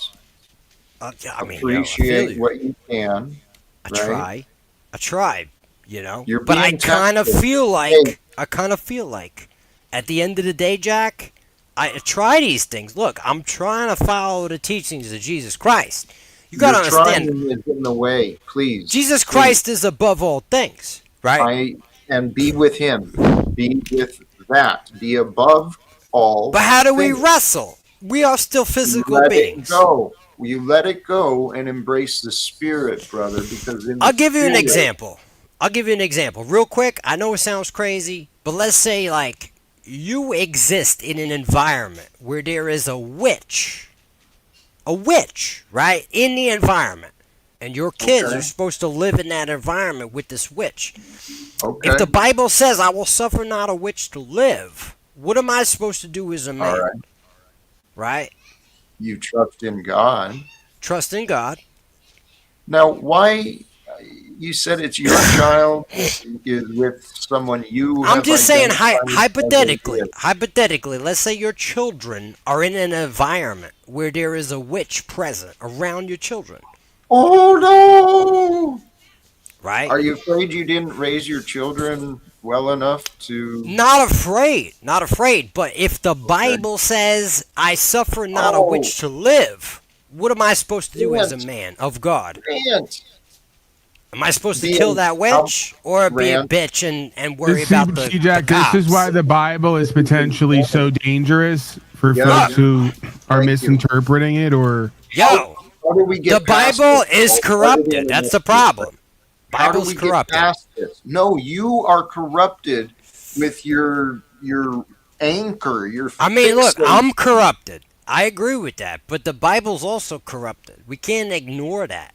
I mean, Appreciate you. what you can. I try, You're but I being kind of tested. feel like Hey. at the end of the day, Jack, I try these things. Look, I'm trying to follow the teachings of Jesus Christ. You got to Your understand, trying is in the way, please. Jesus Please. Christ is above all things, right? And be with him. Be with that. Be above all. But how do we things. wrestle? We are still physical Let beings. it go. You let it go and embrace the spirit, brother. Because in the I'll give you an spirit- example. Real quick. I know it sounds crazy, but let's say, like, you exist in an environment where there is a witch, right, in the environment, and your kids Okay. are supposed to live in that environment with this witch. Okay. If the Bible says, "I will suffer not a witch to live," what am I supposed to do as a man? All right. Right? You trust in God. Trust in God. Now, why? You said it's your child is with someone you. I'm have just saying, identified as a hypothetically, kid. let's say your children are in an environment where there is a witch present around your children, Oh no! right? Are you afraid you didn't raise your children well enough to? Not afraid. But if the Bible says, "I suffer not a Oh. witch to live," what am I supposed to do as a Rant. man of God? Rant. Am I supposed to Be kill a- that witch, or be a Rant. bitch and worry See, about the, Jack, the this cops? is why the Bible is potentially so dangerous for Yeah. folks who are Thank you. misinterpreting it or Yo, How do we get the past Bible this? is How do we corrupted. That's the problem. How do Bible's we get corrupted. past this? No, you are corrupted with your anchor. Your I mean, look, fixation. I'm corrupted. I agree with that, but the Bible's also corrupted. We can't ignore that.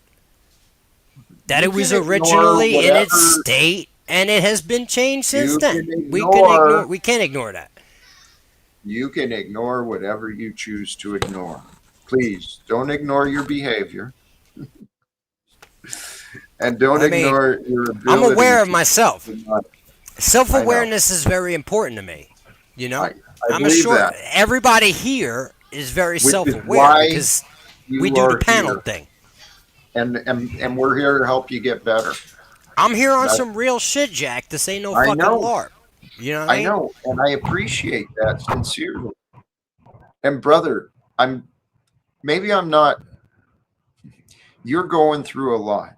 That You it was can ignore originally in its whatever- state, and it has been changed since You then. can We ignore- can't ignore that. You can ignore whatever you choose to ignore. Please don't ignore your behavior. And don't I mean, ignore your ability. I'm aware of to- myself. to- Self-awareness is very important to me. You know, I I'm believe sure that. everybody here is very Which is self-aware why because You we do the are panel here. thing. And we're here to help you get better. I'm here on That- some real shit, Jack. This ain't no I fucking know. LARP. You know what I I mean? know, and I appreciate that sincerely. And brother, maybe I'm not. You're going through a lot.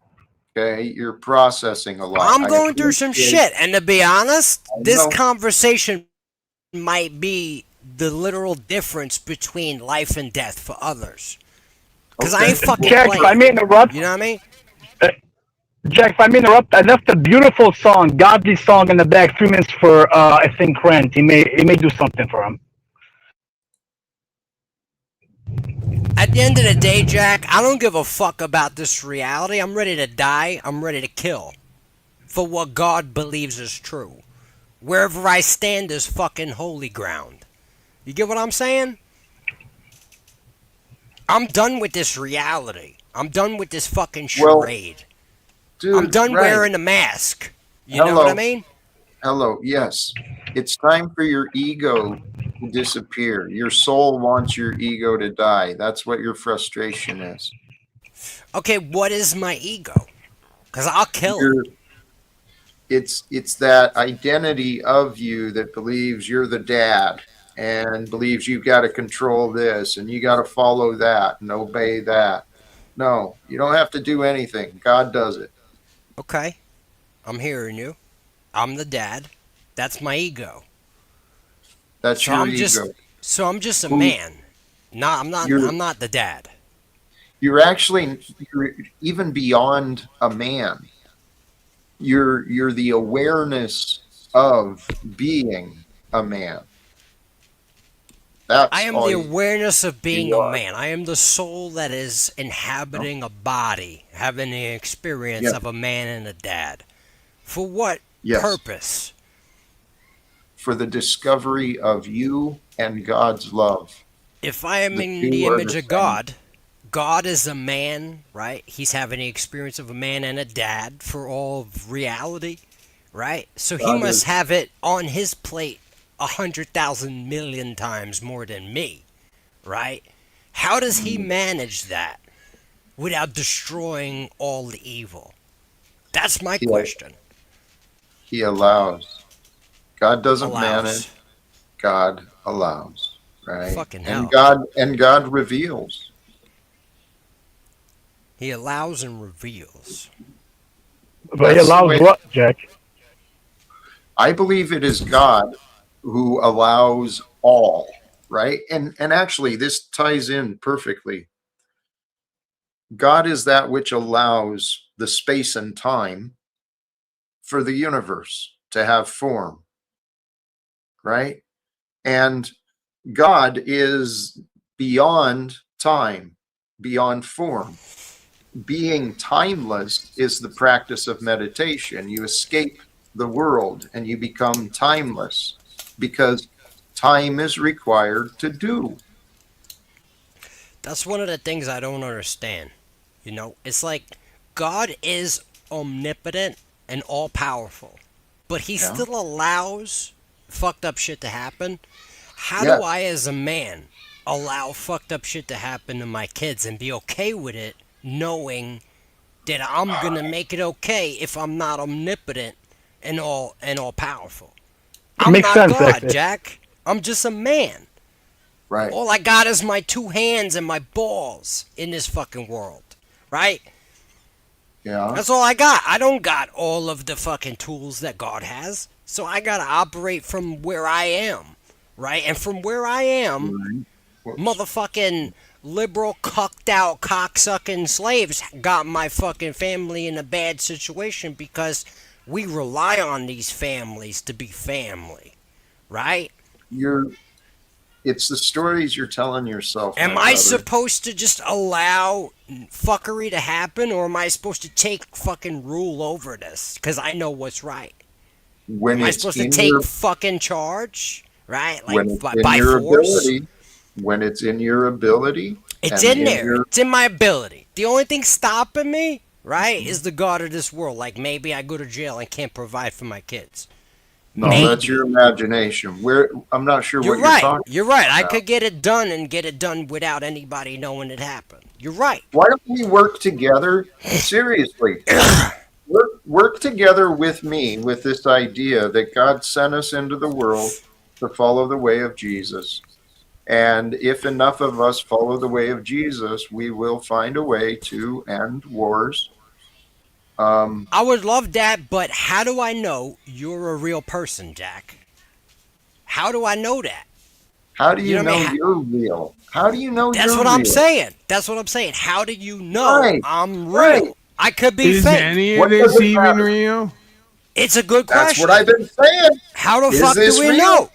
Okay, you're processing a lot. I'm I going through some appreciate- shit, and to be honest, I this know. conversation might be the literal difference between life and death for others. Because I Okay. ain't fucking Jack, if I playing. may interrupt, You know what I mean? Jack, if I may interrupt, I left a beautiful song, godly song in the back, 3 minutes for I think Rent. He may do something for him. At the end of the day, Jack, I don't give a fuck about this reality. I'm ready to die. I'm ready to kill for what God believes is true. Wherever I stand is fucking holy ground. You get what I'm saying? I'm done with this reality. I'm done with this fucking Well, charade. dude, I'm done right. wearing a mask. You know what I mean? Hello. Yes. It's time for your ego to disappear. Your soul wants your ego to die. That's what your frustration is. Okay, what is my ego? Because I'll kill You're, it. it's that identity of you that believes you're the dad and believes you've got to control this and you got to follow that and obey that. No, you don't have to do anything. God does it. Okay, I'm hearing you. I'm the dad. That's my ego. That's So your I'm ego. just so I'm just a Who man. No, you're I'm not the dad. you're even beyond a man. You're the awareness of being a man. I That's am all the awareness of being you a are. man. I am the soul that is No? inhabiting a body, having the experience Yes. of a man and a dad. For what Yes. purpose? For the discovery of you and God's love. If I am The in the two are image the of same. God, God is a man, right? He's having the experience of a man and a dad for all of reality, right? So he God must is have it on his plate 100,000 million times more than me, right? How does he manage that without destroying all the evil? That's my he, question. he allows. God doesn't manage. Allows. God allows. Right? Fucking And hell. God reveals. He allows and reveals. But he That's the allows way what, Jack? I believe it is God who allows all, right? And actually this ties in perfectly. God is that which allows the space and time for the universe to have form, right? And God is beyond time, beyond form. Being timeless is the practice of meditation. You escape the world and you become timeless because time is required to do. That's one of the things I don't understand. You know, it's like God is omnipotent and all powerful, but he Yeah. still allows fucked up shit to happen. How do Yes. I, as a man, allow fucked up shit to happen to my kids and be okay with it, knowing that I'm gonna make it okay if I'm not omnipotent and all powerful? It I'm makes not sense, God, actually. Jack. I'm just a man. Right. All I got is my two hands and my balls in this fucking world, right? Yeah. That's all I got. I don't got all of the fucking tools that God has. So I gotta operate from where I am, right? And from where I am, Right. Whoops. motherfucking liberal, cucked out, cocksucking slaves got my fucking family in a bad situation because we rely on these families to be family, right? It's the stories you're telling yourself, Am my I brother. supposed to just allow fuckery to happen, or am I supposed to take fucking rule over this? Because I know what's right. When Am I it's supposed to in take your fucking charge? Right? when Like it's in by your force? ability, when it's in your ability It's and in in there. your It's in my ability. The only thing stopping me, right, is the God of this world. Like maybe I go to jail and can't provide for my kids. no, that's your Maybe. imagination. I'm not sure You're what you're right. talking You're right. I about. could get it done and get it done without anybody knowing it happened. You're right. Why don't we work together? Seriously. Work together with me with this idea that God sent us into the world to follow the way of Jesus. And if enough of us follow the way of Jesus, we will find a way to end wars. I would love that, but how do I know you're a real person, Jack? How do I know that? How do You you know what I know mean? you're real? How do you know That's you're what I'm real? saying. That's what I'm saying. How do you know Right, I'm right. real? I could be Is fake. any of What does this it even matter? real? It's a good That's what I've question. been saying. How the Is fuck do this we real? know?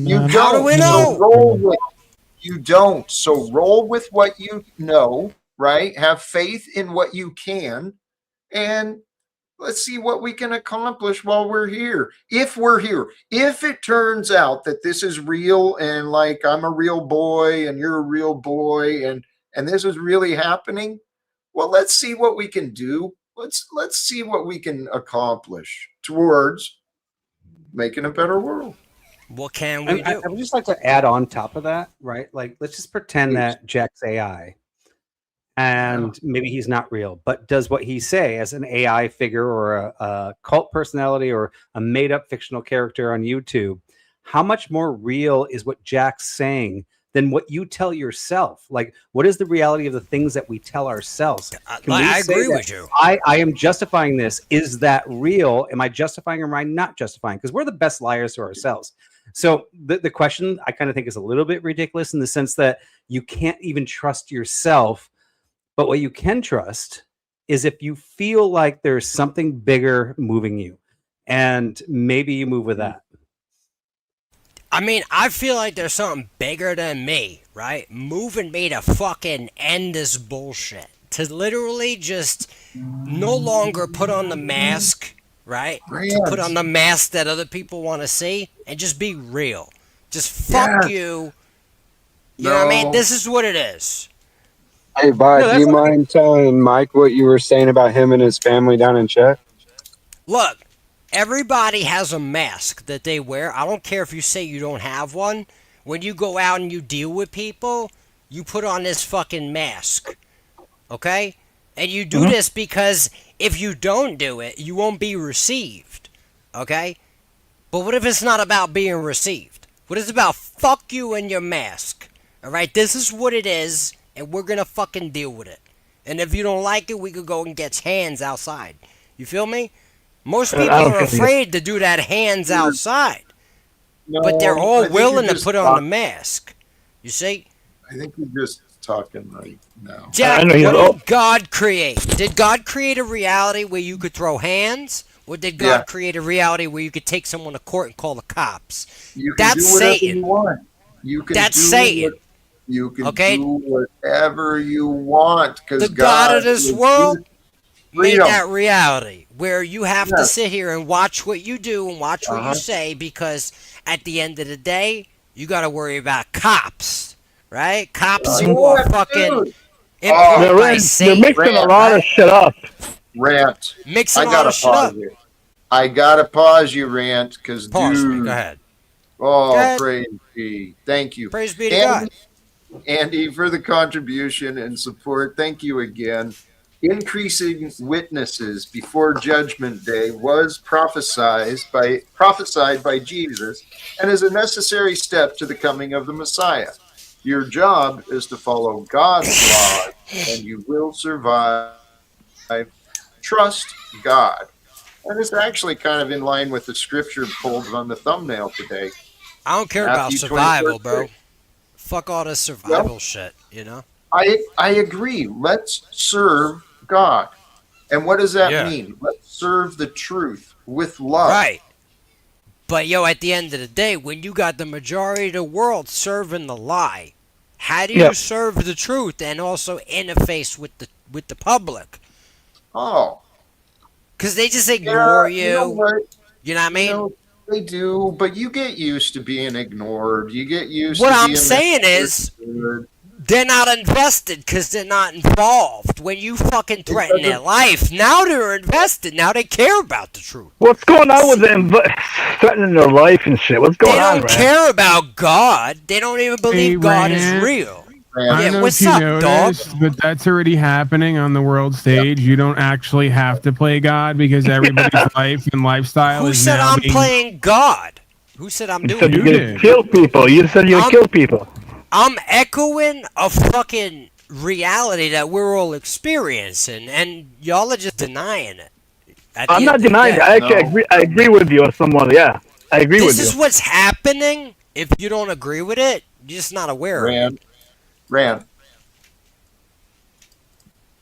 You None, How do don't. we So none of know? it's roll real. with you don't. So roll with what you know, right? Have faith in what you can, and let's see what we can accomplish while we're here. If we're here, if it turns out that this is real and like I'm a real boy and you're a real boy and this is really happening, well, let's see what we can do. Let's see what we can accomplish towards making a better world. What can we do? I would just like to add on top of that, right? Like, let's just pretend that Jack's AI and maybe he's not real, but does what he say as an AI figure or a cult personality or a made up fictional character on YouTube? How much more real is what Jack's saying than what you tell yourself? Like, what is the reality of the things that we tell ourselves? I agree with you. I am justifying this. Is that real? Am I justifying or am I not justifying? Because we're the best liars to ourselves. So the question I kind of think is a little bit ridiculous in the sense that you can't even trust yourself. But what you can trust is if you feel like there's something bigger moving you, and maybe you move with that. I mean, I feel like there's something bigger than me, right? Moving me to fucking end this bullshit. To literally just no longer put on the mask, right? To put on the mask that other people want to see and just be real. Just fuck you. You know what I mean? This is what it is. Hey, Bud, do you mind telling Mike what you were saying about him and his family down in chat? Look, everybody has a mask that they wear. I don't care if you say you don't have one. When you go out and you deal with people, you put on this fucking mask. Okay? And you do this because if you don't do it, you won't be received. Okay? But what if it's not about being received? What if it's about fuck you and your mask? Alright? This is what it is, and we're gonna fucking deal with it. And if you don't like it, we could go and get hands outside. You feel me? Most people are afraid to do that hands outside. But they're all willing to put on the mask. You see? I think you're just talking right now. Jack, what did God create? Did God create a reality where you could throw hands? Or did God create a reality where you could take someone to court and call the cops? You can do whatever you want. You can That's Satan. You can do whatever you want because the God of this world made that reality where you have to sit here and watch what you do and watch what you say because at the end of the day, you got to worry about cops, right? Cops who are fucking employed by Satan. You're mixing a lot of shit up. Rant. Mixing a lot of shit up. I gotta pause you, Rant, because dude. Go ahead. Oh, go ahead. Praise be. Thank you. Praise be to God. Andy, for the contribution and support. Thank you again. Increasing witnesses before Judgment Day was prophesied by Jesus and is a necessary step to the coming of the Messiah. Your job is to follow God's laws and you will survive. Trust God. And it's actually kind of in line with the scripture pulled on the thumbnail today. I don't care about survival, bro. Fuck all this survival shit, you know? I agree. Let's serve God. And what does that mean? Let's serve the truth with love. Right. But, at the end of the day, when you got the majority of the world serving the lie, how do you serve the truth and also interface with the public? Oh. Because they just ignore you. You know what I mean? They do, but you get used to being ignored. You get used what to I'm saying is they're not invested because they're not involved. When you fucking threaten their life, now they're invested. Now they care about the truth. What's going on with them threatening their life and shit? What's going on, They don't care about God. They don't even believe God is real. I don't know if you noticed, but that's already happening on the world stage. You don't actually have to play God because everybody's life and lifestyle Who is said now I'm being... playing God? Who said I'm doing it? You did. Kill people. You said you kill people. I'm echoing a fucking reality that we're all experiencing, and y'all are just denying it. I'm not denying it. I actually agree with you somewhat. Yeah, I agree with you. This is what's happening. If you don't agree with it, you're just not aware of it. Rand,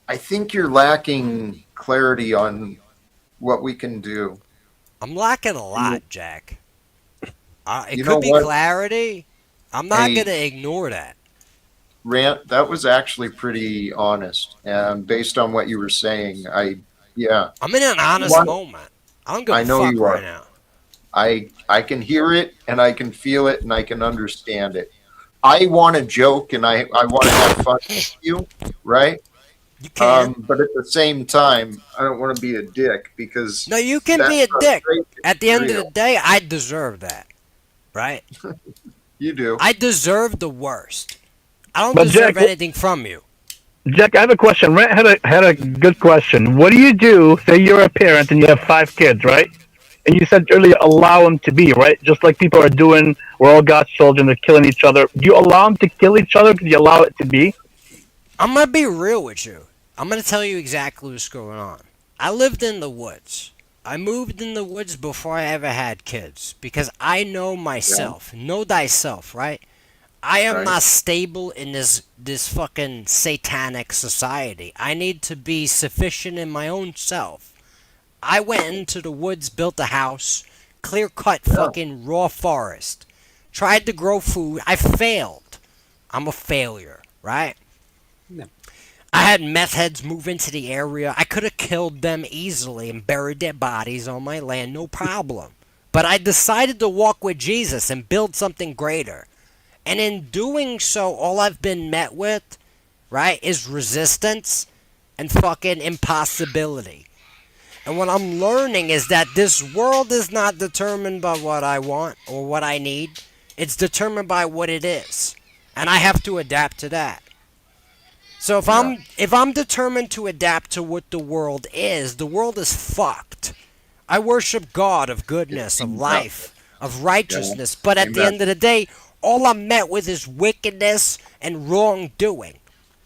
I think you're lacking clarity on what we can do. I'm lacking a lot, Jack. It could be clarity. I'm not going to ignore that. rant, that was actually pretty honest. And based on what you were saying, yeah. I'm in an honest moment. I don't give I a know fuck you right are. now. I can hear it and I can feel it and I can understand it. I want to joke and I want to have fun with you, right? You can. But at the same time, I don't want to be a dick because No, you can that be a dick. frustration At the is end of the real. day, I deserve that. Right? You do. I deserve the worst. I don't But deserve Jack, anything from you. Jack, I have a question. Rent had a good question. What do you do? Say you're a parent and you have 5 kids, right? And you said earlier, allow them to be, right? Just like people are doing, we're all God's children, they're killing each other. Do you allow them to kill each other because you allow it to be? I'm gonna be real with you. I'm gonna tell you exactly what's going on. I lived in the woods. I moved in the woods before I ever had kids because I know myself. Know thyself, right? I am Right. not stable in this fucking satanic society. I need to be sufficient in my own self. I went into the woods, built a house, clear cut fucking raw forest. Tried to grow food. I failed. I'm a failure, right? I had meth heads move into the area. I could have killed them easily and buried their bodies on my land, no problem. But I decided to walk with Jesus and build something greater. And in doing so, all I've been met with, right, is resistance and fucking impossibility. And what I'm learning is that this world is not determined by what I want or what I need. It's determined by what it is. And I have to adapt to that. So if I'm determined to adapt to what the world is fucked. I worship God of goodness, of life, of righteousness, but at the end of the day, all I'm met with is wickedness and wrongdoing.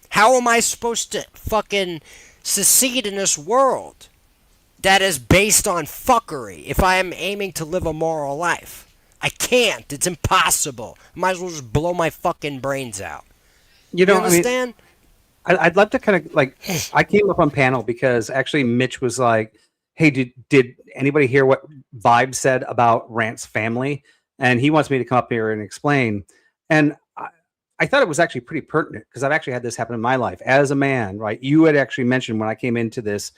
How am I supposed to fucking succeed in this world that is based on fuckery if I am aiming to live a moral life? I can't. It's impossible. I might as well just blow my fucking brains out. You know, understand? I'd love to kind of like, I came up on panel because actually Mitch was like, hey, did anybody hear what Vibe said about Rant's family? And he wants me to come up here and explain. And I thought it was actually pretty pertinent because I've actually had this happen in my life as a man, right? You had actually mentioned when I came into this,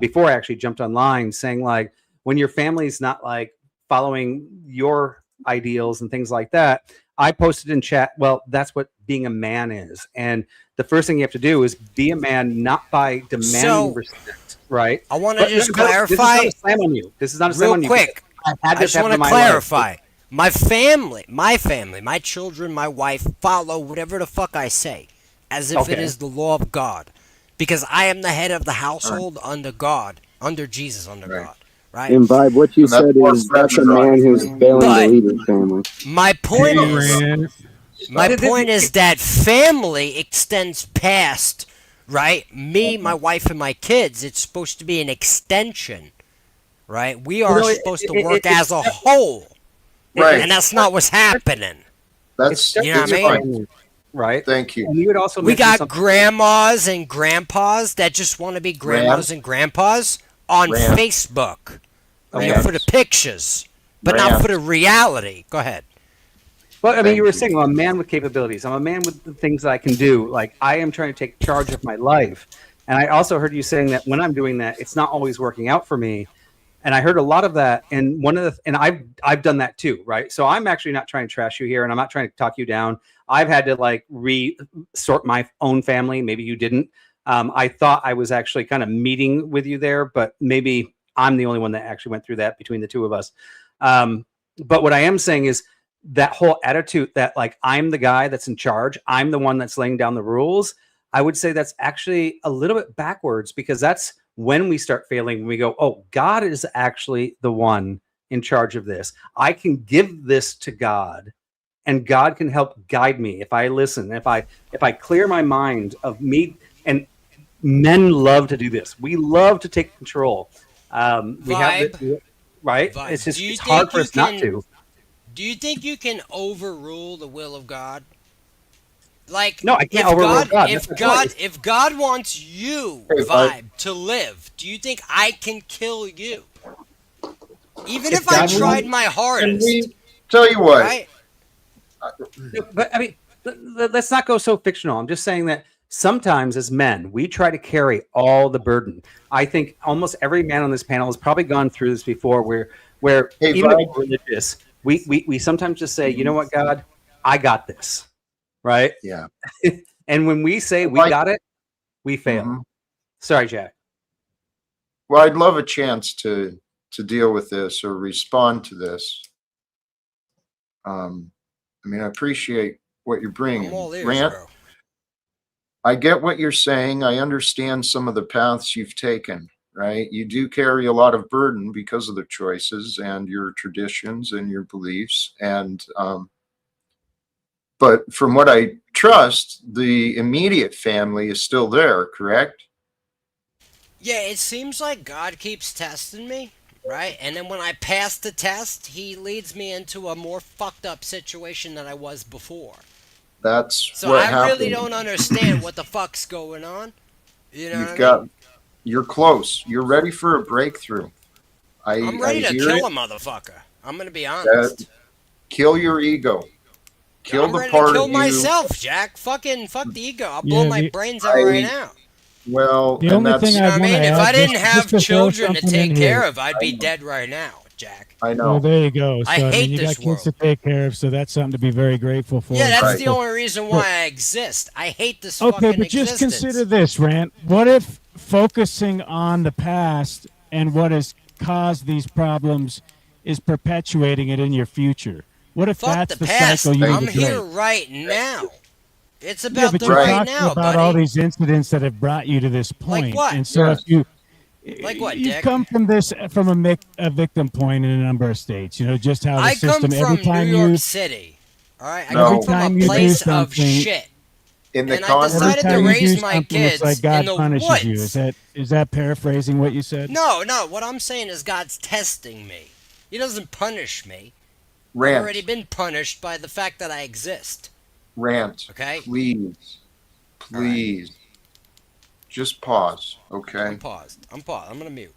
before I actually jumped online, saying like, when your family's not like following your ideals and things like that, I posted in chat, well, that's what being a man is. And the first thing you have to do is be a man, not by demanding respect, right? I want to just clarify. This is not a slam on you. This is not a slam on you. Real quick, I just want to clarify. My family, my children, my wife follow whatever the fuck I say, as if it is the law of God, because I am the head of the household under God, under Jesus, under God. Right? And Vibe, what you said is that's a man who's failing to lead his family. My point is that family extends past, right? Me, my wife, and my kids. It's supposed to be an extension, right? We are supposed to work as a whole, right? And that's not what's happening. That's you know what I mean. Right. Thank you. And you would also we got grandmas and grandpas that just want to be grandmas and grandpas on Facebook. For the pictures, but not for the reality. Go ahead. Well, I mean, you were saying, well, I'm a man with capabilities. I'm a man with the things that I can do. Like, I am trying to take charge of my life. And I also heard you saying that when I'm doing that, it's not always working out for me. And I heard a lot of that. And I've done that too, right? So I'm actually not trying to trash you here, and I'm not trying to talk you down. I've had to like sort my own family. Maybe you didn't. I thought I was actually kind of meeting with you there, but maybe I'm the only one that actually went through that between the two of us. But what I am saying is that whole attitude that like, I'm the guy that's in charge. I'm the one that's laying down the rules. I would say that's actually a little bit backwards, because that's when we start failing. We go, oh, God is actually the one in charge of this. I can give this to God, and God can help guide me if I listen, if I clear my mind of me. And men love to do this. We love to take control. We have this, right? Vibe. It's just it's hard for us not to. Do you think you can overrule the will of God? Like, no, I can't overrule God. If God wants you, Vibe, to live, do you think I can kill you? Even if I tried my hardest. Tell you what. Right? But I mean, let's not go so fictional. I'm just saying that sometimes as men, we try to carry all the burden. I think almost every man on this panel has probably gone through this before where Hey, even if Vibe. we're religious, we sometimes just say, you know what, God, I got this. Right? Yeah. And when we say we got it, we fail. Mhm. Sorry, Jack. Well, I'd love a chance to deal with this or respond to this. I mean, I appreciate what you're bringing. I'm all ears, Rant, bro. I get what you're saying. I understand some of the paths you've taken, right? You do carry a lot of burden because of the choices and your traditions and your beliefs. And, but from what I trust, the immediate family is still there, correct? Yeah, it seems like God keeps testing me, right? And then when I pass the test, he leads me into a more fucked up situation than I was before. That's So what I happened. really don't understand what the fuck's going on. You know You've what I got, mean? you're close. You're ready for a breakthrough. I'm I ready to hear kill it. a motherfucker. I'm gonna be That honest. kill your ego. Kill I'm the ready to part kill of you. myself, Jack. Fuck the ego. I'll blow Yeah, my the brains out right I now. well, the and only thing that's You know I what I want to mean? If I add, didn't just have to throw children to something in take here. care of, I'd I be know. dead right now, Jack. I Well, know. there you go. I So I mean, hate you this got kids to world. take care of, so that's something to be very grateful for. Yeah, and that's Right. the thankful. only reason But- why I exist. I hate this Okay, fucking but just existence. consider this, Rant. What if focusing on the past and what has caused these problems is perpetuating it in your future? What if Fuck that's the the past. cycle you I'm need to here break? right now. It's Yeah, about but the you're right talking now, about all buddy. these incidents that have brought you to this Like point. what? And so Yes. if you Like what, you've Dick? come from this from a victim point in a number of states, you know, just how the I come system every from New time York you City. All right, I No. come every from a time you do place of something, shit, In the and I every decided conversation, to time you do raise my something, it's like kids in God the punishes you. woods. Is that paraphrasing what you said? No, what I'm saying is God's testing me. He doesn't punish me. I've already Rant, been punished by the fact that I exist. Rant, Okay? please, please, just pause, okay? I'm paused. I'm gonna mute.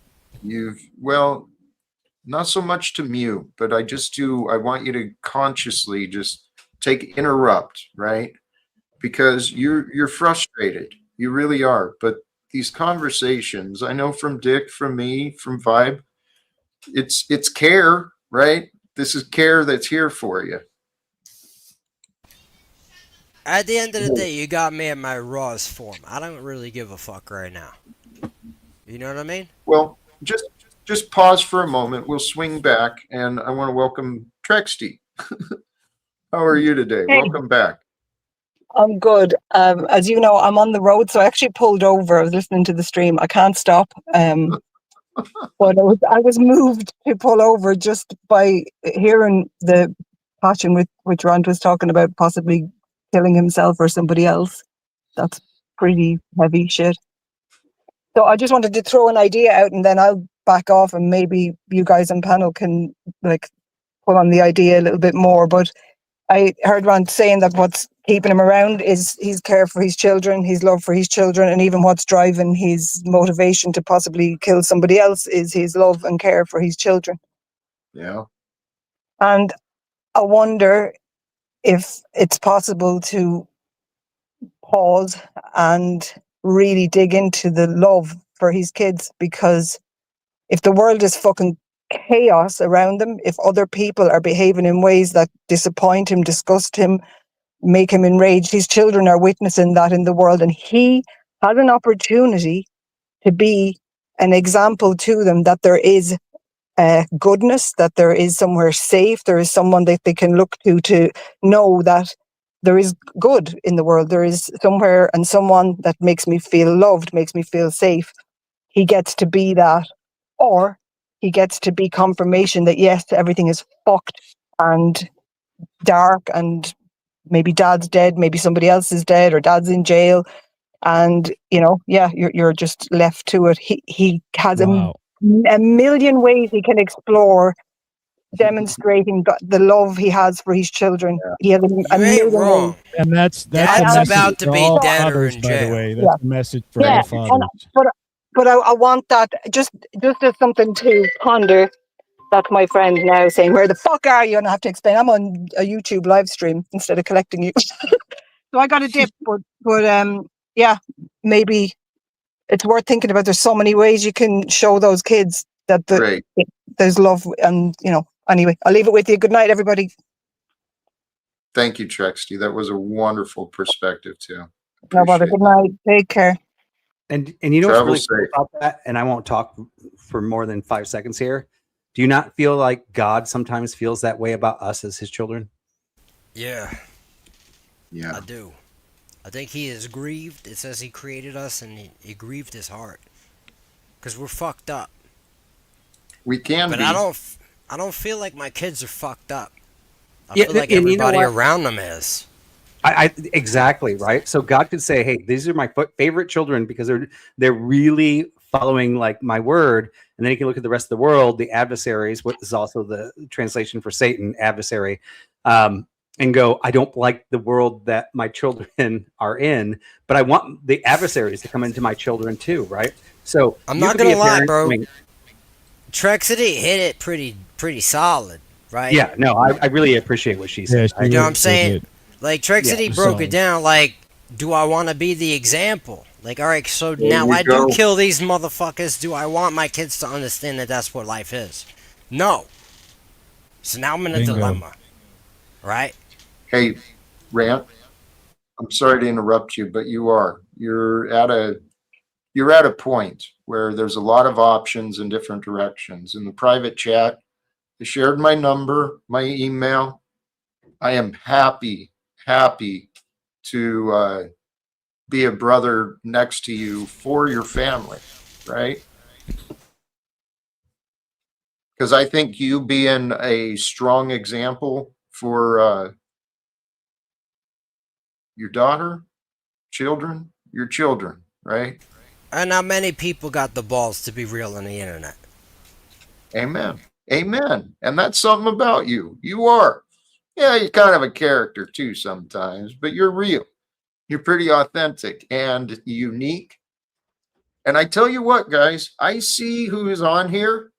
Well, not so much to mute, but I want you to consciously just interrupt, right? Because you're frustrated. You really are. But these conversations, I know from Dick, from me, from Vibe, it's care, right? This is care that's here for you. At the end of the day, you got me at my rawest form. I don't really give a fuck right now. You know what I mean? Well, just pause for a moment. We'll swing back, and I want to welcome Trexty. How are you today? Hey. Welcome back. I'm good. As you know, I'm on the road, so I actually pulled over. I was listening to the stream. I can't stop. But I was moved to pull over just by hearing the passion with which Rand was talking about possibly killing himself or somebody else. That's pretty heavy shit. So I just wanted to throw an idea out, and then I'll back off, and maybe you guys on panel can like pull on the idea a little bit more. But I heard Rand saying that what's keeping him around is his care for his children, his love for his children, and even what's driving his motivation to possibly kill somebody else is his love and care for his children. Yeah. And I wonder if it's possible to pause and really dig into the love for his kids, because if the world is fucking chaos around him, if other people are behaving in ways that disappoint him, disgust him, make him enraged, his children are witnessing that in the world, and he has an opportunity to be an example to them that there is goodness, that there is somewhere safe, there is someone that they can look to know that there is good in the world, there is somewhere and someone that makes me feel loved, makes me feel safe. He gets to be that, or he gets to be confirmation that yes, everything is fucked and dark, and maybe dad's dead, maybe somebody else is dead, or dad's in jail, and you're just left to it. He has Wow. a million ways he can explore, demonstrating the love he has for his children. He has a You ain't million ways. wrong. And that's a Dad's message about to for be all dead or fathers, in by the jail. way. That's a message for Yeah, all fathers. but I want that just as something to ponder. That's my friend now saying, "Where the fuck are you?" And I have to explain. I'm on a YouTube live stream instead of collecting you. So I got a dip, but yeah, maybe it's worth thinking about. There's so many ways you can show those kids that there's love, and Anyway, I'll leave it with you. Good night, everybody. Thank you, Trexty. That was a wonderful perspective too. No bother. Good night. Take care. And you know what's Travel really cool safe. about that? And I won't talk for more than 5 seconds here. Do you not feel like God sometimes feels that way about us as his children? Yeah, Yeah. I do. I think he is grieved. It says he created us and he grieved his heart. Because we're fucked up. We can but be. I don't feel like my kids are fucked up. I Yeah, feel like and you know everybody what? around them is. I exactly right. So God could say, "Hey, these are my favorite children because they're really following like my word." And then you can look at the rest of the world, the adversaries, what is also the translation for Satan, adversary, and go, "I don't like the world that my children are in, but I want the adversaries to come into my children too." Right. So I'm you not could be gonna a lie, parent bro. going, Trexity hit it pretty solid, right? yeah, no, I really appreciate what she said. Yeah, You know what I'm she saying? did. Like Trexity Yeah. broke it Solid. down. Like, do I want to be the example? Like, all right, so There now you I go. do kill these motherfuckers. Do I want my kids to understand that that's what life is? No. So now I'm in a Bingo. dilemma, right? Hey, Rant, I'm sorry to interrupt you, but you're at a point where there's a lot of options in different directions. In the private chat, I shared my number, my email. I am happy to be a brother next to you for your family, right? Because I think you being a strong example for your daughter, your children, right? And not many people got the balls to be real on the internet. Amen. Amen. And that's something about you. You are. Yeah, you're kind of a character too sometimes, but you're real. You're pretty authentic and unique. And I tell you what, guys, I see who is on here.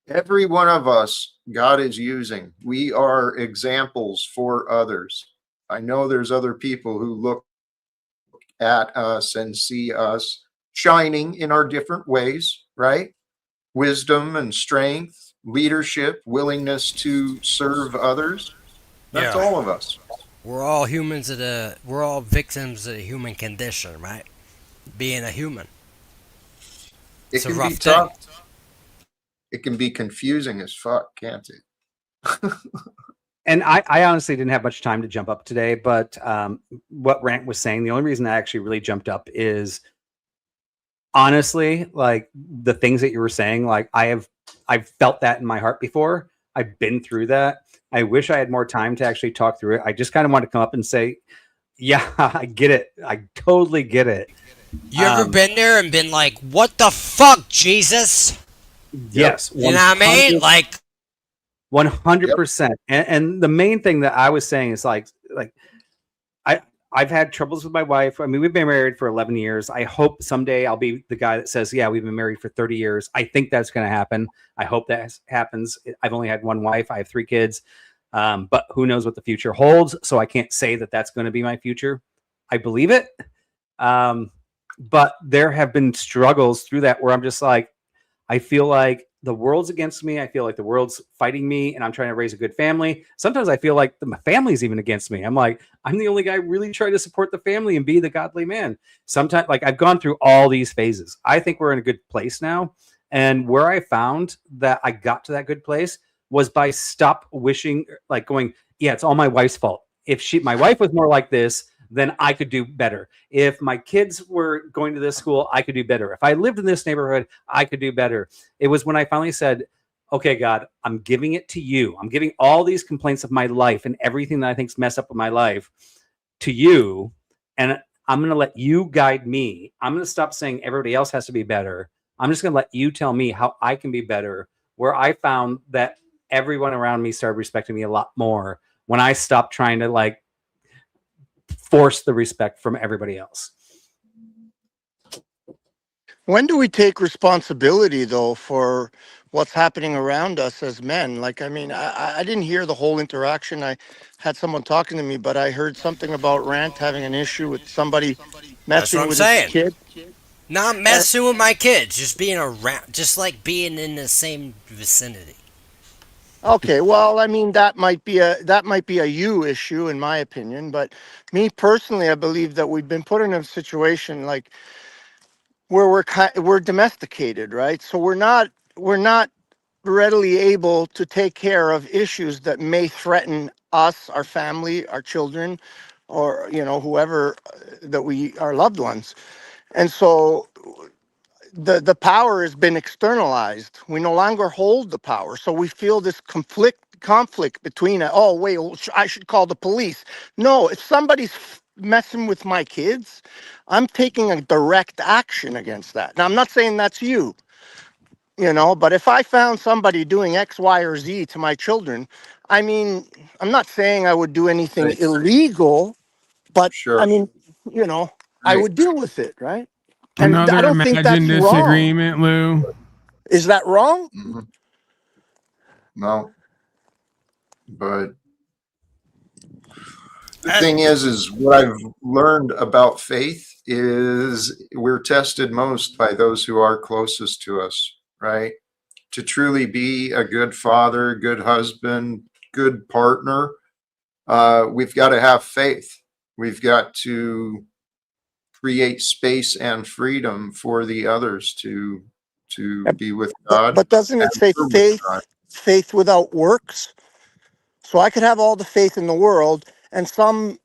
Every one of us, God is using. We are examples for others. I know there's other people who look at us and see us shining in our different ways, right? Wisdom and strength, leadership, willingness to serve others. That's Yeah. all of us. We're all we're all victims of the human condition, right? Being a human. It It's a can rough be thing. tough. It can be confusing as fuck, can't it? And I honestly didn't have much time to jump up today, but what Rant was saying, the only reason I actually really jumped up is honestly, like the things that you were saying, like I've felt that in my heart before. I've been through that. I wish I had more time to actually talk through it. I just kind of want to come up and say, yeah, I get it. I totally get it. You ever been there and been like, what the fuck, Jesus? Yes. You know what I mean? Like, 100%. And the main thing that I was saying is like I've had troubles with my wife. I mean, we've been married for 11 years. I hope someday I'll be the guy that says, yeah, we've been married for 30 years. I think that's going to happen. I hope that happens. I've only had one wife. I have 3 kids. But who knows what the future holds. So I can't say that that's going to be my future. I believe it. But there have been struggles through that where I'm just like, I feel like the world's against me. I feel like the world's fighting me and I'm trying to raise a good family. Sometimes I feel like my family's even against me. I'm like, I'm the only guy really trying to support the family and be the godly man. Sometimes, like, I've gone through all these phases. I think we're in a good place now. And where I found that I got to that good place was by stop wishing, like going, yeah, it's all my wife's fault. If my wife was more like this, then I could do better. If my kids were going to this school, I could do better. If I lived in this neighborhood, I could do better. It was when I finally said, okay, God, I'm giving it to you. I'm giving all these complaints of my life and everything that I think's messed up with my life to you. And I'm going to let you guide me. I'm going to stop saying everybody else has to be better. I'm just going to let you tell me how I can be better, where I found that everyone around me started respecting me a lot more when I stopped trying to like force the respect from everybody else. When do we take responsibility though for what's happening around us as men. Like, I mean, I didn't hear the whole interaction. I had someone talking to me, but I heard something about Rant having an issue with somebody That's what messing I'm with his saying. kid. Not messing with my kids, just being around, just like being in the same vicinity. Okay, well, I mean, that might be a you issue in my opinion, but me personally, I believe that we've been put in a situation like where we're domesticated, right? So we're not readily able to take care of issues that may threaten us, our family, our children, or whoever that we our loved ones. And so the power has been externalized. We no longer hold the power. So we feel this conflict between oh wait, I should call the police. No, if somebody's messing with my kids, I'm taking a direct action against that. Now I'm not saying that's you, but if I found somebody doing X, Y, or Z to my children, I mean, I'm not saying I would do anything Right. illegal, but I Sure. mean, I Right. would deal with it, right? And I Another don't think that's imagined wrong. disagreement, Lou. Is that wrong? Mhm. No, but the thing is what I've learned about faith is we're tested most by those who are closest to us, right? To truly be a good father, good husband, good partner, we've got to have faith. We've got to create space and freedom for the others to be with God But doesn't and it say we're with God. faith without works? So I could have all the faith in the world, and some,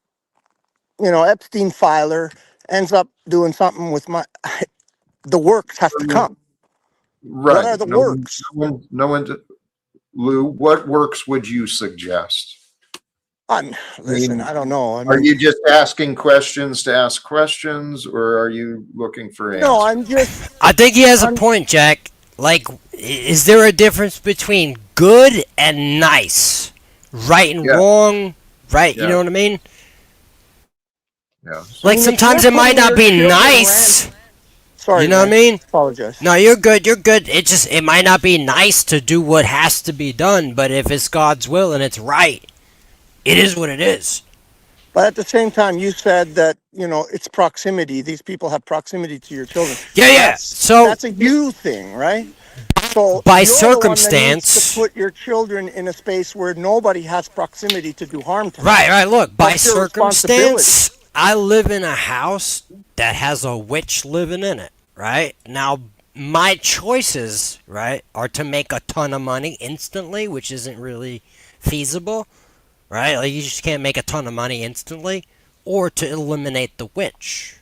Epstein filer ends up doing something with the works have to come. What are Right. the No one, works? no one, Lou, what works would you suggest? Listen, I don't know. I Are mean, you just asking questions to ask questions, or are you looking for no, answers? I'm just. I think he has a point, Jack. Like, is there a difference between good and nice? Right and Yeah. wrong? Right? You Yeah. know what I mean? Yeah. Like, if sometimes you're it might putting not your be children nice. Sorry, You know what I man. mean? Apologize. No, you're good. You're good. It might not be nice to do what has to be done, but if it's God's will and it's right, it is what it is. But at the same time, you said that it's proximity. These people have proximity to your children. Yeah. So That's a you thing, right? So by you're the one that needs to circumstance, put your children in a space where nobody has proximity to do harm to them. right. Look, by That's your responsibility. circumstance, I live in a house that has a witch living in it. Right now, my choices, right, are to make a ton of money instantly, which isn't really feasible. Right, like you just can't make a ton of money instantly, or to eliminate the witch.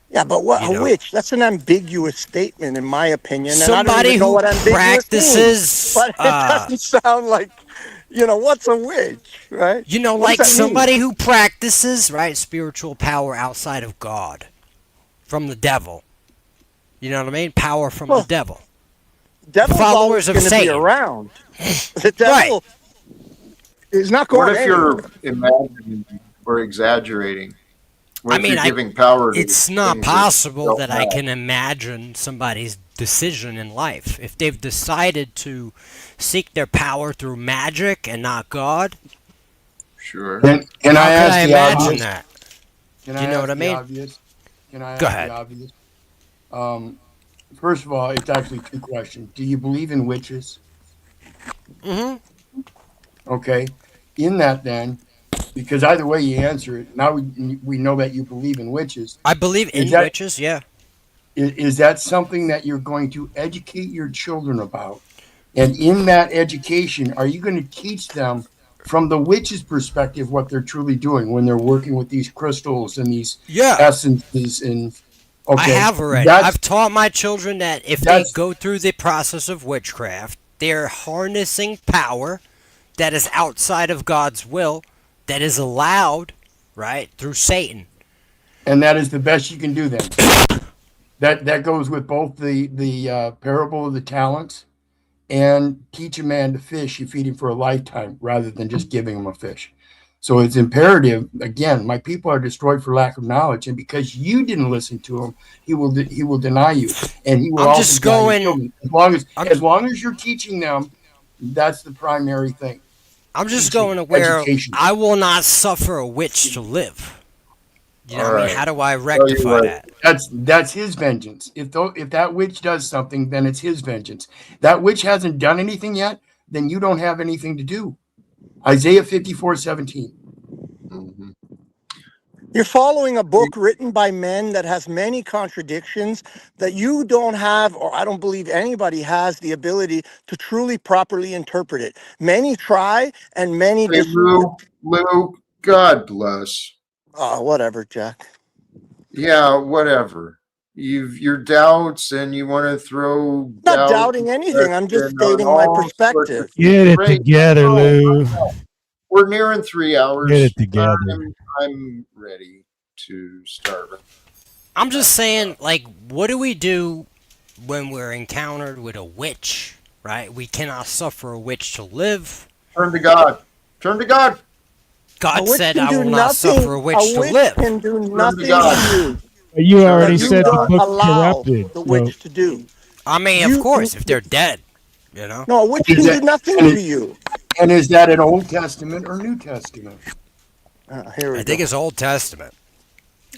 Yeah, but what a witch? That's an ambiguous statement, in my opinion, and I don't Somebody even know who what ambiguous practices, means. But it doesn't sound like, what's a witch, right? What like does that mean? somebody who practices, right, spiritual power outside of God, from the devil. You know what I mean? Power from the devil. Devil's Followers always of going to be Satan. around. The devil is not What going if anywhere. you're imagining or exaggerating? What I if mean, you're giving power to it's not things that possible don't that I have? can imagine somebody's decision in life. If they've decided to seek their power through magic and not God, Sure. Can how I could ask I the imagine obvious? that? Can Do I you know ask what I the mean? obvious? Can I Go ask ahead. the obvious? First of all, it's actually two questions. Do you believe in witches? Mm-hmm. Okay. In that, then, because either way you answer it, now we know that you believe in witches. I believe in witches, yeah. Is that something that you're going to educate your children about? And in that education, are you going to teach them from the witch's perspective what they're truly doing when they're working with these crystals and these essences? And I have already. I've taught my children that if they go through the process of witchcraft, they're harnessing power that is outside of God's will, that is allowed, right, through Satan. And that is the best you can do then. That goes with both the parable of the talents and teach a man to fish. You feed him for a lifetime rather than just giving him a fish. So it's imperative. Again, my people are destroyed for lack of knowledge, and because you didn't listen to him, he will deny you, and he will I'm also just deny your going. children. I'm As long as you're teaching them, that's the primary thing. I'm just Teaching, going to where education. I will not suffer a witch to live. You know All what I mean? right. How do I Tell you rectify what, that? That's his vengeance. If that witch does something, then it's his vengeance. That witch hasn't done anything yet, then you don't have anything to do. Isaiah 54:17. mhm. You're following a book written by men that has many contradictions that you don't have, or I don't believe anybody has the ability to truly properly interpret it. Many try and many Hey, distort. Lou, God bless. Whatever, Jack. Yeah, whatever. You've your doubts and you want to throw Not doubt and doubting anything. I'm just question on stating my all sorts of perspective. things. Get it Great. together, No, Lou. we're nearing 3 Get it hours. together. I'm ready to start. I'm just saying, like, what do we do when we're encountered with a witch? Right? We cannot suffer a witch to live. Turn to God. Turn to God. A God witch said, can "I do will not suffer nothing. a A witch to witch live." can do Turn to nothing to God. you You Turn that already to you said the don't God. book's allow corrupted. the So witch to do. I mean, of You, course, if they're dead, you know. no, a witch Is can do that nothing and, to it, you. and is that an Old Testament or New Testament? Here I we think go. it's Old Testament.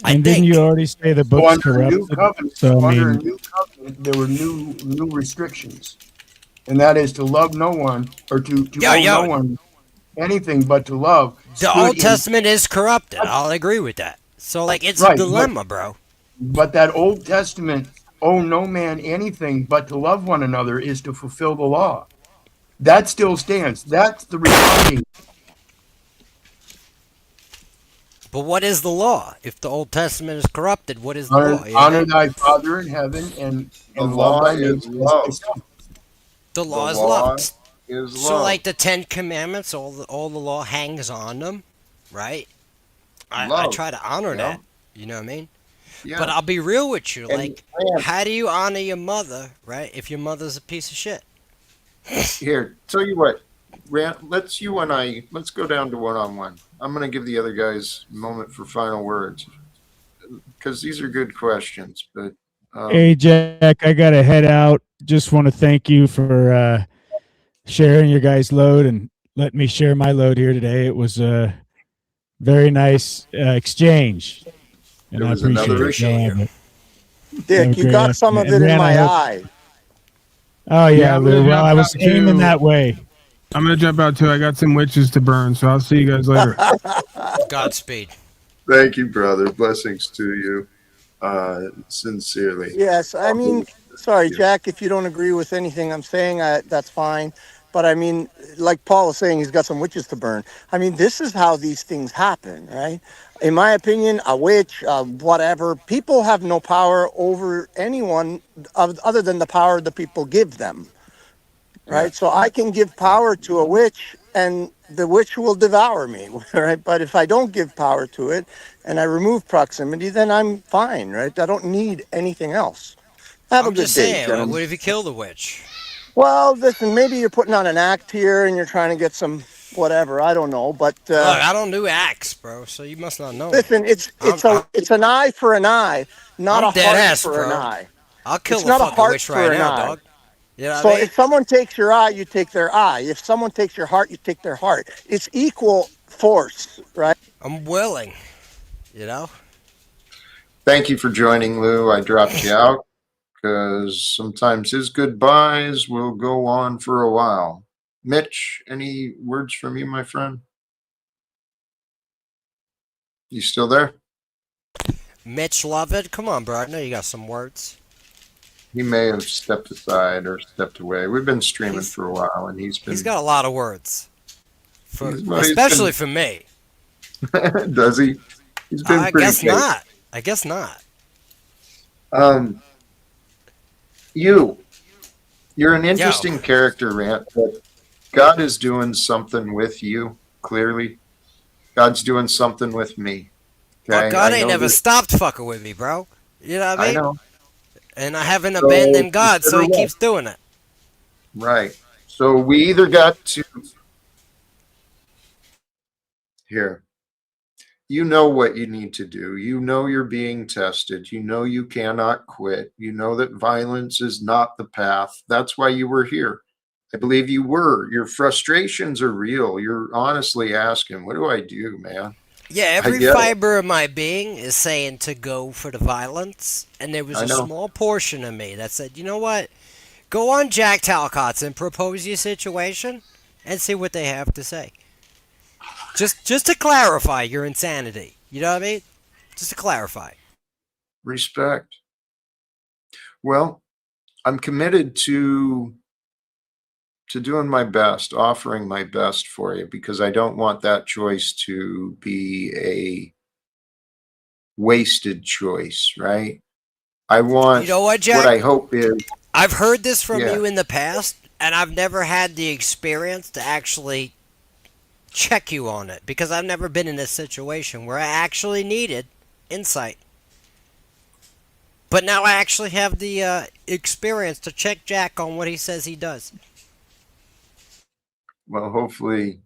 I and didn't you think. already say the So book's under a new corrupted? covenant, So I under a mean, new covenant, there were new restrictions, and that is to love no one or to Yo, owe no yo, one anything but to love the stood Old in Testament is corrupted. I'll agree with that. So, like, it's a right, dilemma, bro. but that Old Testament owe no man anything but to love one another is to fulfill the law. That still stands. That's the responding. But what is the law? If the Old Testament is corrupted, what is the Honor, law? You know what I honor mean? thy father in heaven The and love law thy is neighbor as love. thyself. The The law is law love. is So, love. like the Ten Commandments, all the law hangs on them, right? I Love. try to honor Yeah. that. You know what I mean? But Yeah. I'll be real with you. And Like, man, how do you honor your mother, right? If your mother's a piece of shit. here, tell you what, Rant, let's go down to one on one. I'm gonna give the other guys a moment for final words because these are good questions. But hey Jack, I gotta head out. Just want to thank you for sharing your guys' load and letting me share my load here today. It was a very nice exchange, it and I was appreciate another. it. Y'all Appreciate you. have have a Dick, you great got some afternoon. of And it in Rand, I my hope. eye. Oh Yeah, yeah, I'm gonna Lou. Well, jump I was out aiming too. that way. I'm gonna jump out too. I got some witches to burn, so I'll see you guys later. Godspeed. Thank you, brother. Blessings to you. Sincerely. Yes, I mean, sorry, Jack, if you don't agree with anything I'm saying, that's fine. But I mean, like Paul was saying, he's got some witches to burn. I mean, this is how these things happen, right? In my opinion, a witch, whatever, people have no power over anyone other than the power the people give them, Yeah. right? So I can give power to a witch and the witch will devour me, right? But if I don't give power to it and I remove proximity, then I'm fine, right? I don't need anything else. Have a I'm good just day, saying, gentlemen. what if you kill the witch? Well, listen, maybe you're putting on an act here and you're trying to get some whatever. I don't know, but Look, I don't do acts, bro. So you must not know me. listen, it's I'm it's a I'm, it's an eye for an eye, not I'm a dead heart ass, for an bro. eye. I'll kill It's the not a fucking heart witch for right an now, eye. dog. You know what So I mean? if someone takes your eye, you take their eye. If someone takes your heart, you take their heart. It's equal force, right? I'm willing. You know? Thank you for joining, Lou. I dropped you out because sometimes his goodbyes will go on for a while. Mitch, any words from you, my friend? You still there? Mitch Lovett, come on, bro. I know you got some words. He may have stepped aside or stepped away. We've been streaming He's for a while, and he's got a lot of words. For he's especially been. for me. Does he? He's been I pretty guess patient. not. I guess not. Um, you're an Yo, interesting character, Rant. But God is doing something with you. Clearly, God's doing something with me. but Okay, God I ain't know never that. stopped fucking with me, bro. You know what I I mean? know. And I haven't So abandoned God, so consider he what. keeps doing it. Right. So we either got to Here, you know what you need to do. You know you're being tested. You know you cannot quit. You know that violence is not the path. That's why you were here. I believe you were. Your frustrations are real. You're honestly asking, what do I do, man? Yeah, I every get it. fiber of my being is saying to go for the violence, and there was I a know. small portion of me that said, you know what? Go on Jack Talcott's and propose your situation and see what they have to say. Just to clarify your insanity. You know what I mean? Just to clarify. Respect. Well, I'm committed to doing my best, offering my best for you because I don't want that choice to be a wasted choice, right? I You want know what, what Jack? I hope is, I've heard this from yeah. you in the past, and I've never had the experience to actually check you on it because I've never been in a situation where I actually needed insight. But now I actually have the experience to check Jack on what he says he does. Well, hopefully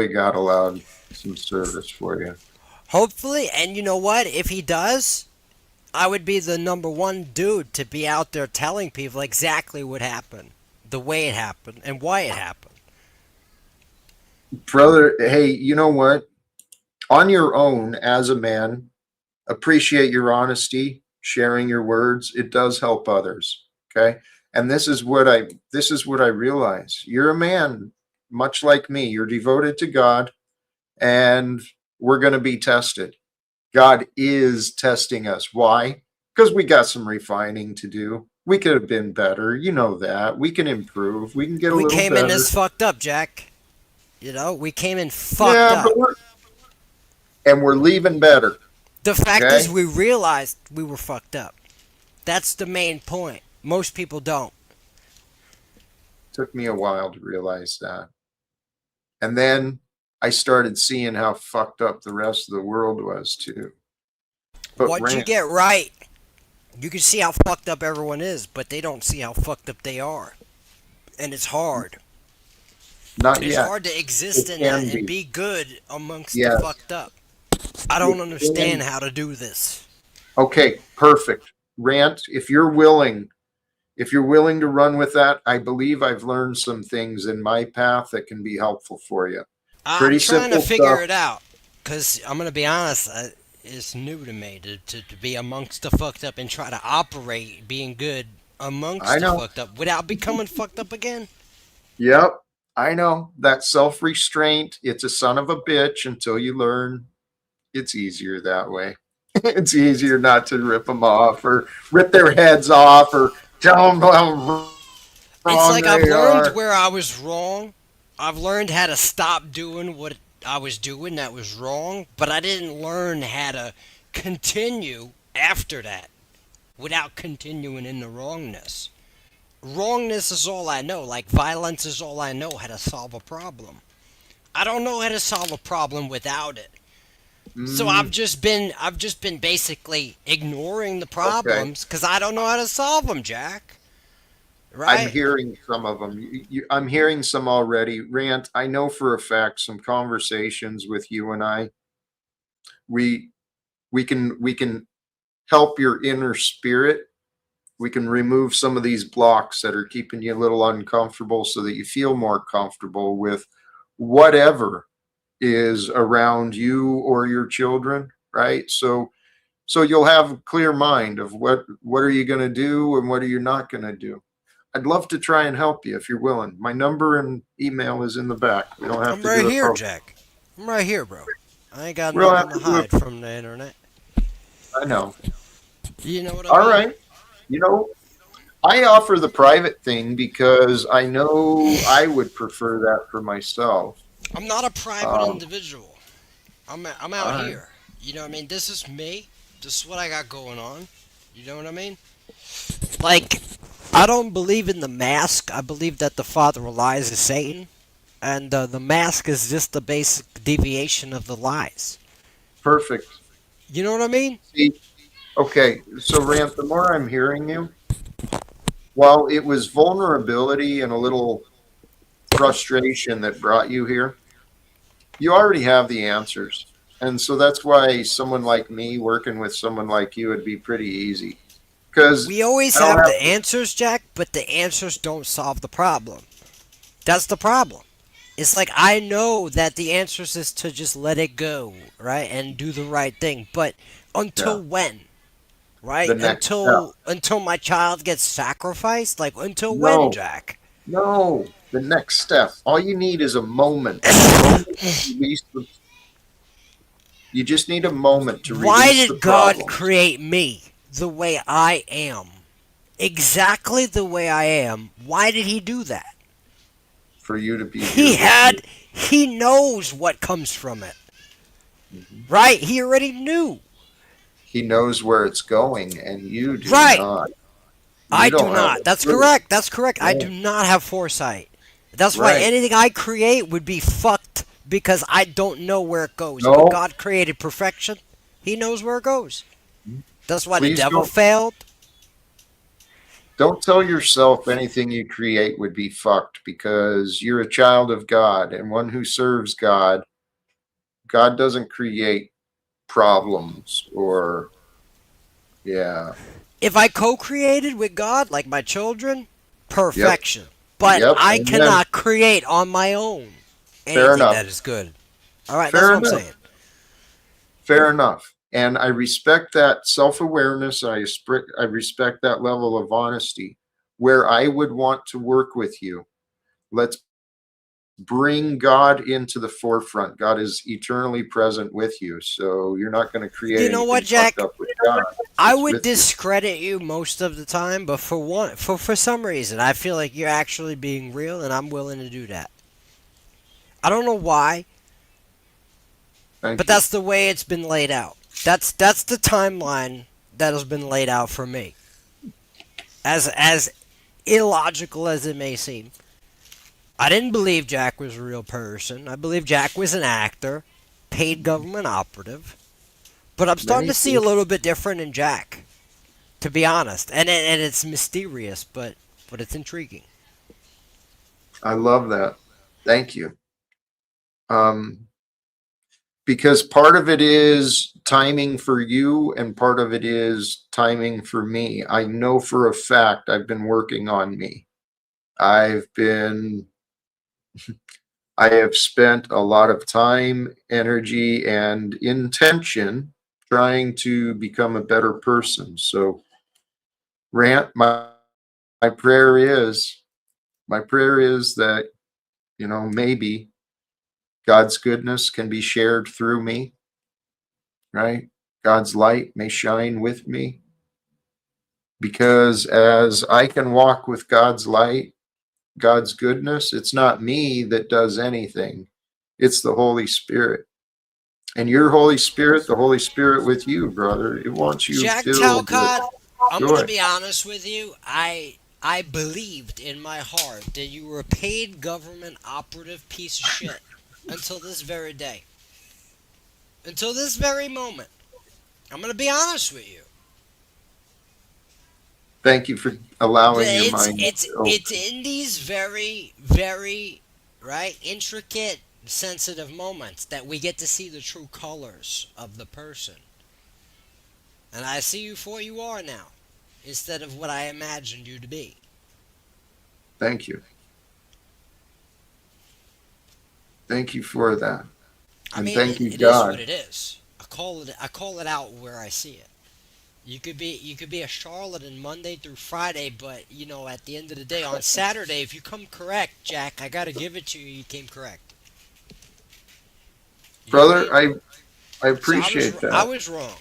God allowed some service for you. Hopefully, and you know what? If he does, I would be the number one dude to be out there telling people exactly what happened, the way it happened, and why it happened. Brother, hey, you know what? On your own as a man, appreciate your honesty, sharing your words. It does help others. Okay. And this is what I realize. You're a man, much like me. You're devoted to God, and we're going to be tested. God is testing us. Why? Because we got some refining to do. We could have been better. You know that. We can improve. We can get a We little came in better. this fucked up, Jack. You know, we came in fucked Yeah, but up. we're leaving better. The fact is, Okay. we realized we were fucked up. That's the main point. Most people don't. Took me a while to realize that. And then I started seeing how fucked up the rest of the world was too. But Once you Rand, get right, you can see how fucked up everyone is, but they don't see how fucked up they are. And it's hard. not It's yet. hard to exist It in that can and be. be good amongst the Yes, fucked up. I it don't can. understand how to do this. Okay, perfect. Rant, if you're willing to run with that, I believe I've learned some things in my path that can be helpful for you. I'm Pretty trying to simple figure stuff. it out. Because I'm going to be honest, it's new to me to be amongst the fucked up and try to operate being good I amongst the know. fucked up without becoming fucked up again. Yep. I know. That self-restraint, it's a son of a bitch until you learn it's easier that way. It's easier not to rip them off or rip their heads off or tell them how It's wrong like I've they learned are. where I was wrong. I've learned how to stop doing what I was doing that was wrong, but I didn't learn how to continue after that without continuing in the wrongness. Wrongness is all I know, like violence is all I know how to solve a problem. I don't know how to solve a problem without it. So Mm, I've just been basically ignoring the okay. problems cuz I don't know how to solve them, Jack. I'm Right? hearing some of them. I'm hearing some already. Rant, I know for a fact some conversations with you and I, we we can help your inner spirit. We can remove some of these blocks that are keeping you a little uncomfortable so that you feel more comfortable with whatever is around you or your children, right? So you'll have a clear mind of what are you going to do and what are you not going to do. I'd love to try and help you if you're willing. My number and email is in the back. We don't have I'm to right do it here, public. Jack. I'm right here, bro. I ain't got We don't nothing have to to do it. hide from the internet. I know. You know what I All mean? right. You know, I offer the private thing because I know I would prefer that for myself. I'm not a private Um, individual. I'm all out right. here. You know what I mean? This is me. This is what I got going on. You know what I mean? Like, I don't believe in the mask. I believe that the father of lies is Satan, and the mask is just the basic deviation of the lies. Perfect. You know what I mean? See, okay. So, Rant, the more I'm hearing you, while it was vulnerability and a little frustration that brought you here, You already have the answers. And so that's why someone like me working with someone like you would be pretty easy. Because We always I don't have have the to. answers, Jack, but the answers don't solve the problem. That's the problem. It's like I know that the answers is to just let it go, right, and do the right thing. But Yeah. until when, right? The next step. Until my child gets sacrificed, like until when, No, Jack? no. The next step. All you need is a moment. A moment to release the, you just need a moment to Why release the did God problems create me the way I am? Exactly the way I am. Why did he do that? for you to be He here with me. had he knows what comes from it. Mhm. Right? He already knew. He knows where it's going, and you do Right. not. I You do don't have not. a That's clue. correct. That's correct. I Right. do not have foresight. That's why Right. anything I create would be fucked because I don't know where it goes. But No, God created perfection. He knows where it goes. That's why the please devil don't. failed. Don't tell yourself anything you create would be fucked because you're a child of God and one who serves God. God doesn't create problems or, yeah. If I co-created with God like my children, Yep. perfection. But Yep. I Amen. cannot create on my own Fair anything enough. that is good. All right, that's Fair what I'm enough. saying. Fair enough. And I respect that self awareness. I respect that level of honesty where I would want to work with you. Let's bring God into the forefront. God is eternally present with you. So you're not going to create You know what, anything fucked Jack? up with God. I It's would with you. discredit you most of the time, but for some reason, I feel like you're actually being real, and I'm willing to do that. I don't know why, but Thank you. that's the way it's been laid out. That's the timeline that has been laid out for me. As illogical as it may seem, I didn't believe Jack was a real person. I believe Jack was an actor, paid government operative. But I'm starting Many to see a things. little bit different in Jack, to be honest, and it's mysterious, but it's intriguing. I love that. Thank you. Um, because part of it is timing for you and part of it is timing for me. I know for a fact I've been working on me. I've been I have spent a lot of time, energy, and intention trying to become a better person. So, Rant, my prayer is my prayer is that, maybe God's goodness can be shared through me, right? God's light may shine with me because as I can walk with God's light, God's goodness, it's not me that does anything. It's the Holy Spirit. And your Holy Spirit, the Holy Spirit with you, brother, it wants you Jack filled with Talcott, I'm gonna joy. be honest with you. I believed in my heart that you were a paid government operative piece of shit until this very day, until this very moment. I'm gonna be honest with you. Thank you for allowing your It's mind it's to it's open. in these very right intricate sensitive moments that we get to see the true colors of the person. And I see you for what you are now, instead of what I imagined you to be. Thank you. Thank you for that. I And mean, thank you, it is what God. it is. I call it out where I see it. You could be a charlatan Monday through Friday, but at the end of the day, on Saturday, if you come correct, Jack, I gotta give it to you. You came correct. You know what I Brother, mean? I So I was appreciate I that. was wrong.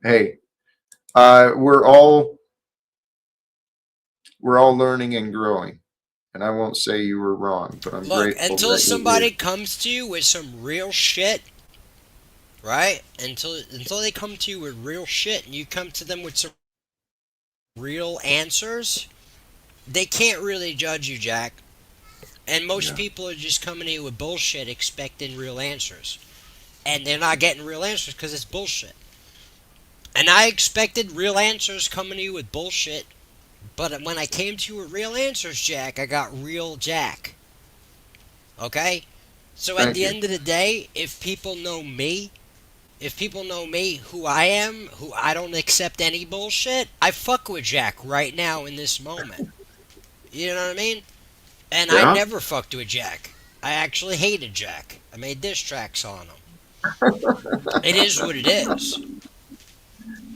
Hey, uh, we're all we're all learning and growing. And I won't say you were wrong, but I'm Look, grateful until that you're here. somebody comes to you with some real shit, right? Until they come to you with real shit, and you come to them with some real answers, they can't really judge you, Jack. And most Yeah. people are just coming to you with bullshit, expecting real answers, and they're not getting real answers because it's bullshit. And I expected real answers coming to you with bullshit, but when I came to you with real answers, Jack, I got real Jack. Okay? So at Thank the you. end of the day, if people know me, who I am, who I don't accept any bullshit, I fuck with Jack right now in this moment. You know what I mean? And I Yeah. never fucked with Jack. I actually hated Jack. I made diss tracks on him. It is what it is.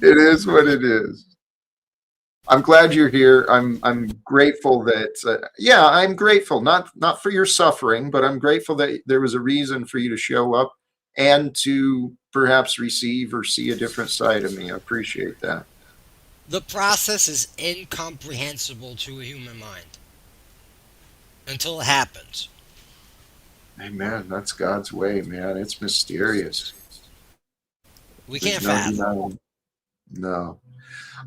It is what it is. I'm glad you're here. I'm grateful that yeah, I'm grateful not for your suffering, but I'm grateful that there was a reason for you to show up and to perhaps receive or see a different side of me. I appreciate that. The process is incomprehensible to a human mind until it happens. Amen. That's God's way, man. It's mysterious. We There's can't no fathom. denying. No.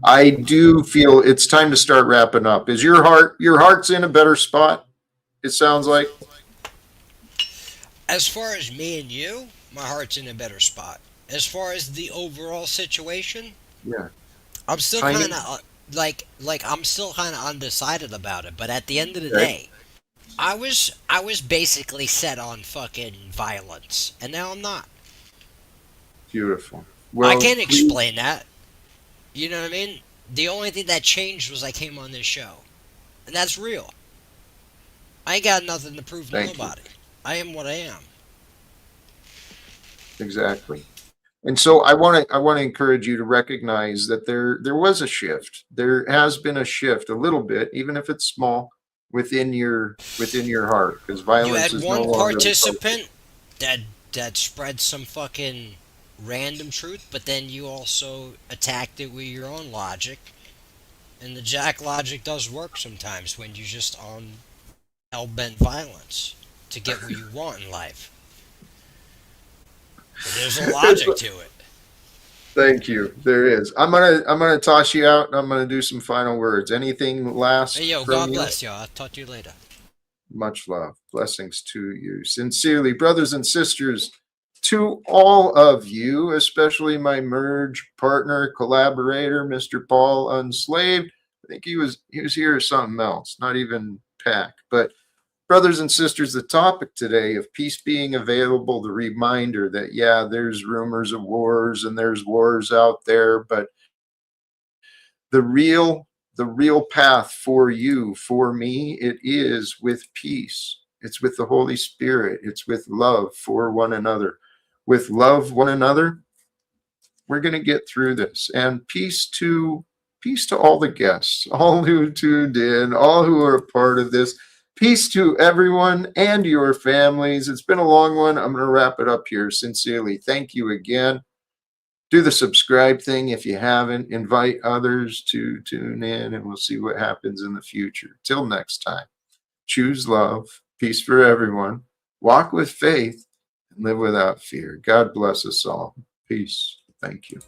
I do feel it's time to start wrapping up. Is your heart's in a better spot? It sounds like. As far as me and you, my heart's in a better spot. As far as the overall situation, Yeah. I'm still Tiny. kind of like I'm still kind of undecided about it. But at the end of the Okay. day, I was basically set on fucking violence, and now I'm not. Beautiful. I Well, can't please. explain that. You know what I mean? The only thing that changed was I came on this show, and that's real. I ain't got nothing to prove to Thank you. nobody. I am what I am. Exactly. And so I want to encourage you to recognize that there was a shift. There has been a shift a little bit, even if it's small, within your heart, because You violence had is no one longer the focus. participant that spread some fucking random truth, but then you also attacked it with your own logic. And the Jack logic does work sometimes when you just on hell bent violence to get what you want in life. So there's a logic to it. Thank you. There is. I'm gonna toss you out and I'm gonna do some final words. Anything Hey last yo, from God you? bless y'all. I'll talk to you later. Much love. Blessings to you. Sincerely, brothers and sisters, to all of you, especially my merge partner, collaborator, Mr. Paul Unslaved. I think he was here or something else, not even Pack. But brothers and sisters, the topic today of peace being available, the reminder that yeah, there's rumors of wars and there's wars out there, but the real path for you, for me, it is with peace. It's with the Holy Spirit. It's with love for one another. With love one another, we're going to get through this. And peace to all the guests, all who tuned in, all who are a part of this. Peace to everyone and your families. It's been a long one. I'm going to wrap it up here. Sincerely, thank you again. Do the subscribe thing if you haven't. Invite others to tune in, and we'll see what happens in the future. Till next time, choose love, peace for everyone, walk with faith, and live without fear. God bless us all. Peace. Thank you.